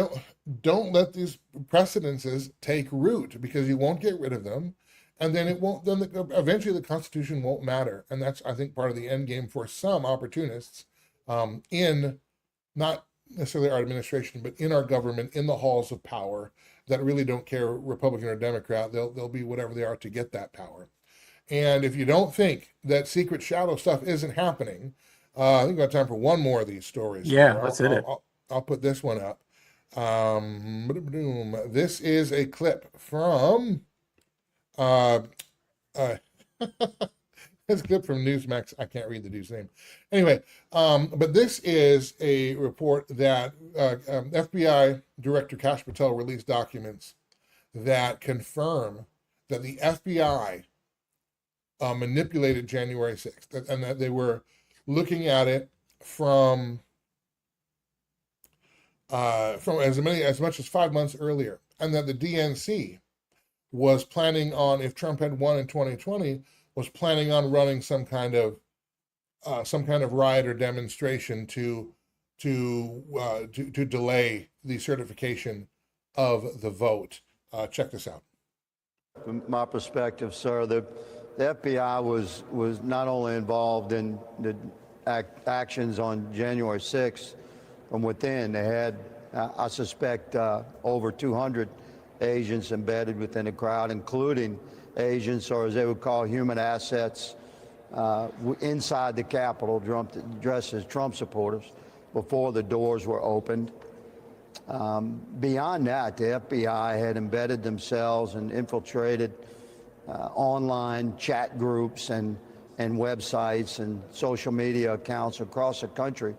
don't let these precedences take root, because you won't get rid of them, and then it won't. Then eventually the Constitution won't matter, and that's, I think, part of the end game for some opportunists in not necessarily our administration, but in our government, in the halls of power, that really don't care Republican or Democrat. They'll be whatever they are to get that power. And if you don't think that secret shadow stuff isn't happening, I think we've got time for one more of these stories. Yeah, let's hit it. I'll put this one up. This is a clip from this clip from Newsmax. I can't read the dude's name. Anyway, but this is a report that FBI Director Kash Patel released documents that confirm that the FBI manipulated January 6th, and that they were looking at it from as much as 5 months earlier, and that the DNC was planning on, if Trump had won in 2020, was planning on running some kind of riot or demonstration to delay the certification of the vote. Check this out. From my perspective, sir, the FBI was not only involved in the actions on January 6th from within. They had, I suspect, over 200 agents embedded within the crowd, including agents, or as they would call human assets, inside the Capitol, dressed as Trump supporters, before the doors were opened. Beyond that, the FBI had embedded themselves and infiltrated online chat groups and websites and social media accounts across the country.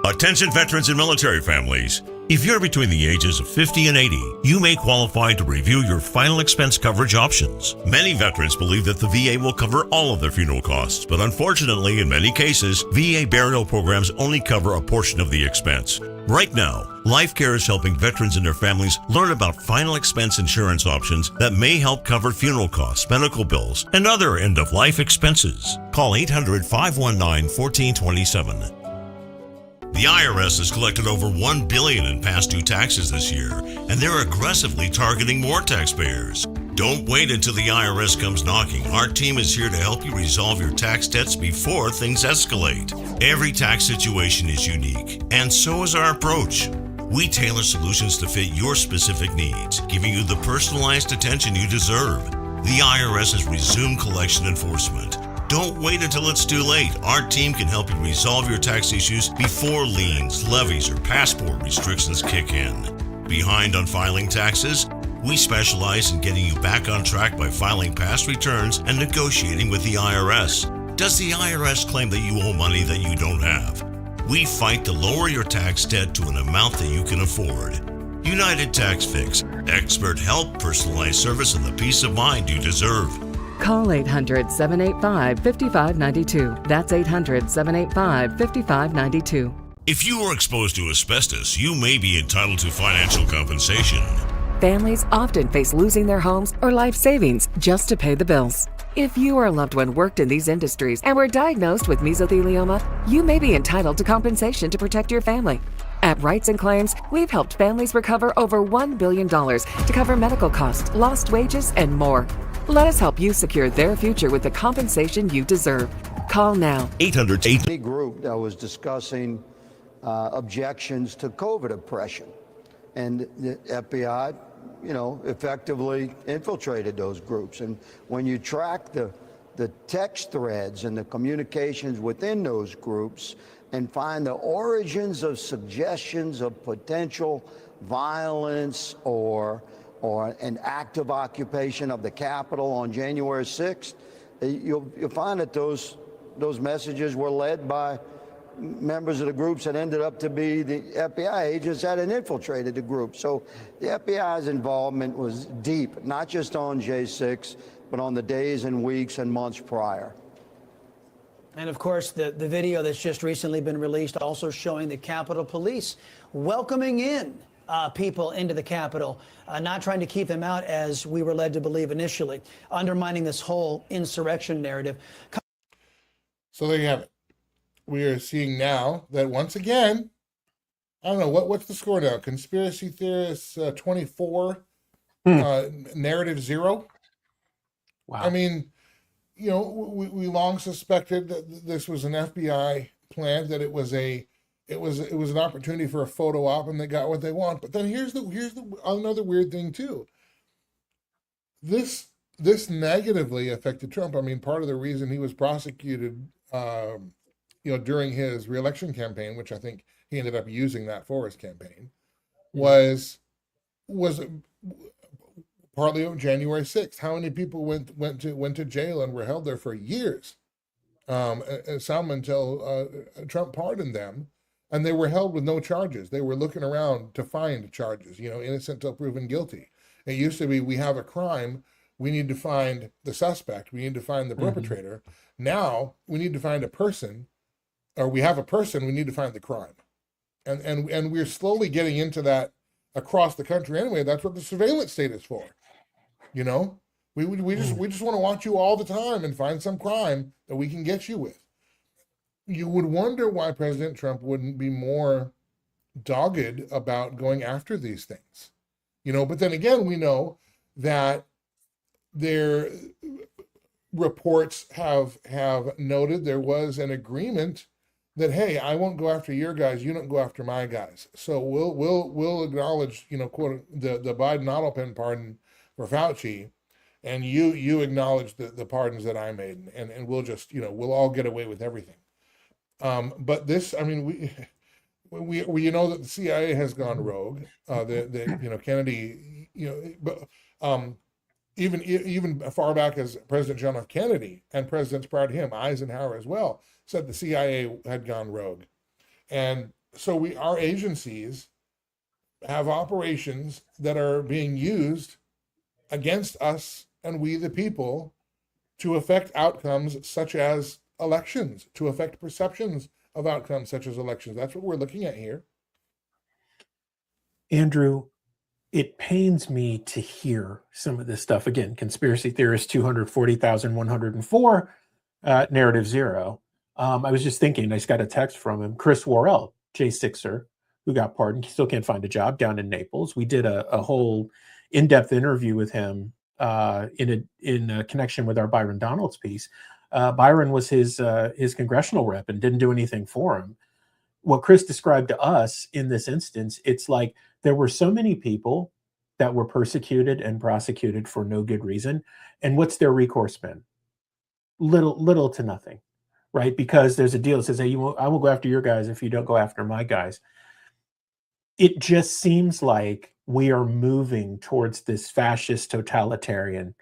Attention veterans and military families. If you're between the ages of 50 and 80, you may qualify to review your final expense coverage options. Many veterans believe that the VA will cover all of their funeral costs, but unfortunately, in many cases, VA burial programs only cover a portion of the expense. Right now, LifeCare is helping veterans and their families learn about final expense insurance options that may help cover funeral costs, medical bills, and other end-of-life expenses. Call 800-519-1427. The IRS has collected over $1 billion in past due taxes this year, and they're aggressively targeting more taxpayers. Don't wait until the IRS comes knocking. Our team is here to help you resolve your tax debts before things escalate. Every tax situation is unique, and so is our approach. We tailor solutions to fit your specific needs, giving you the personalized attention you deserve. The IRS has resumed collection enforcement. Don't wait until it's too late. Our team can help you resolve your tax issues before liens, levies, or passport restrictions kick in. Behind on filing taxes? We specialize in getting you back on track by filing past returns and negotiating with the IRS. Does the IRS claim that you owe money that you don't have? We fight to lower your tax debt to an amount that you can afford. United Tax Fix. Expert help, personalized service, and the peace of mind you deserve. Call 800-785-5592. That's 800-785-5592. If you were exposed to asbestos, you may be entitled to financial compensation. Families often face losing their homes or life savings just to pay the bills. If you or a loved one worked in these industries and were diagnosed with mesothelioma, you may be entitled to compensation to protect your family. At Rights and Claims, we've helped families recover over $1 billion to cover medical costs, lost wages, and more. Let us help you secure their future with the compensation you deserve. Call now. 800 group that was discussing objections to COVID oppression, and the FBI, effectively infiltrated those groups. And when you track the text threads and the communications within those groups and find the origins of suggestions of potential violence or an active occupation of the Capitol on January 6th, you'll find that those messages were led by members of the groups that ended up to be the FBI agents that had infiltrated the group. So the FBI's involvement was deep, not just on J6, but on the days and weeks and months prior. And of course, the video that's just recently been released also showing the Capitol Police welcoming in people into the Capitol, not trying to keep them out as we were led to believe initially, undermining this whole insurrection narrative. So there you have it. We are seeing now that once again, I don't know what's the score now. Conspiracy theorists 24, narrative 0. Wow. I mean, you know, we long suspected that this was an FBI plan, that it was an opportunity for a photo op, and they got what they want. But then here's the another weird thing too. This negatively affected Trump. I mean, part of the reason he was prosecuted, during his reelection campaign, which I think he ended up using that for his campaign, was partly on January 6th. How many people went to jail and were held there for years? Some until Trump pardoned them, and they were held with no charges. They were looking around to find charges, innocent till proven guilty. It used to be, we have a crime, we need to find the suspect, we need to find the perpetrator. Now we need to find a person, or we have a person, we need to find the crime. And we're slowly getting into that across the country anyway. That's what the surveillance state is for. We just want to watch you all the time and find some crime that we can get you with. You would wonder why President Trump wouldn't be more dogged about going after these things. But then again, we know that their reports have noted there was an agreement that, hey, I won't go after your guys, you don't go after my guys. So we'll acknowledge, quote, the Biden auto pen pardon for Fauci, and you acknowledge the pardons that I made, and we'll just, we'll all get away with everything. But this, I mean, we know that the CIA has gone rogue. Kennedy, but even far back as President John F. Kennedy and presidents prior to him, Eisenhower as well, said the CIA had gone rogue. And so our agencies have operations that are being used against us and we the people to affect outcomes such as elections, to affect perceptions of outcomes such as elections. That's what we're looking at here. Andrew, it pains me to hear some of this stuff. Again, conspiracy theorist 240,104, narrative 0. I was just thinking, I just got a text from him, Chris Worrell, J6er, who got pardoned. He still can't find a job down in Naples. We did a whole in-depth interview with him in a connection with our Byron Donalds piece. Byron was his congressional rep and didn't do anything for him. What Chris described to us in this instance, it's like there were so many people that were persecuted and prosecuted for no good reason. And what's their recourse been? Little to nothing, right? Because there's a deal that says, hey, I will go after your guys if you don't go after my guys. It just seems like we are moving towards this fascist totalitarian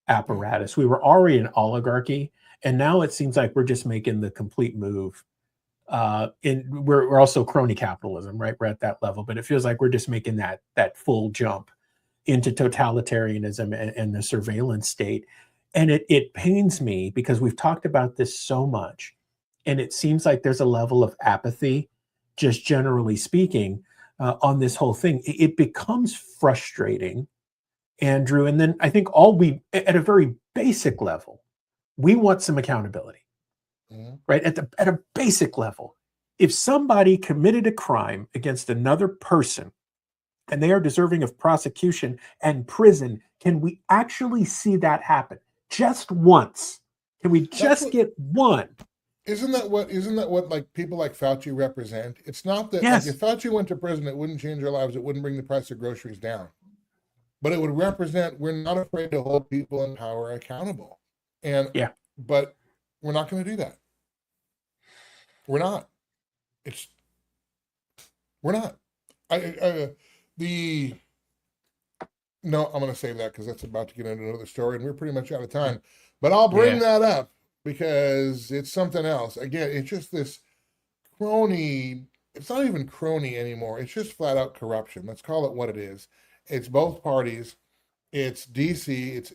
apparatus. We were already an oligarchy, and now it seems like we're just making the complete move. We're also crony capitalism, right? We're at that level, but it feels like we're just making that full jump into totalitarianism and the surveillance state. And it pains me because we've talked about this so much, and it seems like there's a level of apathy, just generally speaking, on this whole thing. It becomes frustrating, Andrew. And then I think at a very basic level, we want some accountability, right? At a basic level, if somebody committed a crime against another person and they are deserving of prosecution and prison, can we actually see that happen just once? Can we just get one? Isn't that what like people like Fauci represent? It's not that, yes. Like, if Fauci went to prison, it wouldn't change our lives. It wouldn't bring the price of groceries down. But it would represent, we're not afraid to hold people in power accountable. And but we're not going to do that. We're not. We're not. No, I'm going to save that because that's about to get into another story, and we're pretty much out of time. But I'll bring that up because it's something else. Again, it's just this crony. It's not even crony anymore. It's just flat out corruption. Let's call it what it is. It's both parties. It's DC.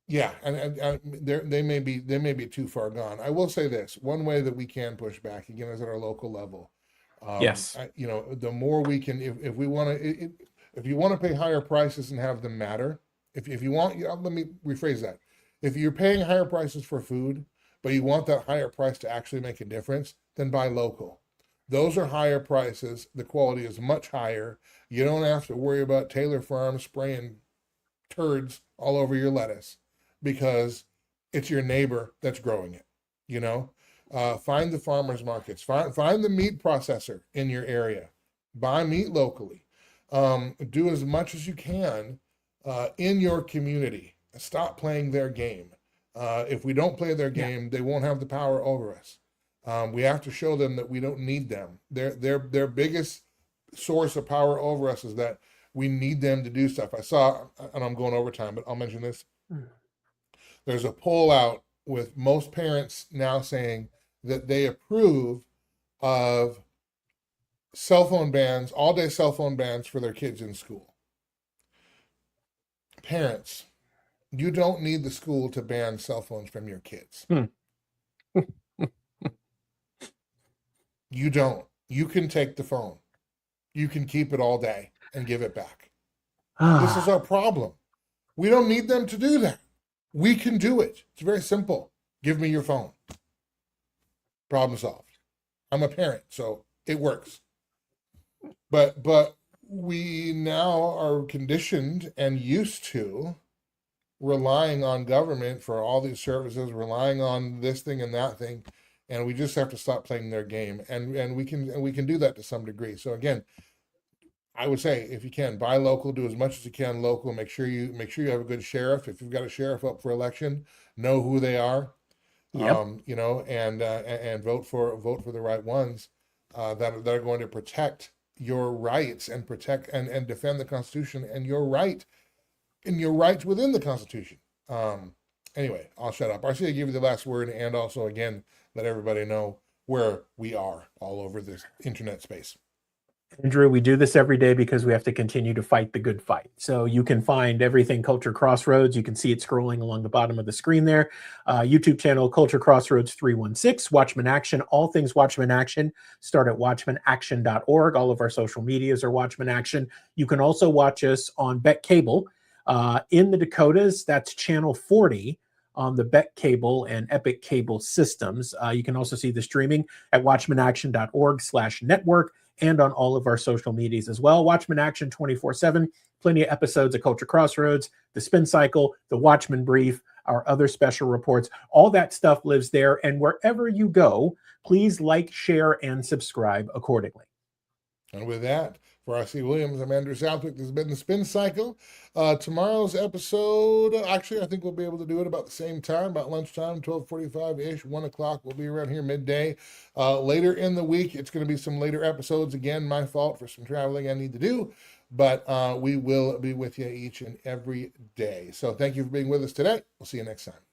They may be too far gone. I will say this: one way that we can push back again is at our local level. The more we can, if we want to, if you want to pay higher prices and have them matter, if you want, let me rephrase that. If you're paying higher prices for food, but you want that higher price to actually make a difference, then buy local. Those are higher prices. The quality is much higher. You don't have to worry about Taylor Farms spraying turds all over your lettuce because it's your neighbor that's growing it. You know, find the farmers markets, find the meat processor in your area, buy meat locally, do as much as you can in your community. Stop playing their game. If we don't play their game, they won't have the power over us. We have to show them that we don't need them. Their biggest source of power over us is that we need them to do stuff. I saw, and I'm going over time, but I'll mention this. There's a poll out with most parents now saying that they approve of cell phone bans, all-day cell phone bans for their kids in school. Parents, you don't need the school to ban cell phones from your kids. You don't. You can take the phone. You can keep it all day and give it back. This is our problem. We don't need them to do that. We can do it. It's very simple. Give me your phone. Problem solved. I'm a parent, so it works. But we now are conditioned and used to relying on government for all these services, relying on this thing and that thing, and we just have to stop playing their game. And we can do that to some degree. So again, I would say if you can, buy local, do as much as you can local. Make sure you have a good sheriff. If you've got a sheriff up for election, know who they are. Yep. You know, and vote for the right ones that are going to protect your rights and protect and defend the Constitution and your rights within the Constitution. Anyway, I'll shut up. RC, I give you the last word, and also again let everybody know where we are all over this internet space. Andrew, we do this every day because we have to continue to fight the good fight. So you can find everything Culture Crossroads. You can see it scrolling along the bottom of the screen there. YouTube channel, Culture Crossroads 316, Watchmen Action, all things Watchmen Action. Start at watchmenaction.org. All of our social medias are Watchmen Action. You can also watch us on Bet Cable. In the Dakotas, that's channel 40 on the Bet Cable and Epic Cable systems. You can also see the streaming at watchmenaction.org/network. And on all of our social medias as well. Watchmen Action 24/7, plenty of episodes of Culture Crossroads, the Spin Cycle, the Watchmen Brief, our other special reports. All that stuff lives there. And wherever you go, please like, share, and subscribe accordingly. And with that, for RC Williams, I'm Andrew Southwick. This has been the Spin Cycle. Tomorrow's episode, actually, I think we'll be able to do it about the same time, about lunchtime, 12:45-ish, 1 o'clock. We'll be around here midday. Later in the week, it's going to be some later episodes. Again, my fault for some traveling I need to do, but we will be with you each and every day. So thank you for being with us today. We'll see you next time.